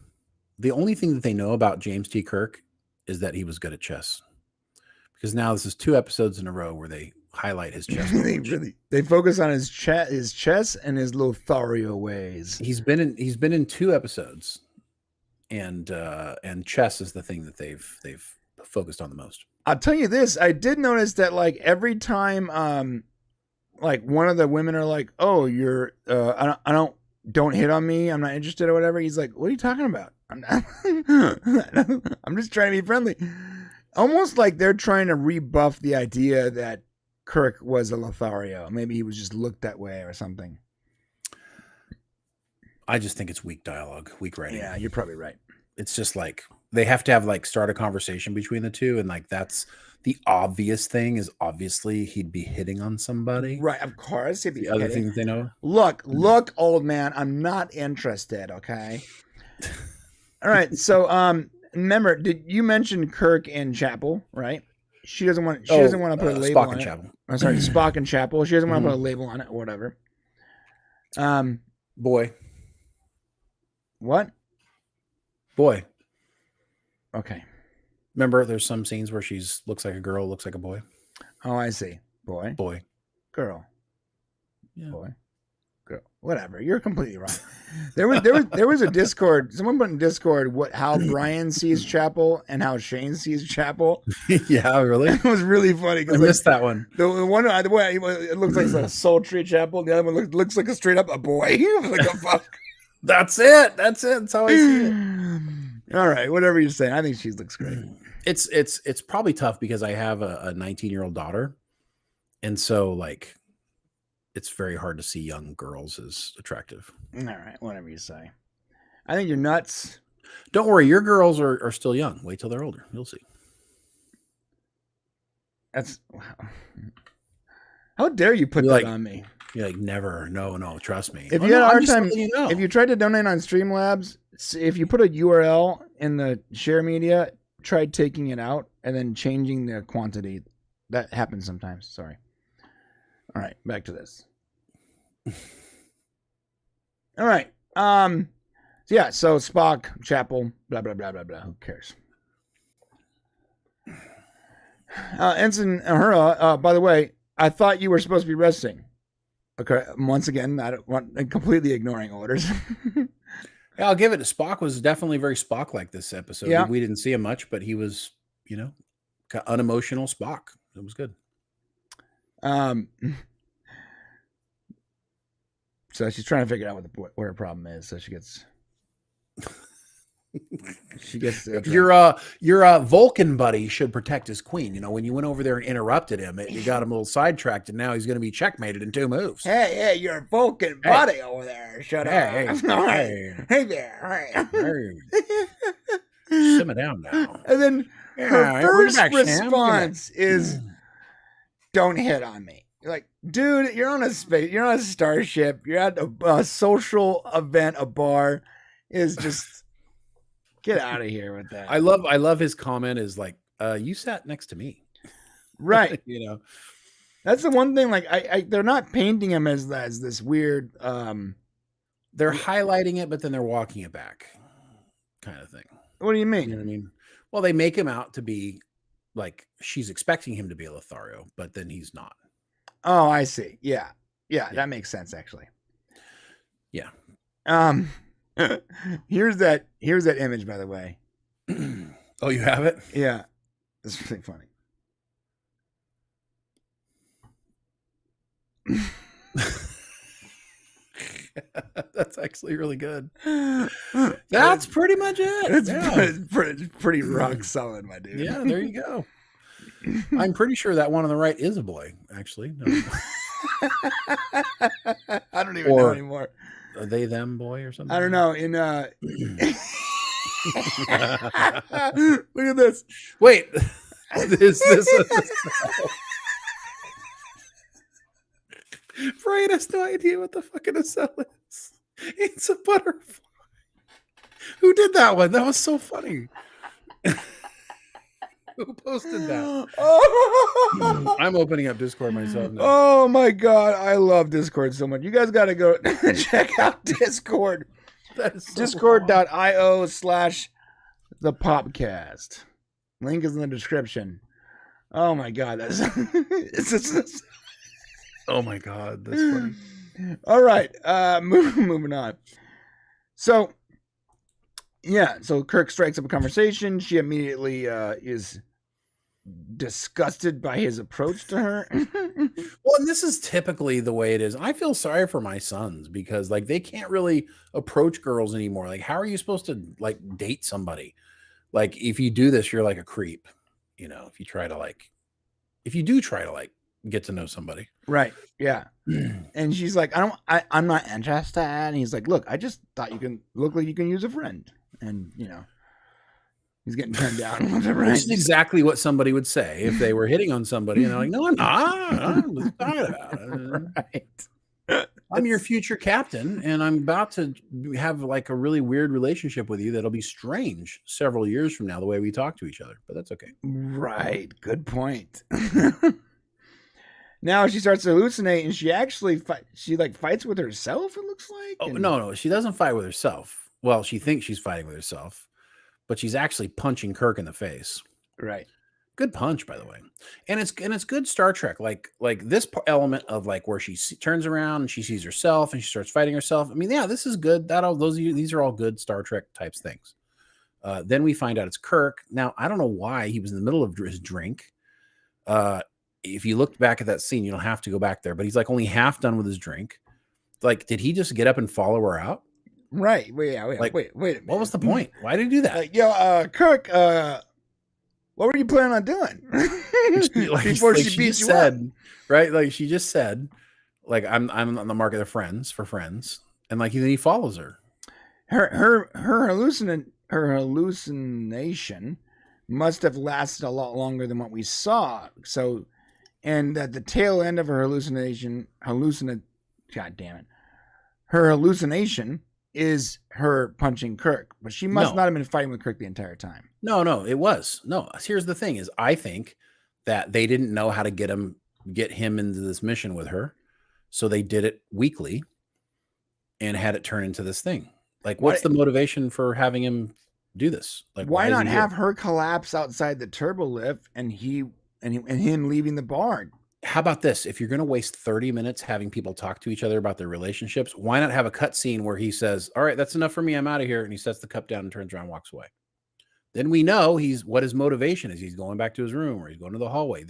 The only thing that they know about James T. Kirk is that he was good at chess. Because now this is 2 episodes in a row where they highlight his chess. they focus on his chess and his Lothario ways. He's been in 2 episodes. And chess is the thing that they've focused on the most. I'll tell you this. I did notice that like every time, like one of the women are like, "Oh, you're, don't hit on me. I'm not interested or whatever." He's like, "What are you talking about? I'm not. I'm just trying to be friendly." Almost like they're trying to rebuff the idea that Kirk was a Lothario. Maybe he was just looked that way or something. I just think it's weak dialogue, weak writing. Yeah, you're probably right. It's just like they have to have like start a conversation between the two, and like that's the obvious thing is obviously he'd be hitting on somebody. Right, of course. The other thing that they know. Look, old man, I'm not interested, okay? All right, so remember, did you mention Kirk and Chapel, right? She doesn't want to put a label Spock on and it. Chapel. I'm sorry, Spock and Chapel. She doesn't want to put a label on it or whatever. Boy. What? Boy. Okay. Remember, there's some scenes where she's looks like a girl, looks like a boy. Oh, I see. Boy. Boy. Girl. Yeah. Boy. Girl. Whatever. You're completely wrong. There was a Discord. Someone put in Discord how Brian sees Chapel and how Shane sees Chapel. Yeah, really? It was really funny. I missed that one. The one, it looks like a sultry Chapel. The other one looks like a straight up a boy. Like a fuck. That's it. That's how I see it. All right, whatever you're saying. I think she looks great. It's probably tough because I have a 19-year-old daughter, and so like it's very hard to see young girls as attractive. All right, whatever you say. I think you're nuts. Don't worry, your girls are still young. Wait till they're older. You'll see. That's wow. How dare you put that on me? You're like, never. No, trust me. If you had a hard time, if you tried to donate on Streamlabs, if you put a URL in the share media, try taking it out and then changing the quantity. That happens sometimes. Sorry. All right, back to this. All right. So Spock, Chapel, blah blah blah blah blah. Who cares? Ensign Uhura, by the way, I thought you were supposed to be resting. Okay, once again, I'm completely ignoring orders. Yeah, I'll give it. Spock was definitely very Spock-like this episode. Yeah. We didn't see him much, but he was, unemotional Spock. It was good. So she's trying to figure out what her problem is. So she gets Your Vulcan buddy should protect his queen. When you went over there and interrupted him, you got him a little sidetracked, and now he's going to be checkmated in 2 moves. Hey, your Vulcan buddy over there. Shut up. Hey there. Simmer down now. And then her first response is, "Don't hit on me." You're like, dude, you're on a starship. You're at a social event, a bar. Is just get out of here with that. I love his comment is like, you sat next to me. Right. That's the one thing. Like, they're not painting him as this weird. They're highlighting it, but then they're walking it back, kind of thing. What do you mean? You know what I mean? Well, they make him out to be like she's expecting him to be a Lothario, but then he's not. Oh, I see. Yeah, that makes sense actually. Yeah. Here's that image, by the way. Oh, you have it? Yeah. It's really funny. That's actually really good. That's pretty much it. It's pretty rock solid, my dude. Yeah, there you go. I'm pretty sure that one on the right is a boy, actually. No. I don't even know anymore. Are they them boy or something? I don't know. Look at this. Wait. This Brian has no idea what the fucking nacelle is. It's a butterfly. Who did that one? That was so funny. Who posted that? I'm opening up Discord myself now. Oh my god, I love Discord so much. You guys got to go check out Discord. Discord.io/the Popcast. Link is in the description. Oh my god, that's oh my god, that's funny. All right, moving on. So Kirk strikes up a conversation. She immediately is disgusted by his approach to her. Well, and this is typically the way it is. I feel sorry for my sons because like they can't really approach girls anymore. Like, how are you supposed to like date somebody? Like, if you do this, you're like a creep. You know, if you do try to like get to know somebody. Right. Yeah. And she's like, I'm not interested. And he's like, look, I just thought you can look like you can use a friend. And, you know, he's getting turned down with a friend. Which is exactly what somebody would say if they were hitting on somebody. And they're like, no, I'm not. I'm just talking about it. Right. I'm your future captain, and I'm about to have like a really weird relationship with you that'll be strange several years from now, the way we talk to each other. But that's okay. Right. Good point. Now she starts hallucinating. She actually fights with herself, it looks like. Oh, no, she doesn't fight with herself. Well, she thinks she's fighting with herself, but she's actually punching Kirk in the face. Right. Good punch, by the way. And it's good Star Trek. Like this element of like where she turns around and she sees herself and she starts fighting herself. I mean, yeah, this is good. These are all good Star Trek types things. Then we find out it's Kirk. Now, I don't know why he was in the middle of his drink. If you look back at that scene, you don't have to go back there, but he's like only half done with his drink. Like, did he just get up and follow her out? Right. Wait a minute. What was the point? Why did he do that? Kirk, what were you planning on doing? Before she beats you up. Right? Like she just said, like, I'm on the market for friends. And like then he follows her. Her hallucination must have lasted a lot longer than what we saw. So, and at the tail end of her hallucination is her punching Kirk, but she must not have been fighting with Kirk the entire time. No, it was. No, here's the thing is I think that they didn't know how to get him into this mission with her. So they did it weekly and had it turn into this thing. Like, what's the motivation for having him do this? Like, why not have her collapse outside the turbo lift and him leaving the bar? How about this? If you're going to waste 30 minutes having people talk to each other about their relationships, why not have a cut scene where he says, all right, that's enough for me. I'm out of here. And he sets the cup down and turns around and walks away. Then we know what his motivation is. He's going back to his room or he's going to the hallway.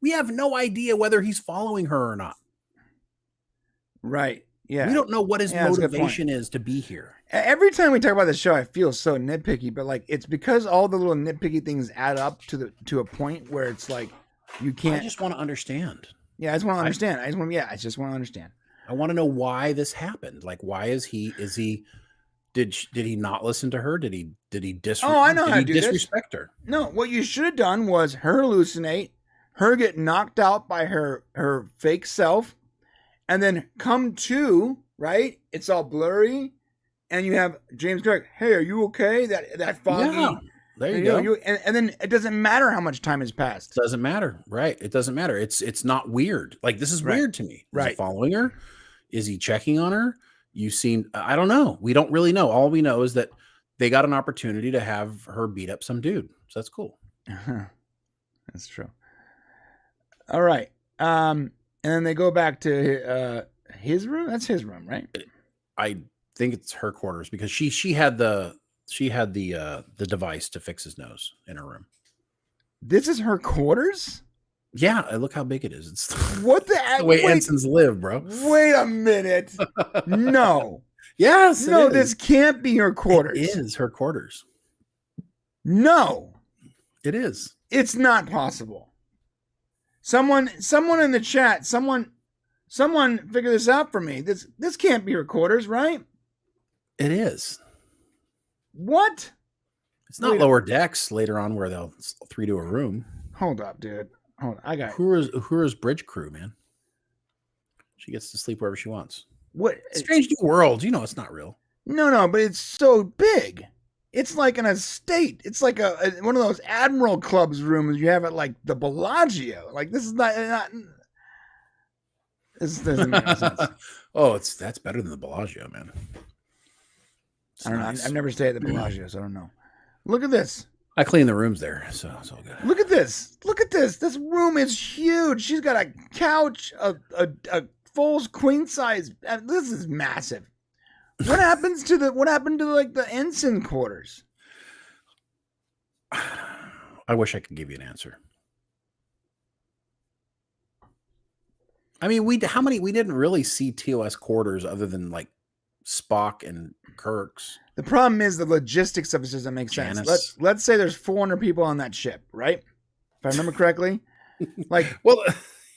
We have no idea whether he's following her or not. Right. Yeah. We don't know what his motivation is to be here. Every time we talk about the show, I feel so nitpicky, but like, it's because all the little nitpicky things add up to a point where it's like, you can't. I just want to understand. Yeah, I just want to understand. I just want to understand. I want to know why this happened. Like, why did he not listen to her? Did he disrespect her? No, what you should have done was her hallucinate, her get knocked out by her fake self, and then come to, right? It's all blurry, and you have James Kirk. Hey, are you okay? That foggy. Yeah. There you go. And then it doesn't matter how much time has passed. It doesn't matter. Right. It doesn't matter. It's not weird. Like, this is weird to me. Is he following her? Is he checking on her? I don't know. We don't really know. All we know is that they got an opportunity to have her beat up some dude. So that's cool. That's true. All right. And then they go back to his room. That's his room, right? I think it's her quarters because she had the device to fix his nose in her room. This is her quarters? Yeah, look how big it is. It's what the way ensigns live, bro. Wait a minute. No. Yes. No, this can't be her quarters. It is her quarters. No. It is. It's not possible. Someone in the chat, someone figure this out for me. This can't be her quarters, right? It is. What? It's not lower decks later on where they'll 3 to a room. Hold up, dude. Hold on. I got Uhura's bridge crew, man. She gets to sleep wherever she wants. What? Strange New World. You know it's not real. No, but it's so big. It's like an estate. It's like one of those Admiral Clubs rooms you have at like the Bellagio. Like this is not this doesn't make sense. Oh, that's better than the Bellagio, man. I don't know. I've never stayed at the Bellagio, so I don't know. Look at this. I clean the rooms there, so it's all good. Look at this. Look at this. This room is huge. She's got a couch, a full queen size. This is massive. What happened to like the ensign quarters? I wish I could give you an answer. I mean, we didn't really see TOS quarters other than like Spock and Kirk's. The problem is the logistics of it doesn't make sense. Janice. Let's say there's 400 people on that ship, right? If I remember correctly. Like, well,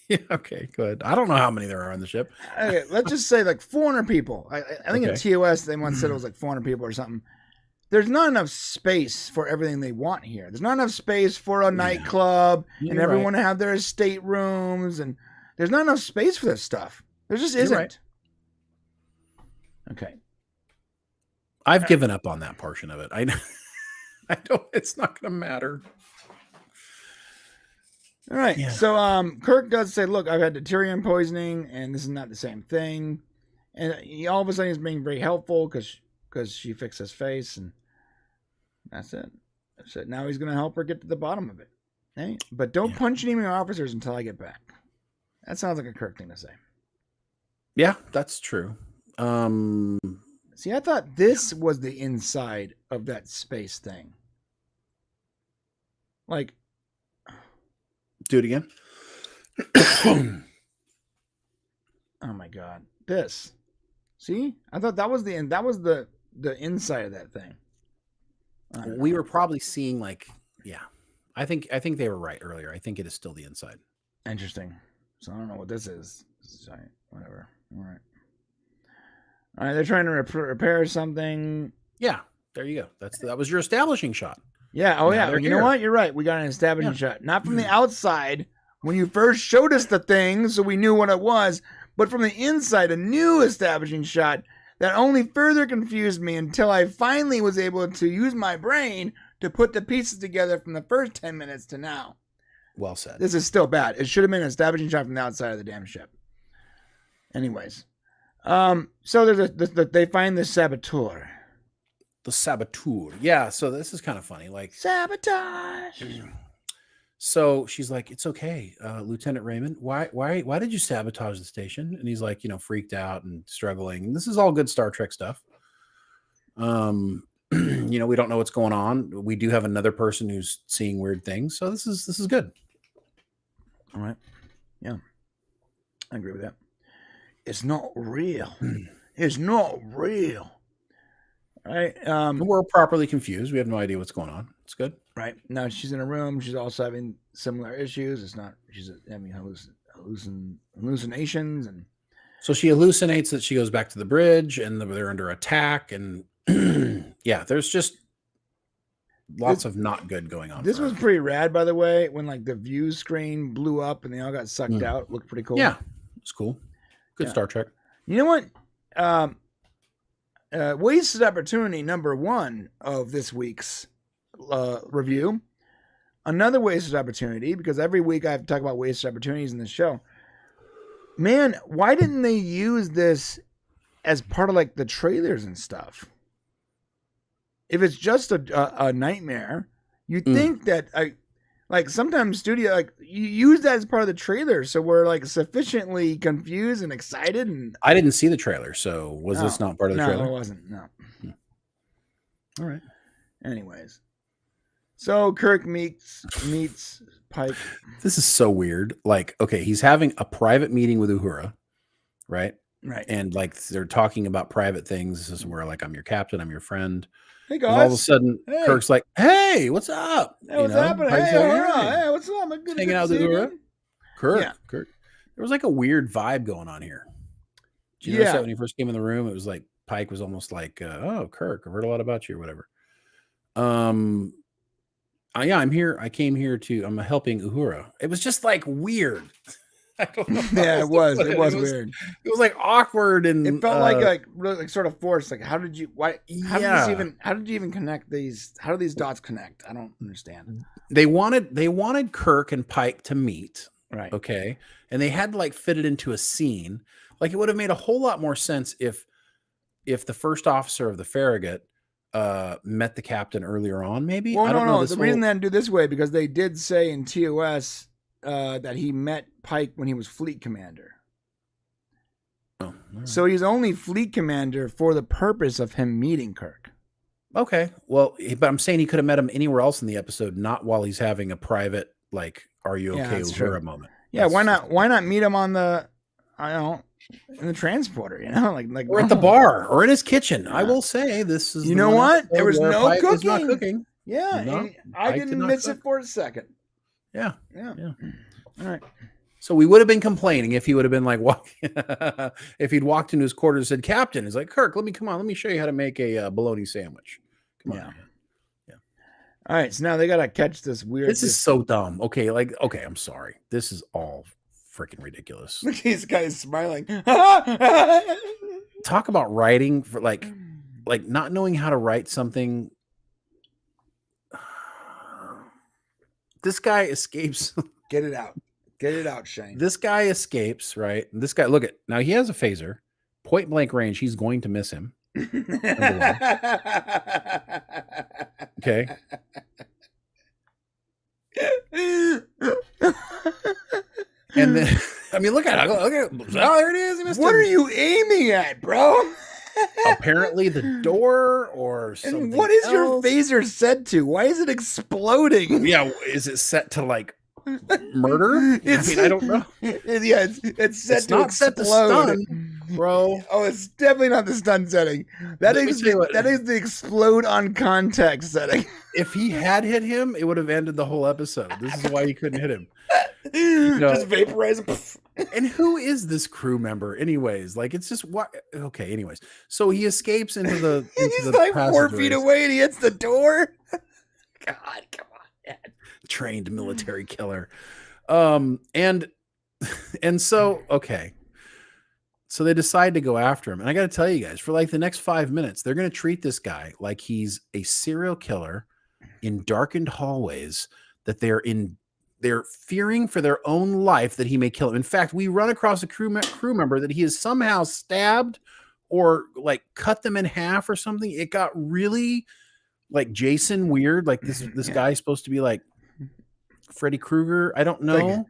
yeah, okay, good. I don't know how many there are on the ship. okay, let's just say like 400 people. I think in Okay. TOS they once said it was like 400 people or something. There's not enough space for everything they want here. There's not enough space for a nightclub and You're everyone to have their estate rooms, and there's not enough space for this stuff. There just isn't. right. Okay. I've given up on that portion of it. I don't. It's not going to matter. All right. Yeah. So Kirk does say, look, I've had deuterium poisoning and this is not the same thing. And all of a sudden he's being very helpful because she fixed his face, and that's it. That's it. Now he's going to help her get to the bottom of it. Hey? But don't punch any of your officers until I get back. That sounds like a Kirk thing to say. Yeah, that's true. See, I thought this was the inside of that space thing. Like, Do it again. oh my God, this. See, I thought that was the inside of that thing. We were probably seeing like, yeah. I think they were right earlier. I think it is still the inside. Interesting. So I don't know what this is. Sorry, whatever. All right. All right, they're trying to repair something. Yeah, there you go. That was your establishing shot. Yeah. Oh, Now yeah. they're You know here. what? You're right. We got an establishing shot, not from the outside when you first showed us the thing, so we knew what it was, but from the inside, a new establishing shot that only further confused me until I finally was able to use my brain to put the pieces together from the first 10 minutes to now. Well said. This is still bad. It should have been an establishing shot from the outside of the damn ship. Anyways, so there's they find the saboteur. The saboteur. Yeah, so this is kind of funny. Like, Sabotage. so she's like, "It's okay, Lieutenant Raymond. Why did you sabotage the station?" And he's like, freaked out and struggling. This is all good Star Trek stuff. We don't know what's going on. We do have another person who's seeing weird things, so this is good. All right. Yeah. I agree with that. It's not real. It's not real. Right. We're properly confused. We have no idea what's going on. It's good. Right. Now she's in a room. She's also having similar issues. She's having hallucinations. And So she hallucinates that she goes back to the bridge and they're under attack. And yeah, there's just lots of not good going on. this for was her. pretty rad, by the way, when like the view screen blew up and they all got sucked out. Looked pretty cool. Yeah, it's cool. Good Yeah. Star Trek. You know what? Wasted opportunity number 1 of this week's review. Another wasted opportunity, because every week I have to talk about wasted opportunities in this show. Man, why didn't they use this as part of like the trailers and stuff? If it's just a nightmare, you'd think that like sometimes studio, like you use that as part of the trailer, so we're like sufficiently confused and excited. And I didn't see the trailer, so was this not part of the no, trailer? it wasn't. No. All right. Anyways, so Kirk meets Pike. This is so weird. Like, okay, he's having a private meeting with Uhura, right? Right. And like they're talking about private things. This is where like I'm your captain, I'm your friend. Hey And all of a guys. sudden, Hey. Kirk's like, "Hey, what's up? Hey, what's happening? Pike's Hey, like, Uhura. Hey, what's up? Good hanging to out with see you Uhura. again. Kirk, Yeah. Kirk." There was like a weird vibe going on here. Did you notice Yeah. that when he first came in the room? It was like Pike was almost like, "Oh, Kirk, I've heard a lot about you," or whatever. Yeah, I'm here. I'm helping Uhura. It was just like weird. I don't know. how Yeah, else it to was. put It was weird. It was like awkward and It felt like really like sort of forced. Like, how did you? Why? How Yeah. did you even connect these? How do these dots connect? I don't understand. they wanted Kirk and Pike to meet. Right. Okay. And they had to like fit it into a scene. Like it would have made a whole lot more sense if the first officer of the Farragut met the captain earlier on, maybe. Well, I don't know. no. The reason they didn't do this way because they did say in TOS that he met Pike when he was fleet commander. Oh, all right. So he's only fleet commander for the purpose of him meeting Kirk. Okay. Well, but I'm saying he could have met him anywhere else in the episode, not while he's having a private, like, are you Yeah, okay that's Uhura true. moment. Yeah, That's why just- not? Why not meet him on the, I don't know, in the transporter? You know, like Or at the normal. bar or in his kitchen. I Yeah. will say this is You the know one what? episode There was where no Pike is not cooking. cooking. Yeah, No, and I Pike did didn't not miss cook. it for a second. Yeah. Yeah. Yeah. All right. So we would have been complaining if he would have been like, if he'd walked into his quarters and said, Captain, he's like, Kirk, let me show you how to make a bologna sandwich. Come on. Yeah. Man. All right. So now they got to catch this weird. This is so dumb. Okay. I'm sorry. This is all freaking ridiculous. Look, these guys smiling. Talk about writing for like not knowing how to write something. This guy escapes. Get it out. Get it out, Shane. This guy escapes, right? And this guy, look at now, he has a phaser, point blank range. He's going to miss him. Okay. And then, I mean, look at it. Look at it. Oh, there it is. He missed What him. are you aiming at, bro? Apparently the door or something. And what is your else. phaser set to? Why is it exploding? Yeah, is it set to like murder? I don't know. It's set It's to not set to explode. stun, bro. Oh, it's definitely not the stun setting. That Let me is tell you what- that is the explode on contact setting. If he had hit him, it would have ended the whole episode. This is why he couldn't hit him. Just vaporize him. And who is this crew member, anyways? Like, it's just what? Okay, anyways. So he escapes into the. Into He's the like 4 feet passageways. away and he hits the door. God, come on, man. Trained military killer. And so okay. So they decide to go after him. And I got to tell you guys, for like the next 5 minutes, they're going to treat this guy like he's a serial killer in darkened hallways that they're fearing for their own life that he may kill him. In fact, we run across a crew member that he has somehow stabbed or like cut them in half or something. It got really like Jason weird. Like this guy's supposed to be like Freddy Krueger. I don't know. Like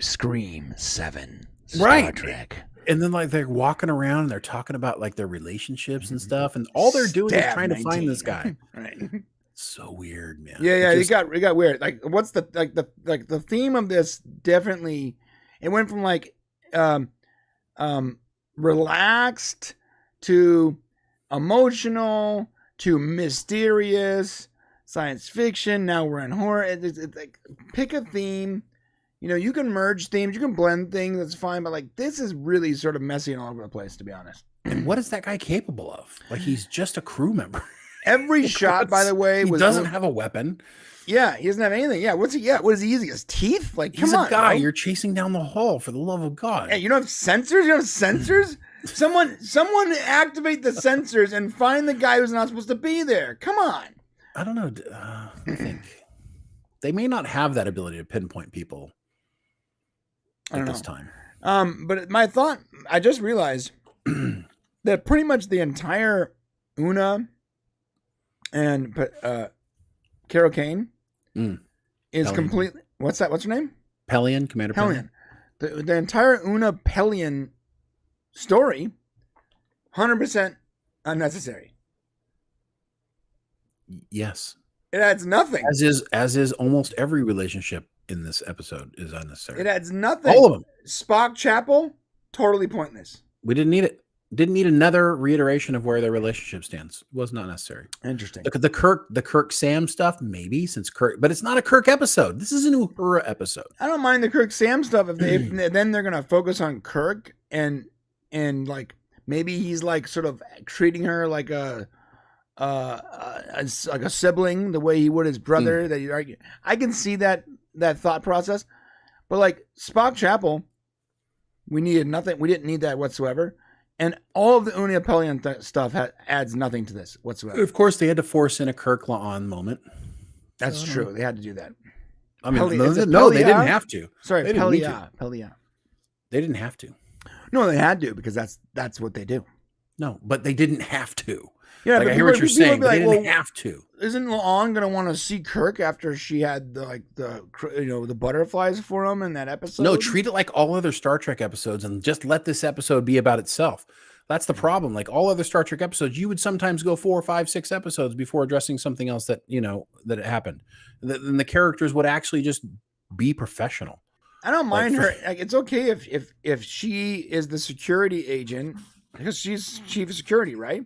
Scream 7. Right. Star Trek. And then like they're walking around and they're talking about like their relationships and stuff. And all they're doing is Stab trying to 19. find this guy. Right. So weird, man. Yeah, It it just- got weird. Like, what's the theme of this? Definitely, it went from like relaxed to emotional to mysterious, science fiction. Now we're in horror. It's like pick a theme. You know, you can merge themes, you can blend things. That's fine. But like, this is really sort of messy and all over the place, to be honest. And what is that guy capable of? Like he's just a crew member. Every shot, by the way, He was doesn't have a weapon. Yeah, he doesn't have anything. Yeah, what's he? Yeah, what is he using? His teeth? Like, He's come a on, guy bro. you're chasing down the hall, for the love of God. Hey, you don't have sensors? You don't have sensors? Someone activate the sensors and find the guy who's not supposed to be there. Come on. I don't know. I think they may not have that ability to pinpoint people I at don't this know. time. But my thought, I just realized that pretty much the entire Una and Carol Kane is Hellion. completely. What's that? What's her name? Pellion, Commander Hellion. The entire Una Pellion story, 100% unnecessary. Yes. It adds nothing. As is almost every relationship in this episode is unnecessary. It adds nothing. All of them. Spock Chapel, totally pointless. We didn't need it. Didn't need another reiteration of where their relationship stands. It was not necessary. Interesting. Look at the Kirk Sam stuff, maybe since Kirk, but it's not a Kirk episode. This is an Uhura episode. I don't mind the Kirk Sam stuff if then they're gonna focus on Kirk and like maybe he's like sort of treating her like a sibling the way he would his brother. That you argue. I can see that thought process, but like Spock Chapel, we needed nothing. We didn't need that whatsoever. And all of the Una Pellion stuff adds nothing to this whatsoever. Of course, they had to force in a Kirk on moment. That's true. They had to do that. I mean, Is it no, they Pelia? didn't have to. Sorry, They didn't need Pelia. They didn't have to. No, they had to because that's what they do. No, but they didn't have to. Yeah, Like, but I hear what you're people would saying, be but they like, didn't well, have to. Isn't Long gonna want to see Kirk after she had the butterflies for him in that episode? No, treat it like all other Star Trek episodes and just let this episode be about itself. That's the problem. Like all other Star Trek episodes, you would sometimes go 4, 5, 6 episodes before addressing something else that, that it happened. Then the characters would actually just be professional. I don't mind her. Like, it's okay if she is the security agent because she's chief of security, right?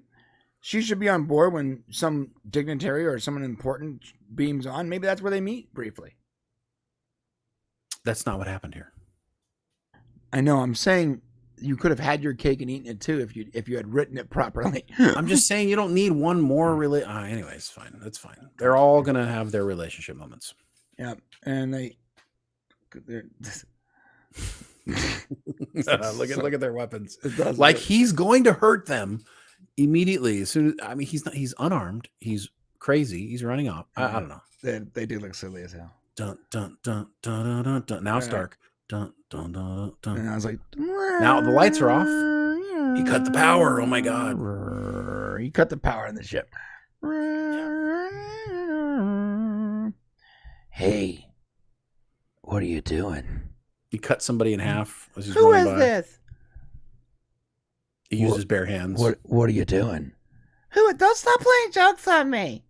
She should be on board when some dignitary or someone important beams on. Maybe that's where they meet briefly. That's not what happened here. I know. I'm saying you could have had your cake and eaten it too if you had written it properly. I'm just saying you don't need one more anyways, fine. That's fine. They're all gonna have their relationship moments. Yeah, and look at their weapons. Like he's going to hurt them immediately as soon as he's unarmed. He's crazy. He's running off. I don't know. They do look silly as hell. Dun dun dun dun dun dun. Dun. Now Stark. Dun dun dun dun. And I was like, now the lights are off. He cut the power. Oh my god. He cut the power in the ship. Hey, what are you doing? He cut somebody in half. As he's Who running is by. this? He used his bare hands. What are you doing? Don't stop playing jokes on me.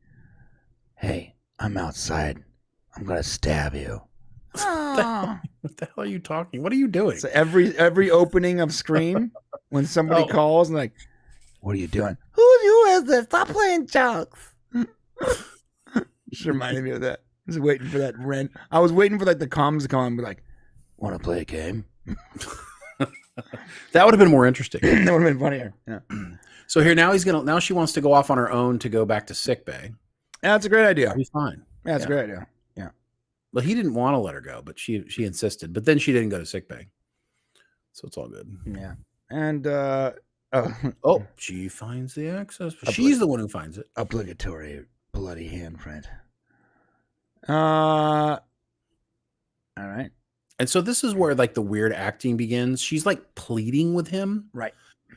Hey, I'm outside. I'm gonna stab you. Oh. What the hell are you talking? What are you doing? So every opening of Scream, when somebody calls and like, what are you doing? Who is this? Stop playing jokes. Just reminded me of that. I was waiting for that rent. I was waiting for like the comms to come and be like, want to play a game? That would have been more interesting. That would have been funnier. Yeah. So here now now she wants to go off on her own to go back to sickbay. Yeah, that's a great idea. He's fine. Yeah, that's a great idea. Yeah. Well, he didn't want to let her go, but she insisted. But then she didn't go to sickbay, so it's all good. Yeah. And she finds the access. She's the one who finds it. Obligatory bloody handprint. All right. And so this is where like the weird acting begins. She's like pleading with him, right?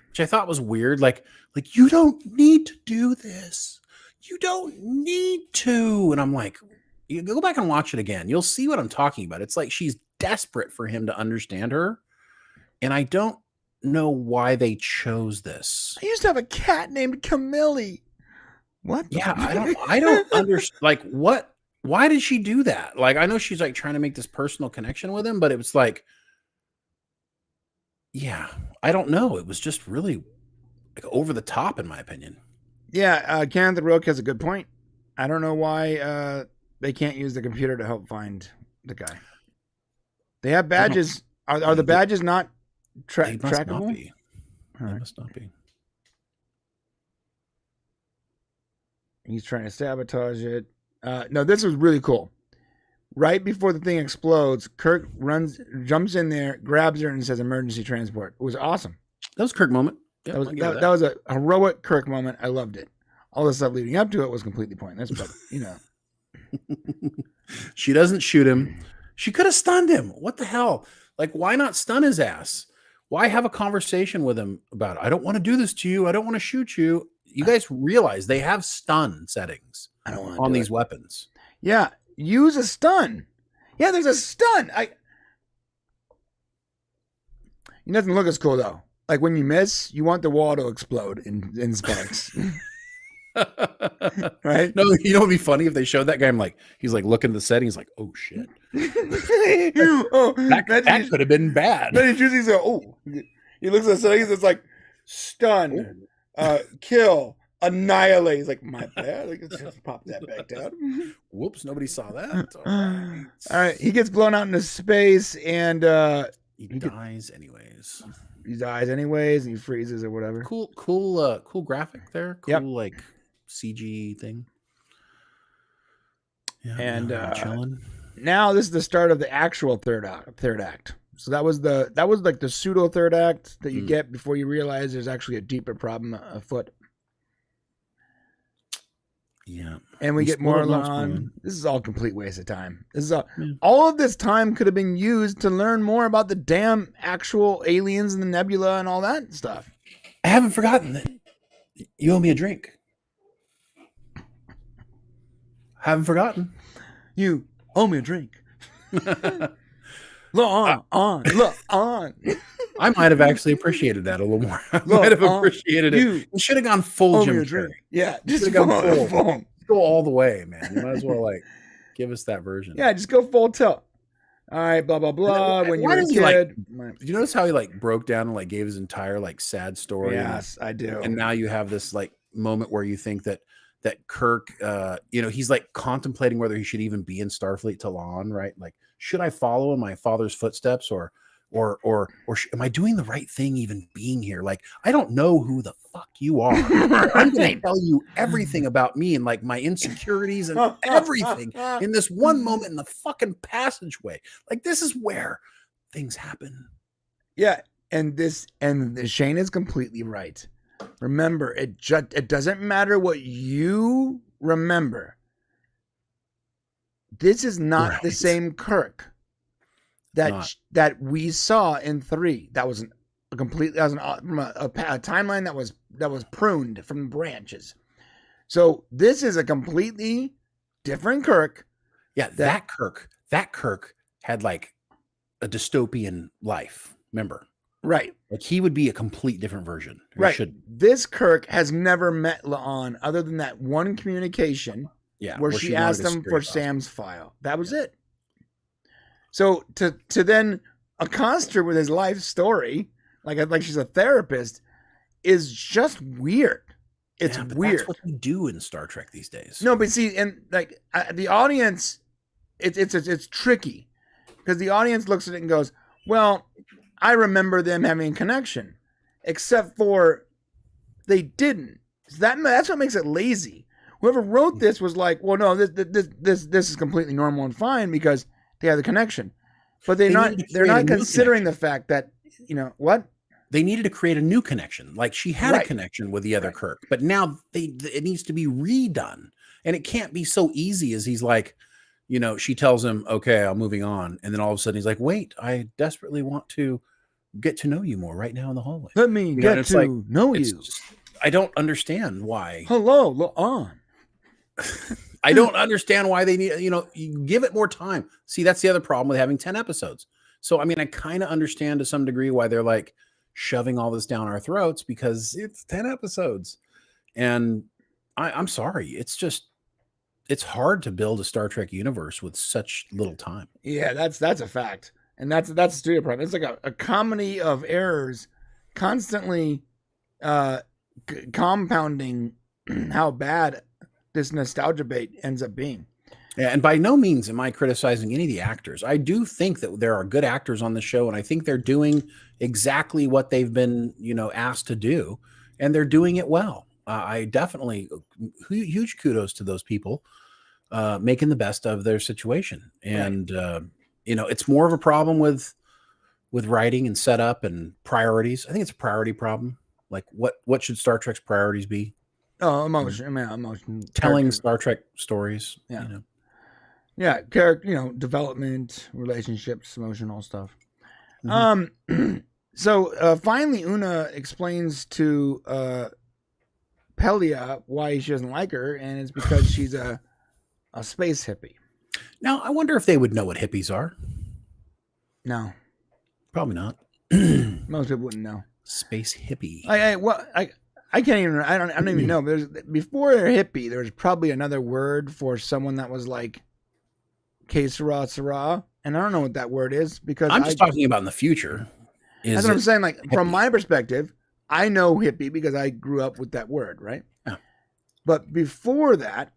Which I thought was weird. Like you don't need to do this. You don't need to. And I'm like, you go back and watch it again. You'll see what I'm talking about. It's like she's desperate for him to understand her. And I don't know why they chose this. I used to have a cat named Camille. What? Yeah, I don't understand. Like, what? Why did she do that? Like, I know she's like trying to make this personal connection with him, but it was like, yeah, I don't know. It was just really like over the top, in my opinion. Yeah, Kenneth the Rook has a good point. I don't know why they can't use the computer to help find the guy. They have badges. Are the badges not trackable? Not be. They must not be. He's trying to sabotage it. No, this was really cool. Right before the thing explodes, Kirk jumps in there, grabs her, and says emergency transport. It was awesome. That was a Kirk moment. Yep, that was a heroic Kirk moment. I loved it. All the stuff leading up to it was completely pointless, but She doesn't shoot him. She could have stunned him. What the hell? Like, why not stun his ass? Why have a conversation with him about it? I don't want to do this to you. I don't want to shoot you. You guys realize they have stun settings on these weapons. Yeah, use a stun. Yeah, there's a stun. It doesn't look as cool though. Like when you miss, you want the wall to explode in sparks. Right? No, you know what'd be funny if they showed that guy. He's like looking at the setting. He's like, oh shit. That could have been bad. Then he's like, oh. He looks at the settings. It's like stun, kill, annihilate. He's like, my bad. Like, just pop that back down. Whoops, nobody saw that. All right. He gets blown out into space and he dies anyways. He dies anyways, and he freezes or whatever. Cool graphic there. Cool CG thing. Yeah, and chilling. Now this is the start of the actual third act. So that was like the pseudo third act that you get before you realize there's actually a deeper problem afoot. Yeah. And we get more on. This is all complete waste of time. This is all of this time could have been used to learn more about the damn actual aliens and the nebula and all that stuff. I haven't forgotten that you owe me a drink. Haven't forgotten. You owe me a drink. Look on. I might have actually appreciated that a little more. I might have appreciated it. You should have gone full Jim Carrey. Yeah, just gone full. Go all the way, man. You might as well give us that version. Yeah, just go full tilt. All right, blah blah blah. When you were a kid, did you notice how he broke down and gave his entire sad story? Yes, I do. And now you have this moment where you think that Kirk, he's contemplating whether he should even be in Starfleet Talon, right? Should I follow in my father's footsteps, or am I doing the right thing even being here? I don't know who the fuck you are. I'm going to tell you everything about me and my insecurities and everything in this one moment in the fucking passageway. This is where things happen. Yeah, and Shane is completely right. Remember, it doesn't matter what you remember. This is not the same Kirk that we saw in 3. That was a timeline that was pruned from branches. So this is a completely different Kirk. Yeah, that Kirk had a dystopian life. Remember? Right. He would be a complete different version. Right. This Kirk has never met La'an other than that one communication where she asked him for Sam's file. That was it. So to then accost her with his life story, like she's a therapist, is just weird. It's weird. That's what we do in Star Trek these days. No, but see, and the audience, it's tricky because the audience looks at it and goes, well, I remember them having a connection, except for they didn't. That's what makes it lazy. Whoever wrote this was like, well, no, this is completely normal and fine because they have the connection, but they're not considering the fact that what they needed to create a new connection. She had a connection with the other Kirk, but now it needs to be redone, and it can't be so easy as he's she tells him, okay, I'm moving on, and then all of a sudden he's like, wait, I desperately want to get to know you more right now in the hallway. Let me get to know you. I don't understand why. Hello, La'an. I don't understand why they need, you give it more time. See, that's the other problem with having 10 episodes. So, I kind of understand to some degree why they're shoving all this down our throats because it's 10 episodes. And I'm sorry. It's hard to build a Star Trek universe with such little time. Yeah, that's a fact. And that's the studio problem. It's a comedy of errors constantly compounding how bad this nostalgia bait ends up being. Yeah, and by no means am I criticizing any of the actors. I do think that there are good actors on the show, and I think they're doing exactly what they've been, asked to do, and they're doing it well. I definitely huge kudos to those people making the best of their situation. And it's more of a problem with writing and setup and priorities. I think it's a priority problem. What should Star Trek's priorities be? Oh, emotion. Telling Star Trek stories. Yeah. Yeah, character, development, relationships, emotional stuff. Mm-hmm. So finally Una explains to Pelia why she doesn't like her, and it's because she's a space hippie. Now, I wonder if they would know what hippies are. No. Probably not. Most people wouldn't know. Space hippie. I can't even. I don't even know. Before hippie, there's probably another word for someone that was like que sera, sera, and I don't know what that word is because I'm just talking about in the future. That's what I'm saying. From my perspective, I know hippie because I grew up with that word, right? Yeah. But before that,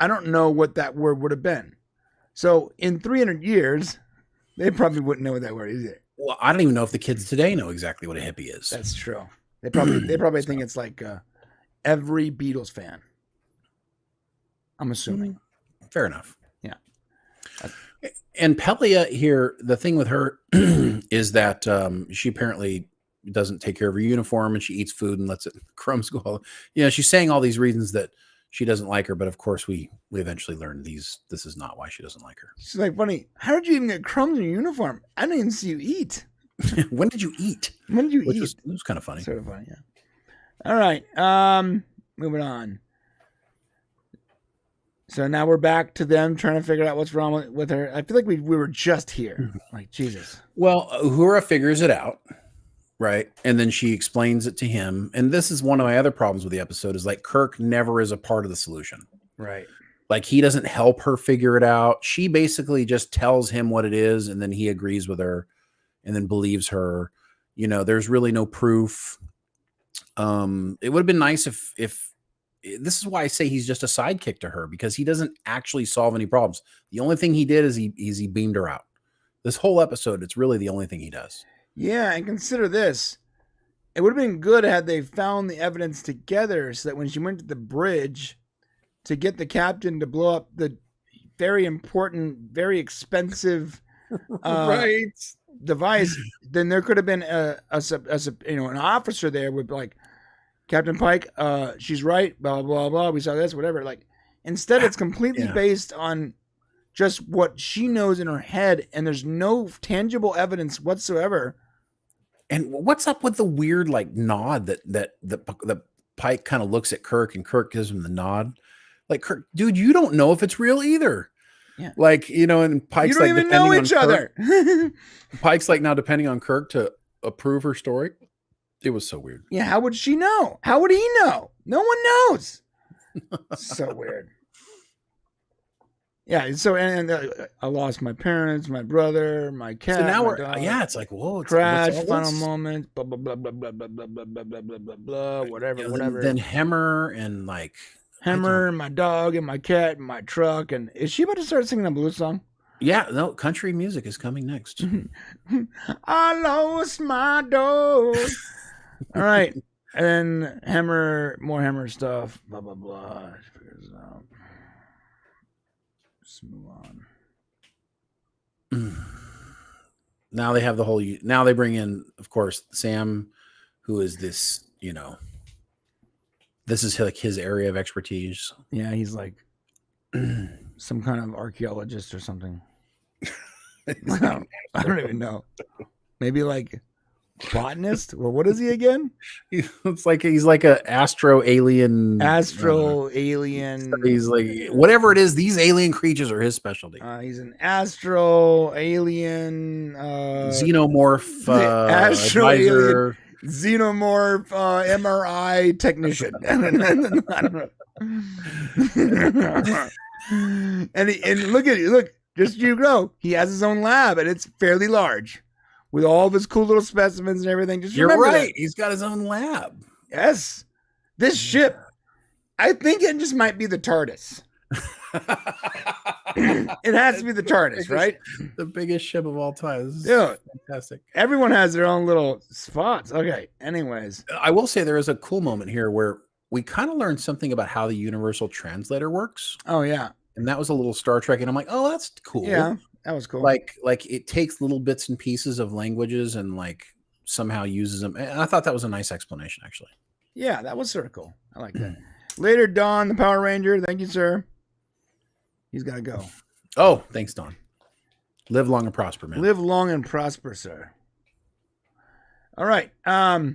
I don't know what that word would have been. So in 300 years, they probably wouldn't know what that word is either. Well, I don't even know if the kids today know exactly what a hippie is. That's true. They probably think it's like every Beatles fan. I'm assuming. Fair enough. Yeah. And Pelia here, the thing with her is that she apparently doesn't take care of her uniform and she eats food and lets it crumbs go all. She's saying all these reasons that she doesn't like her, but of course we eventually learn this is not why she doesn't like her. She's like, funny, how did you even get crumbs in your uniform? I didn't even see you eat. When did you eat? When did you eat? It was kind of funny. Sort of funny, All right. Moving on. So now we're back to them trying to figure out what's wrong with her. I feel like we were just here. Like, Jesus. Well, Uhura figures it out, right? And then she explains it to him. And this is one of my other problems with the episode is like Kirk never is a part of the solution. Right. Like he doesn't help her figure it out. She basically just tells him what it is, and then he agrees with her and then believes her. You know, there's really no proof. It would have been nice if this is why I say he's just a sidekick to her, because he doesn't actually solve any problems. The only thing he did is he beamed her out. This whole episode, it's really the only thing he does. Yeah, and consider this. It would have been good had they found the evidence together so that when she went to the bridge to get the captain to blow up the very important, very expensive Right. device, then there could have been an officer there with like, Captain Pike, she's right, blah, blah, blah. We saw this, whatever. Like, instead, it's completely based on just what she knows in her head, and there's no tangible evidence whatsoever. And what's up with the weird like nod that the Pike kind of looks at Kirk, and Kirk gives him the nod? Like, Kirk, dude, you don't know if it's real either. Yeah. Like, you know, and Pike's You don't like even know each other. Pike's like now depending on Kirk to approve her story. It was so weird. Yeah, how would she know? How would he know? No one knows. So weird. Yeah, so and I lost my parents, my brother, my cat. So now my we're dog. it's like, whoa, Crash, what's all final this? moments, blah blah blah blah blah blah blah blah blah blah blah blah blah, whatever, You know, whatever. Then Hemmer and like Hammer, my dog, and my cat, and my truck. And is she about to start singing a blues song? yeah, no, country music is coming next. I lost my dog. All right. And then Hammer, more Hammer stuff. Blah, blah, blah. She figures it out. Let's move on. Now they have the whole. Now they bring in, of course, Sam, who is this. You know, this is like his area of expertise. Yeah, he's like some kind of archaeologist or something. I don't even know. Maybe like botanist? Well, what is he again? It's like he's like a astro alien. Alien. He's like whatever it is. These alien creatures are his specialty. He's an astro alien. Xenomorph astro advisor. alien. Xenomorph MRI technician. I don't know. and look at it. Look, just so you know, he has his own lab, and it's fairly large, with all of his cool little specimens and everything. Just You're remember right. that. He's got his own lab. Yes, this ship. I think it just might be the TARDIS. It has to be the TARDIS, right? The biggest ship of all time. This is fantastic. Everyone has their own little spots. Okay. Anyways, I will say there is a cool moment here where we kind of learned something about how the universal translator works. oh yeah, And that was a little Star Trek. And I'm like, oh, that's cool. yeah, that was cool. Like it takes little bits and pieces of languages and like somehow uses them. And I thought that was a nice explanation, actually. yeah, that was sort of cool. I like that. Later, Don, the Power Ranger. Thank you, sir. He's got to go. Oh, thanks, Don. Live long and prosper, man. Live long and prosper, sir. All right. All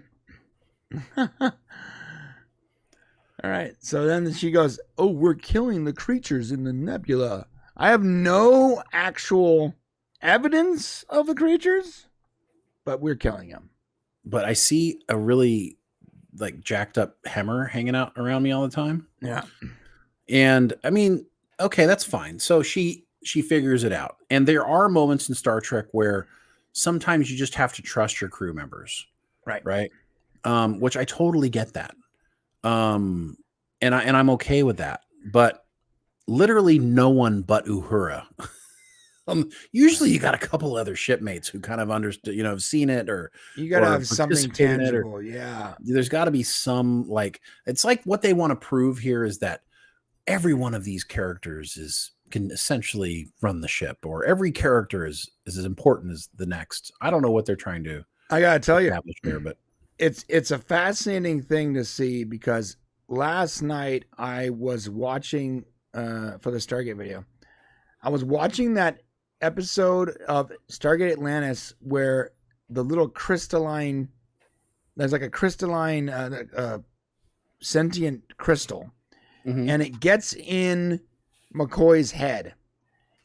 right. So then she goes, oh, we're killing the creatures in the nebula. I have no actual evidence of the creatures, but we're killing them. But I see a really like jacked up Hemmer hanging out around me all the time. Yeah. And I mean, okay, that's fine. So she figures it out. And there are moments in Star Trek where sometimes you just have to trust your crew members. Right. Which I totally get that. And I'm okay with that. But literally no one but Uhura. Usually you got a couple other shipmates who kind of understood, have seen it or You got to or have something participated in it, or- tangible. Yeah. there's got to be some like it's like what they want to prove here is that every one of these characters can essentially run the ship, or every character is as important as the next. I don't know what they're trying to I got to tell you, establish there, but it's a fascinating thing to see, because last night I was watching for the Stargate video. I was watching that episode of Stargate Atlantis where the little crystalline, there's like a crystalline sentient crystal, Mhm. and it gets in McCoy's head,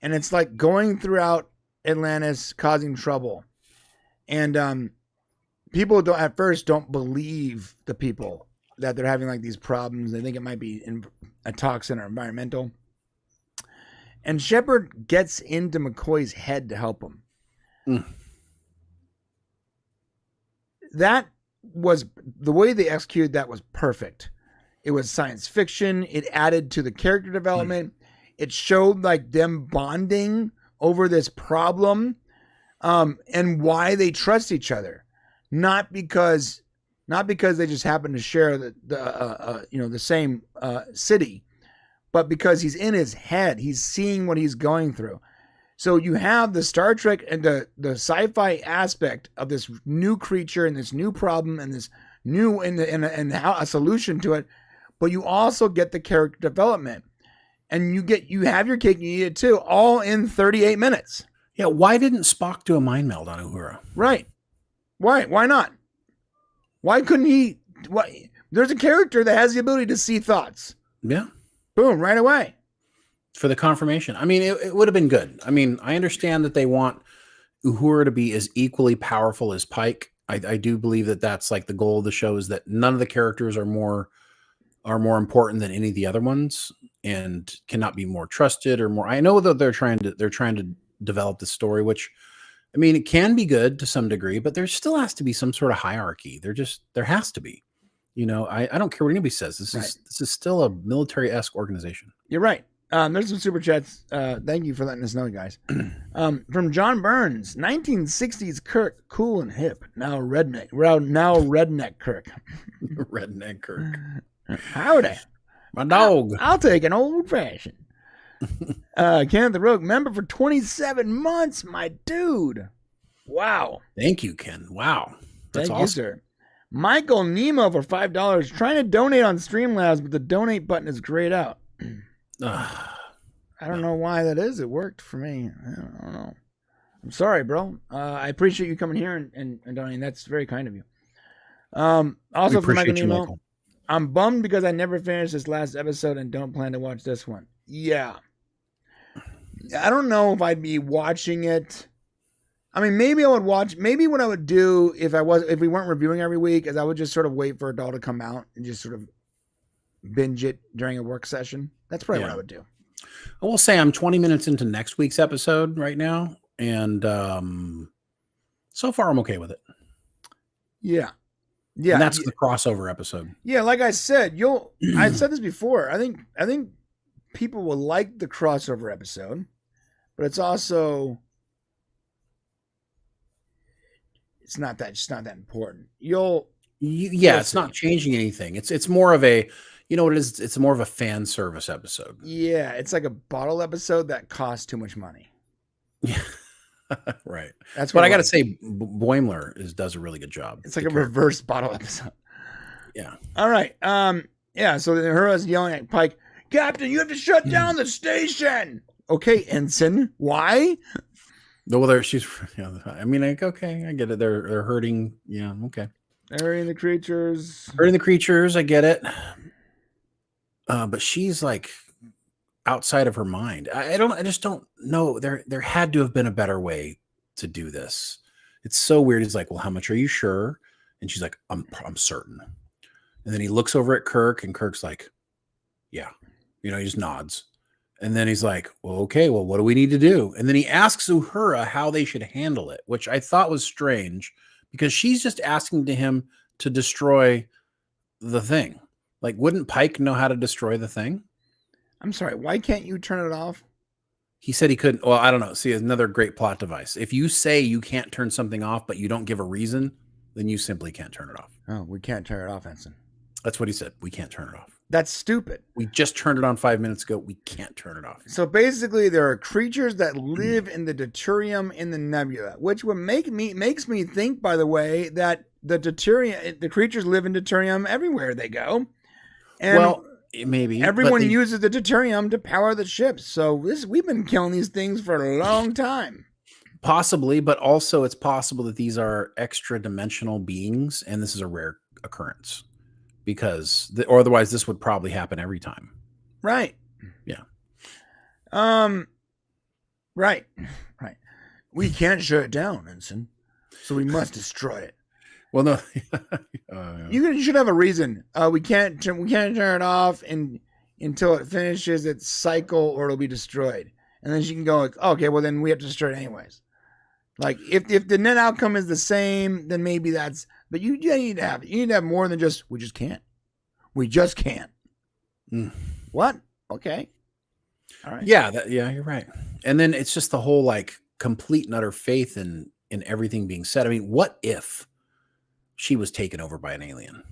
and it's like going throughout Atlantis, causing trouble. And people at first don't believe the people that they're having like these problems. They think it might be a toxin or environmental. And Shepard gets into McCoy's head to help him. Mm. That was the way they executed that was perfect. It was science fiction. It added to the character development. It showed like them bonding over this problem, and why they trust each other. Not because they just happen to share the same city, but because he's in his head. He's seeing what he's going through. So you have the Star Trek and the sci-fi aspect of this new creature and this new problem and this new and how a solution to it, but you also get the character development, and you have your cake and you eat it too, all in 38 minutes. Yeah, why didn't Spock do a mind meld on Uhura? Right? Why not? Why couldn't he? Why? There's a character that has the ability to see thoughts. Yeah, Boom, right away. for the confirmation. I mean, it would have been good. I mean, I understand that they want Uhura to be as equally powerful as Pike. I do believe that that's like the goal of the show, is that none of the characters are more important than any of the other ones and cannot be more trusted or more. I know that they're trying to develop the story, which, I mean, it can be good to some degree, but there still has to be some sort of hierarchy. There has to be. You know, I don't care what anybody says. This is still a military-esque organization. You're right. There's some super chats. Thank you for letting us know, guys. From John Burns, 1960s Kirk, cool and hip. Now redneck. Now redneck Kirk. Redneck Kirk. Howdy. My dog. I'll take an old fashioned. Kenneth the Rogue, member for 27 months, my dude. Wow. Thank you, Ken. Wow. That's Thank awesome. you, sir. Michael Nemo for $5, trying to donate on Streamlabs, but the donate button is grayed out. I don't know why that is. It worked for me. I don't know. I'm sorry, bro. I appreciate you coming here and donating. That's very kind of you. Also for Michael Nemo, Michael. I'm bummed because I never finished this last episode and don't plan to watch this one. Yeah. I don't know if I'd be watching it. I mean, maybe I would watch. Maybe what I would do if we weren't reviewing every week is I would just sort of wait for it all to come out and just sort of binge it during a work session. That's probably what I would do. I will say I'm 20 minutes into next week's episode right now, and so far I'm okay with it. Yeah. And that's the crossover episode. Yeah, like I said, I've said this before. I think people will like the crossover episode, but it's also it's not that important. It's not changing anything. It's more of a, you know what it is? It's more of a fan service episode. Yeah, it's like a bottle episode that costs too much money. Yeah. Right. That's what I got to say. Boimler does a really good job. It's like a reverse bottle episode. Yeah. All right. Yeah. So Uhura's yelling at Pike, Captain, you have to shut down the station. Okay, Ensign. Why? Well, she's. Yeah, I mean, like, okay, I get it. They're hurting. Yeah. Okay. They're hurting the creatures. Hurting the creatures. I get it. But she's like outside of her mind. I just don't know. There had to have been a better way to do this. It's so weird. He's like, well, how much are you sure? And she's like, I'm certain. And then he looks over at Kirk, and Kirk's like, yeah, he just nods. And then he's like, well, okay, well, what do we need to do? And then he asks Uhura how they should handle it, which I thought was strange because she's just asking him to destroy the thing. Like, wouldn't Pike know how to destroy the thing? I'm sorry. Why can't you turn it off? He said he couldn't. Well, I don't know. See, another great plot device. If you say you can't turn something off, but you don't give a reason, then you simply can't turn it off. Oh, we can't turn it off, Ensign. That's what he said. We can't turn it off. That's stupid. We just turned it on 5 minutes ago. We can't turn it off. So basically, there are creatures that live in the deuterium in the nebula, which would makes me think, by the way, that the creatures live in deuterium everywhere they go. And well, maybe everyone uses the deuterium to power the ships. So we've been killing these things for a long time. Possibly, but also it's possible that these are extra dimensional beings, and this is a rare occurrence. because or otherwise this would probably happen every time. Right. Yeah. Right. We can't shut it down, Ensign. So we must destroy it. Well, no. You should have a reason. We can't turn it off until it finishes its cycle, or it'll be destroyed. And then she can go like, okay, well then we have to destroy it anyways. Like if the net outcome is the same, then maybe that's. But you need to have more than just we just can't. We just can't. What? Okay. All right. Yeah, you're right. And then it's just the whole like complete and utter faith in everything being said. I mean, what if she was taken over by an alien?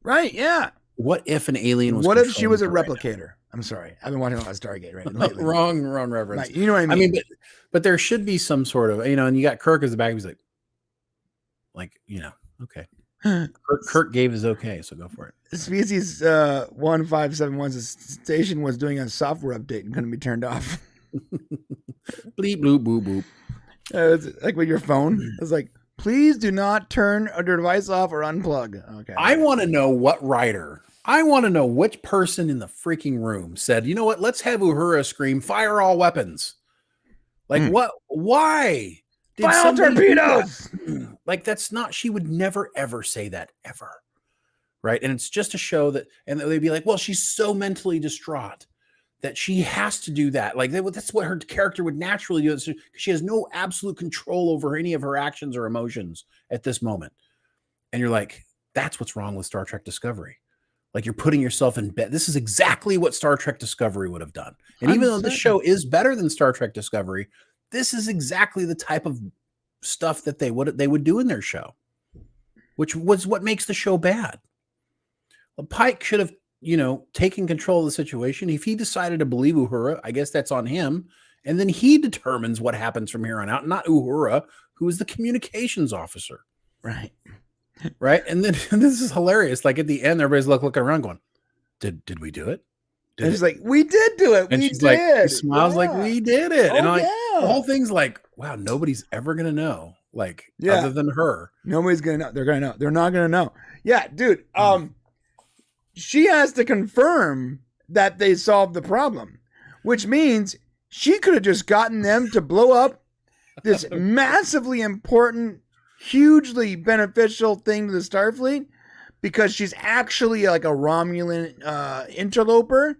Right. Yeah. What if an alien was? What if she was a controlling her replicator? Right, I'm sorry. I've been watching a lot of Stargate lately. wrong reference. Right, you know what I mean? But there should be some sort of, and you got Kirk as the back. He's like, okay. Kirk gave his okay, so go for it. Species 1571's station was doing a software update and couldn't be turned off. Bleep, bloop, boop, boop. It's like with your phone. It's like, please do not turn your device off or unplug. Okay. I want to know what writer. I want to know which person in the freaking room said, you know what? Let's have Uhura scream, fire all weapons. Like what? Why? Fire all torpedoes. Like that's not. She would never ever say that ever, right? And it's just to show that, and they'd be like, well, she's so mentally distraught that she has to do that. Like that's what her character would naturally do. She has no absolute control over any of her actions or emotions at this moment. And you're like, that's what's wrong with Star Trek Discovery. Like you're putting yourself in bed. This is exactly what Star Trek Discovery would have done. And even though this show is better than Star Trek Discovery, this is exactly the type of stuff that they would do in their show, which was what makes the show bad. Well, Pike should have, taken control of the situation. If he decided to believe Uhura, I guess that's on him. And then he determines what happens from here on out, not Uhura, who is the communications officer. Right. Right. And then and this is hilarious. Like at the end, everybody's looking around going, did we do it? And she's like, we did do it. And she's like, she smiles like, we did it. And the whole thing's like, wow, nobody's ever going to know. Like, other than her. Nobody's going to know. They're going to know. They're not going to know. Yeah, dude. She has to confirm that they solved the problem, which means she could have just gotten them to blow up this massively important, hugely beneficial thing to the Starfleet because she's actually like a Romulan interloper.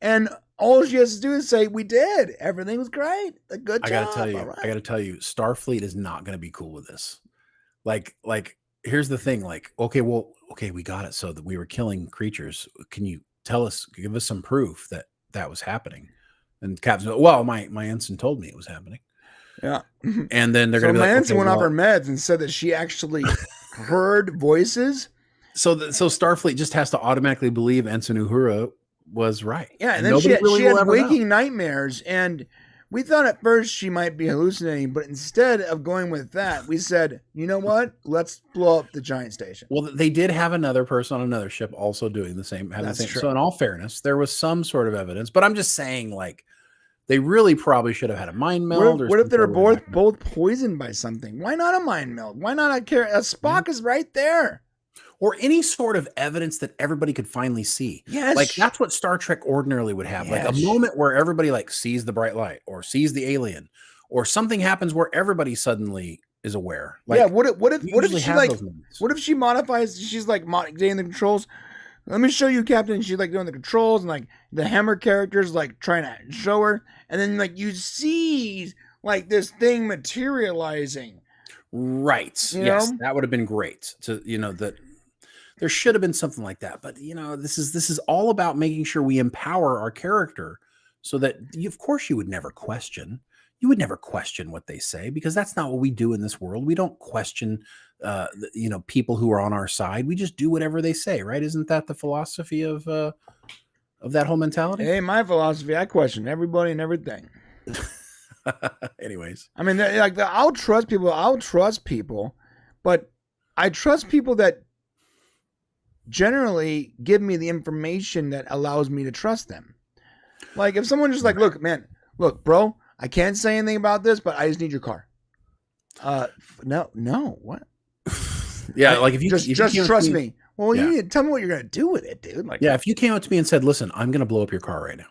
And all she has to do is say, we did. Everything was great. A good job. I got to tell you, Starfleet is not going to be cool with this. Like, here's the thing. Like, okay, we got it. So that we were killing creatures. Can you give us some proof that was happening? And Captain, well, my ensign told me it was happening. Yeah. And then they're going to be like, ensign went off her meds and said that she actually heard voices. So Starfleet just has to automatically believe Ensign Uhura was right. Yeah, and then she had waking nightmares, and we thought at first she might be hallucinating, but instead of going with that, we said, you know what? Let's blow up the giant station. Well, they did have another person on another ship also doing the same. That's true. So in all fairness, there was some sort of evidence, but I'm just saying, like, they really probably should have had a mind meld. What if they were both poisoned by something? Why not a mind meld? Why not a Spock is right there? Or any sort of evidence that everybody could finally see. Yes. Like that's what Star Trek ordinarily would have. Yes. Like a moment where everybody like sees the bright light or sees the alien or something happens where everybody suddenly is aware. Like, yeah. What if she modifies, she's like getting the controls. Let me show you, Captain. She's like doing the controls and like the Hammer characters like trying to show her. And then like you see like this thing materializing. Right. Yes. That would have been great to, that. There should have been something like that, but this is all about making sure we empower our character so that of course you would never question. You would never question what they say because that's not what we do in this world. We don't question, people who are on our side. We just do whatever they say, right? Isn't that the philosophy of that whole mentality? Hey, my philosophy, I question everybody and everything. Anyways, I mean, I'll trust people, but I trust people that generally give me the information that allows me to trust them. Like if someone just like, look, bro, I can't say anything about this, but I just need your car. No, what? Yeah, like if you just trust me. Well, Yeah. you need to tell me what you're gonna do with it, dude. Like, Yeah, if you came up to me and said, "Listen, I'm going to blow up your car right now.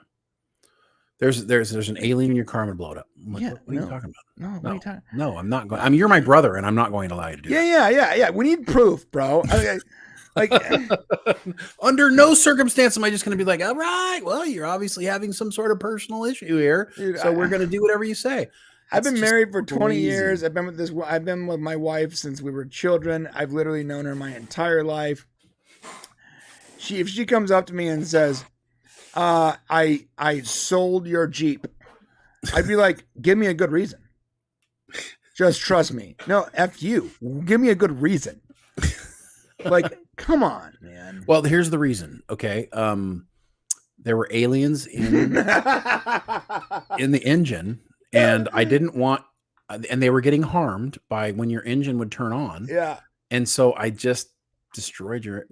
There's an alien in your car. I'm going to blow it up." I'm like, Yeah, what are you talking about? no, what are you talking? No, I'm not going. I mean, you're my brother, and I'm not going to allow you to do Yeah. We need proof, bro. Like, that. Under no circumstance am I just going to be like, "All right, well, you're obviously having some sort of personal issue here, dude, so we're going to do whatever you say." I've That's been just married for 20 crazy. years. I've been with my wife since we were children. I've literally known her my entire life. If she comes up to me and says, I sold your Jeep, I'd be like, give me a good reason. Just trust me. No, F you. Give me a good reason. Like, come on, man. Well, here's the reason. Okay, there were aliens in the engine, and I didn't want, and they were getting harmed by when your engine would turn on. Yeah. And so I just destroyed it.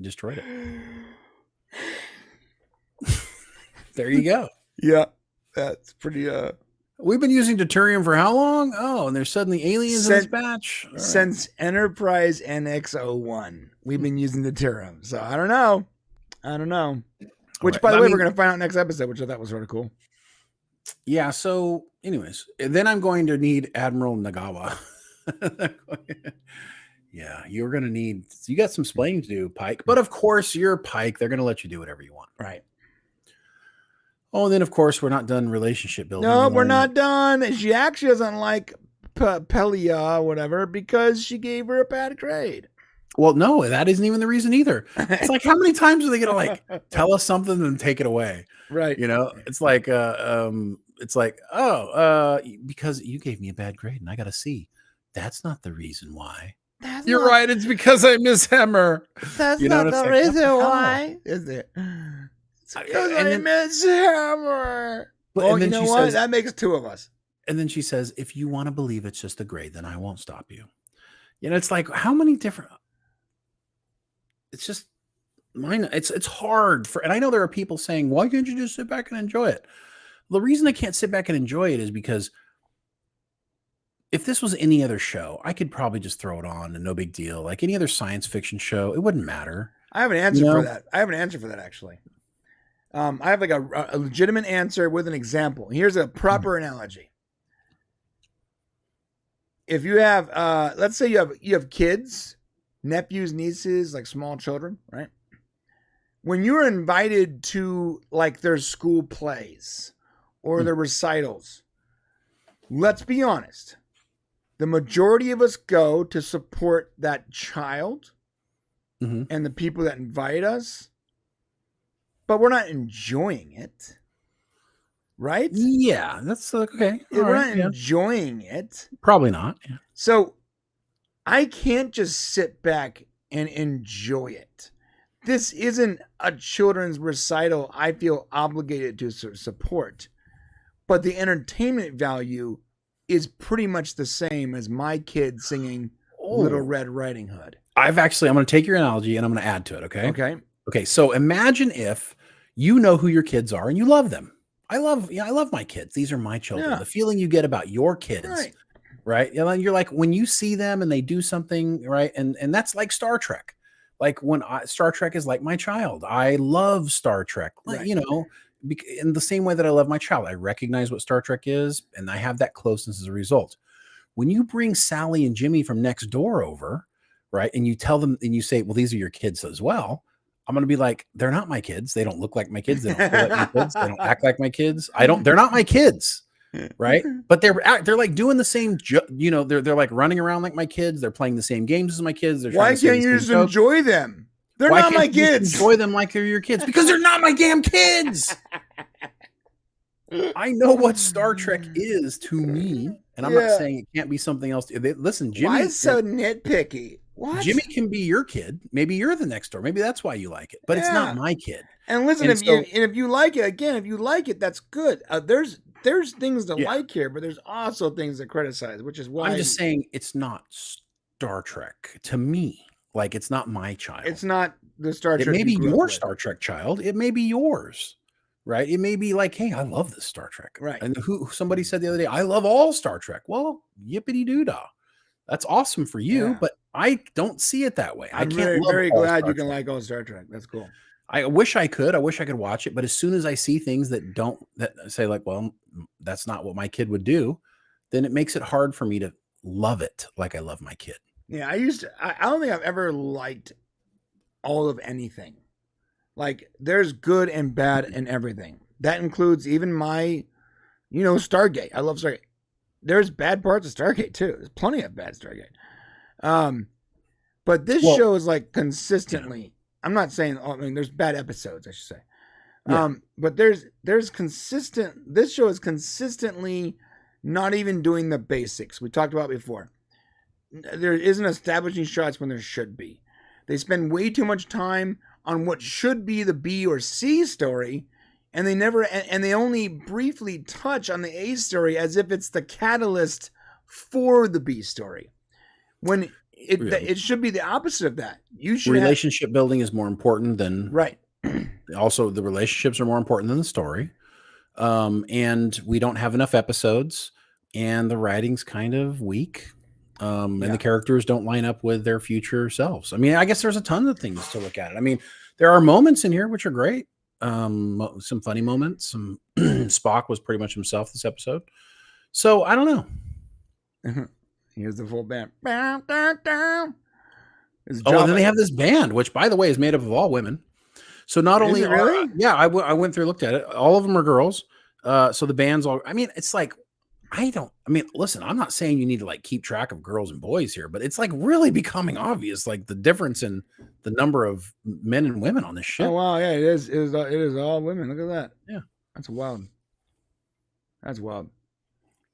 There you go. Yeah. That's pretty, We've been using deuterium for how long? Oh, and there's suddenly aliens in this batch? All right. since Enterprise NX-01, we've been using the Tyrum. So I don't know. Which, right. by the I way, mean- we're going to find out next episode, which I thought was sort of cool. Yeah, so anyways, then I'm going to need Admiral Nagawa. Yeah, you got some splaining to do, Pike. But of course, you're Pike. They're going to let you do whatever you want. Right. Oh, and then of course, we're not done relationship building. No, We we're learn- not done. She actually doesn't like Pelia, whatever, because she gave her a bad grade. Well, no, that isn't even the reason either. It's like, how many times are they going to like tell us something and take it away? Right. You know, it's like, because you gave me a bad grade and I got a C. That's not the reason why. That's You're not- right. It's because I miss Hammer. That's You know, not it's the like, what the reason hell? why. Is it? It's because And I then- miss Hammer. But- Well, and then you know she what? says- That makes two of us. And then she says, if you want to believe it's just a grade, then I won't stop you. You know, it's like, how many different, it's just mine. It's hard and I know there are people saying, why can't you just sit back and enjoy it? The reason I can't sit back and enjoy it is because if this was any other show, I could probably just throw it on and no big deal. Like any other science fiction show, it wouldn't matter. I have an answer You know? for that. Actually. I have like a legitimate answer with an example. Here's a proper analogy. If you have, let's say you have kids, nephews, nieces, like small children, right? When you're invited to like their school plays or their recitals, let's be honest. The majority of us go to support that child Mhm. and the people that invite us, but we're not enjoying it, right? Yeah, that's okay. All We're right, not yeah. enjoying it. Probably not. Yeah. So I can't just sit back and enjoy it. This isn't a children's recital I feel obligated to support, but the entertainment value is pretty much the same as my kid singing Little Red Riding Hood. I'm going to take your analogy and I'm going to add to it. Okay. Okay. Okay. So imagine if you know who your kids are and you love them. I love my kids. These are my children. Yeah. The feeling you get about your kids, right? And you're like, when you see them and they do something, right? And that's like Star Trek. Like when Star Trek is like my child. I love Star Trek, Right. you know, in the same way that I love my child. I recognize what Star Trek is and I have that closeness as a result. When you bring Sally and Jimmy from next door over, right? And you tell them and you say, well, these are your kids as well. I'm going to be like, they're not my kids. They don't look like my kids. They don't feel like my kids. They don't act like my kids. They're not my kids. Right. But they're like doing the same, they're like running around like my kids. They're playing the same games as my kids. They're Why trying to say can't the you same just jokes. enjoy them? They're Why not can't my you just kids. enjoy them like they're your kids because they're not my damn kids. I know what Star Trek is to me, and I'm not Yeah. saying it can't be something else. Listen, Jimmy. Why so nitpicky? What? Jimmy can be your kid. Maybe you're the next door. Maybe that's why you like it, but it's Yeah. not my kid. And listen, And if you like it, again, if you like it, that's good. There's things to Yeah. like here, but there's also things to criticize, which is why I'm just saying it's not Star Trek to me. Like it's not my child. it's not the Star It Trek. may you be grew up your with. Star Trek child. It may be yours, right? It may be like, hey, I love this Star Trek, Right. And somebody said the other day, I love all Star Trek. Well, yippity doo dah, that's awesome for you. Yeah. But I don't see it that way. I I'm can't very, love very all glad Star you can Trek. like all Star Trek. That's cool. I wish I could. I wish I could watch it, but as soon as I see things that say like, well, that's not what my kid would do, then it makes it hard for me to love it like I love my kid. Yeah, I don't think I've ever liked all of anything. Like, there's good and bad in everything. That includes even my, Stargate. I love Stargate. There's bad parts of Stargate too. There's plenty of bad Stargate. But this show is like consistently. I'm not saying. I mean, there's bad episodes, I should say. Yeah. But there's consistent. This show is consistently not even doing the basics we talked about before. There isn't establishing shots when there should be. They spend way too much time on what should be the B or C story, and they only briefly touch on the A story as if it's the catalyst for the B story. When it should be the opposite of that. You should Relationship building is more important than right. Also, the relationships are more important than the story. And we don't have enough episodes, and the writing's kind of weak. And the characters don't line up with their future selves. I mean, I guess there's a ton of things to look at. I mean, there are moments in here which are great. Some funny moments. Some Spock was pretty much himself this episode. So I don't know. Here's the full band. And then they have this band, which, by the way, is made up of all women. So not only really, I went through, looked at it. All of them are girls. So the band's all. I mean, it's like listen, I'm not saying you need to like keep track of girls and boys here, but it's like really becoming obvious, like the difference in the number of men and women on this ship. Oh wow, yeah, it is all women. Look at that. Yeah, that's wild. That's wild.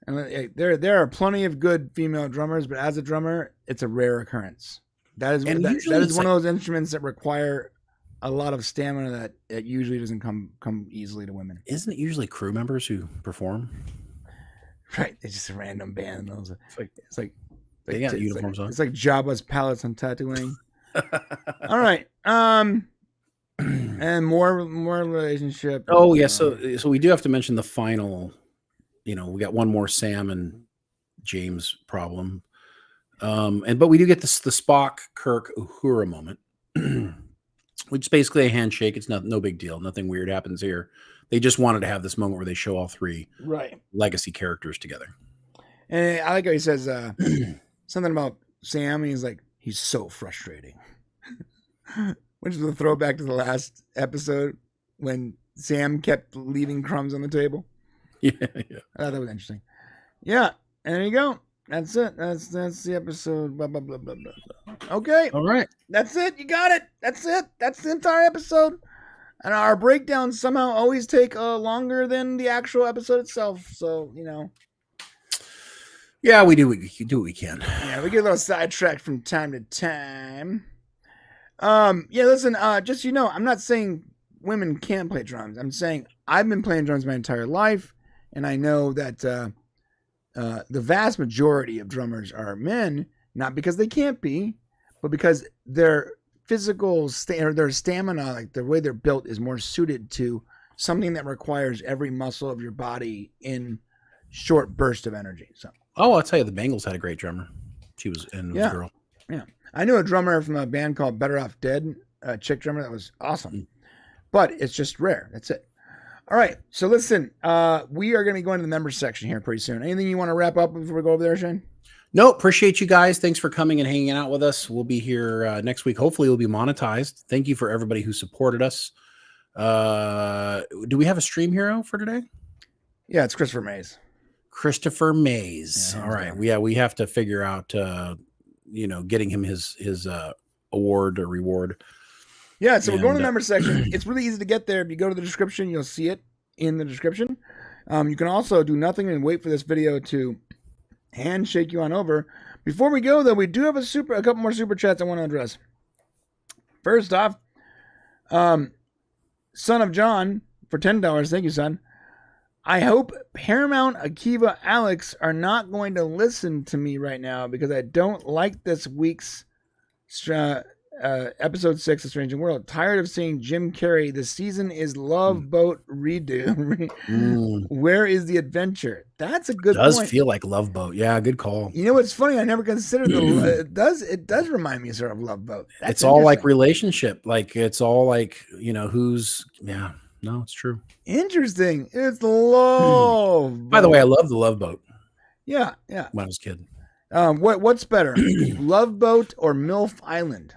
And there are plenty of good female drummers, but as a drummer, it's a rare occurrence. That is one of those instruments that require a lot of stamina that usually doesn't come easily to women. Isn't it usually crew members who perform? Right, it's just a random band. It's like they got uniforms on. It's like Jabba's palace on Tatooine. All right, and more relationship. Oh yeah, so we do have to mention the final. We got one more Sam and James problem, but we do get the Spock Kirk Uhura moment, which is basically a handshake. It's no big deal. Nothing weird happens here. They just wanted to have this moment where they show all three legacy characters together. And I like how he says something about Sam. He's like, he's so frustrating. Which is a throwback to the last episode when Sam kept leaving crumbs on the table. Yeah. I thought that was interesting. Yeah, and there you go. That's it. That's the episode. Blah, blah, blah, blah, blah. Okay. All right. That's it. You got it. That's it. That's the entire episode. And our breakdowns somehow always take longer than the actual episode itself. So, Yeah, we do what we can. Yeah, we get a little sidetracked from time to time. Yeah, listen, just I'm not saying women can't play drums. I'm saying I've been playing drums my entire life, and I know that the vast majority of drummers are men, not because they can't be, but because their physical their stamina, like the way they're built, is more suited to something that requires every muscle of your body in short bursts of energy. So, I'll tell you, the Bengals had a great drummer. She was a girl. Yeah, I knew a drummer from a band called Better Off Dead, a chick drummer that was awesome, but it's just rare. That's it. All right, so listen, we are going to be going to the members section here pretty soon. Anything you want to wrap up before we go over there, Shane? No, appreciate you guys. Thanks for coming and hanging out with us. We'll be here next week. Hopefully we'll be monetized. Thank you for everybody who supported us. Do we have a stream hero for today? Yeah, it's Christopher Mays. Christopher Mays. Yeah, all right. We have to figure out, getting him his award or reward. Yeah, so we're going to the member section. It's really easy to get there. If you go to the description, you'll see it in the description. You can also do nothing and wait for this video to handshake you on over. Before we go, though, we do have a couple more super chats I want to address. First off, Son of John for $10. Thank you, son. I hope Paramount, Akiva, Alex are not going to listen to me right now because I don't like this week's Episode 6 of Strange New World. Tired of seeing Jim Carrey. The season is Love Boat redo. Where is the adventure? That's a good Does point. feel like Love Boat. Yeah, good call. You know what's funny? I never considered it does remind me sort of Love Boat. That's It's all like interesting. relationship. Like it's all like, who's no, it's true. Interesting. It's Love By the Boat. way, I love the Love Boat Yeah. when I was a kid. What's better? Love Boat or MILF Island?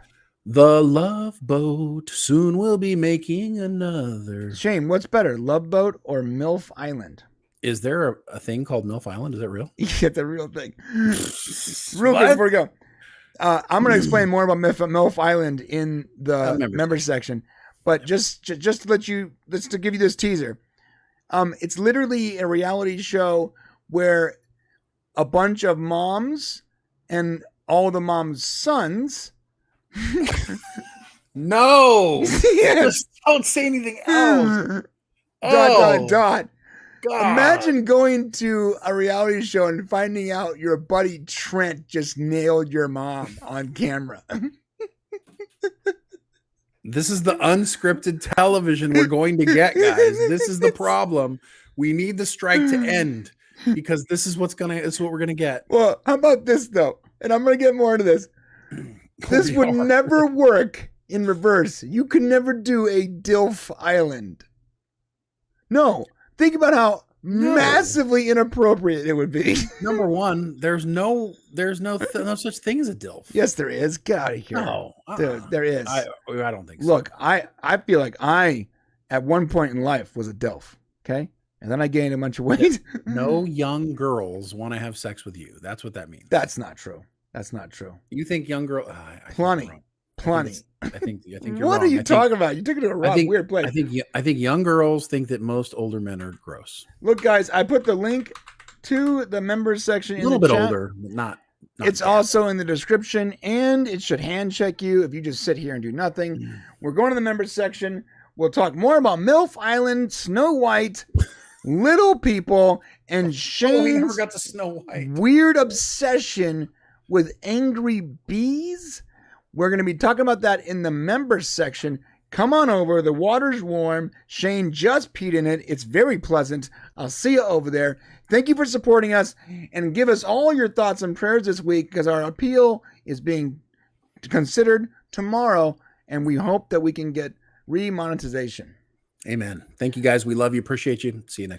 The Love Boat soon will be making another. Shane, what's better? Love Boat or MILF Island? Is there a thing called MILF Island? Is that real? Yeah, the real thing. Real quick before we go. I'm going to explain more about MILF Island in the member section, but just to to give you this teaser. It's literally a reality show where a bunch of moms and all the moms' sons. No. Yes. Just don't say anything else. Dot. God. Imagine going to a reality show and finding out your buddy Trent just nailed your mom on camera. This is the unscripted television we're going to get, guys. This is the problem. We need the strike to end because this is what we're gonna get. Well, how about this though? And I'm gonna get more into this. This would never work in reverse. You could never do a DILF Island. No. Think about how massively inappropriate it would be. Number one, there's no such thing as a DILF. Yes, there is. Get out of here. No, Dude, there is. I don't think so. Look, I feel like I, at one point in life, was a DILF. Okay? And then I gained a bunch of weight. No young girls want to have sex with you. That's what that means. That's not true. That's not true. You think young girl? Plenty. I think you're wrong. What are you talking about? You took it to a weird place. I think young girls think that most older men are gross. Look, guys, I put the link to the members section A in little the bit chat. older, but not It's bad. also in the description, and it should hand check you if you just sit here and do nothing. We're going to the members section. We'll talk more about MILF Island, Snow White, Little People, and we Shane's never got to Snow White. weird obsession with angry bees. We're going to be talking about that in the members section. Come on over. The water's warm. Shane just peed in it. It's very pleasant. I'll see you over there. Thank you for supporting us, and give us all your thoughts and prayers this week because our appeal is being considered tomorrow, and we hope that we can get remonetization. Amen. Thank you, guys. We love you. Appreciate you. See you next week.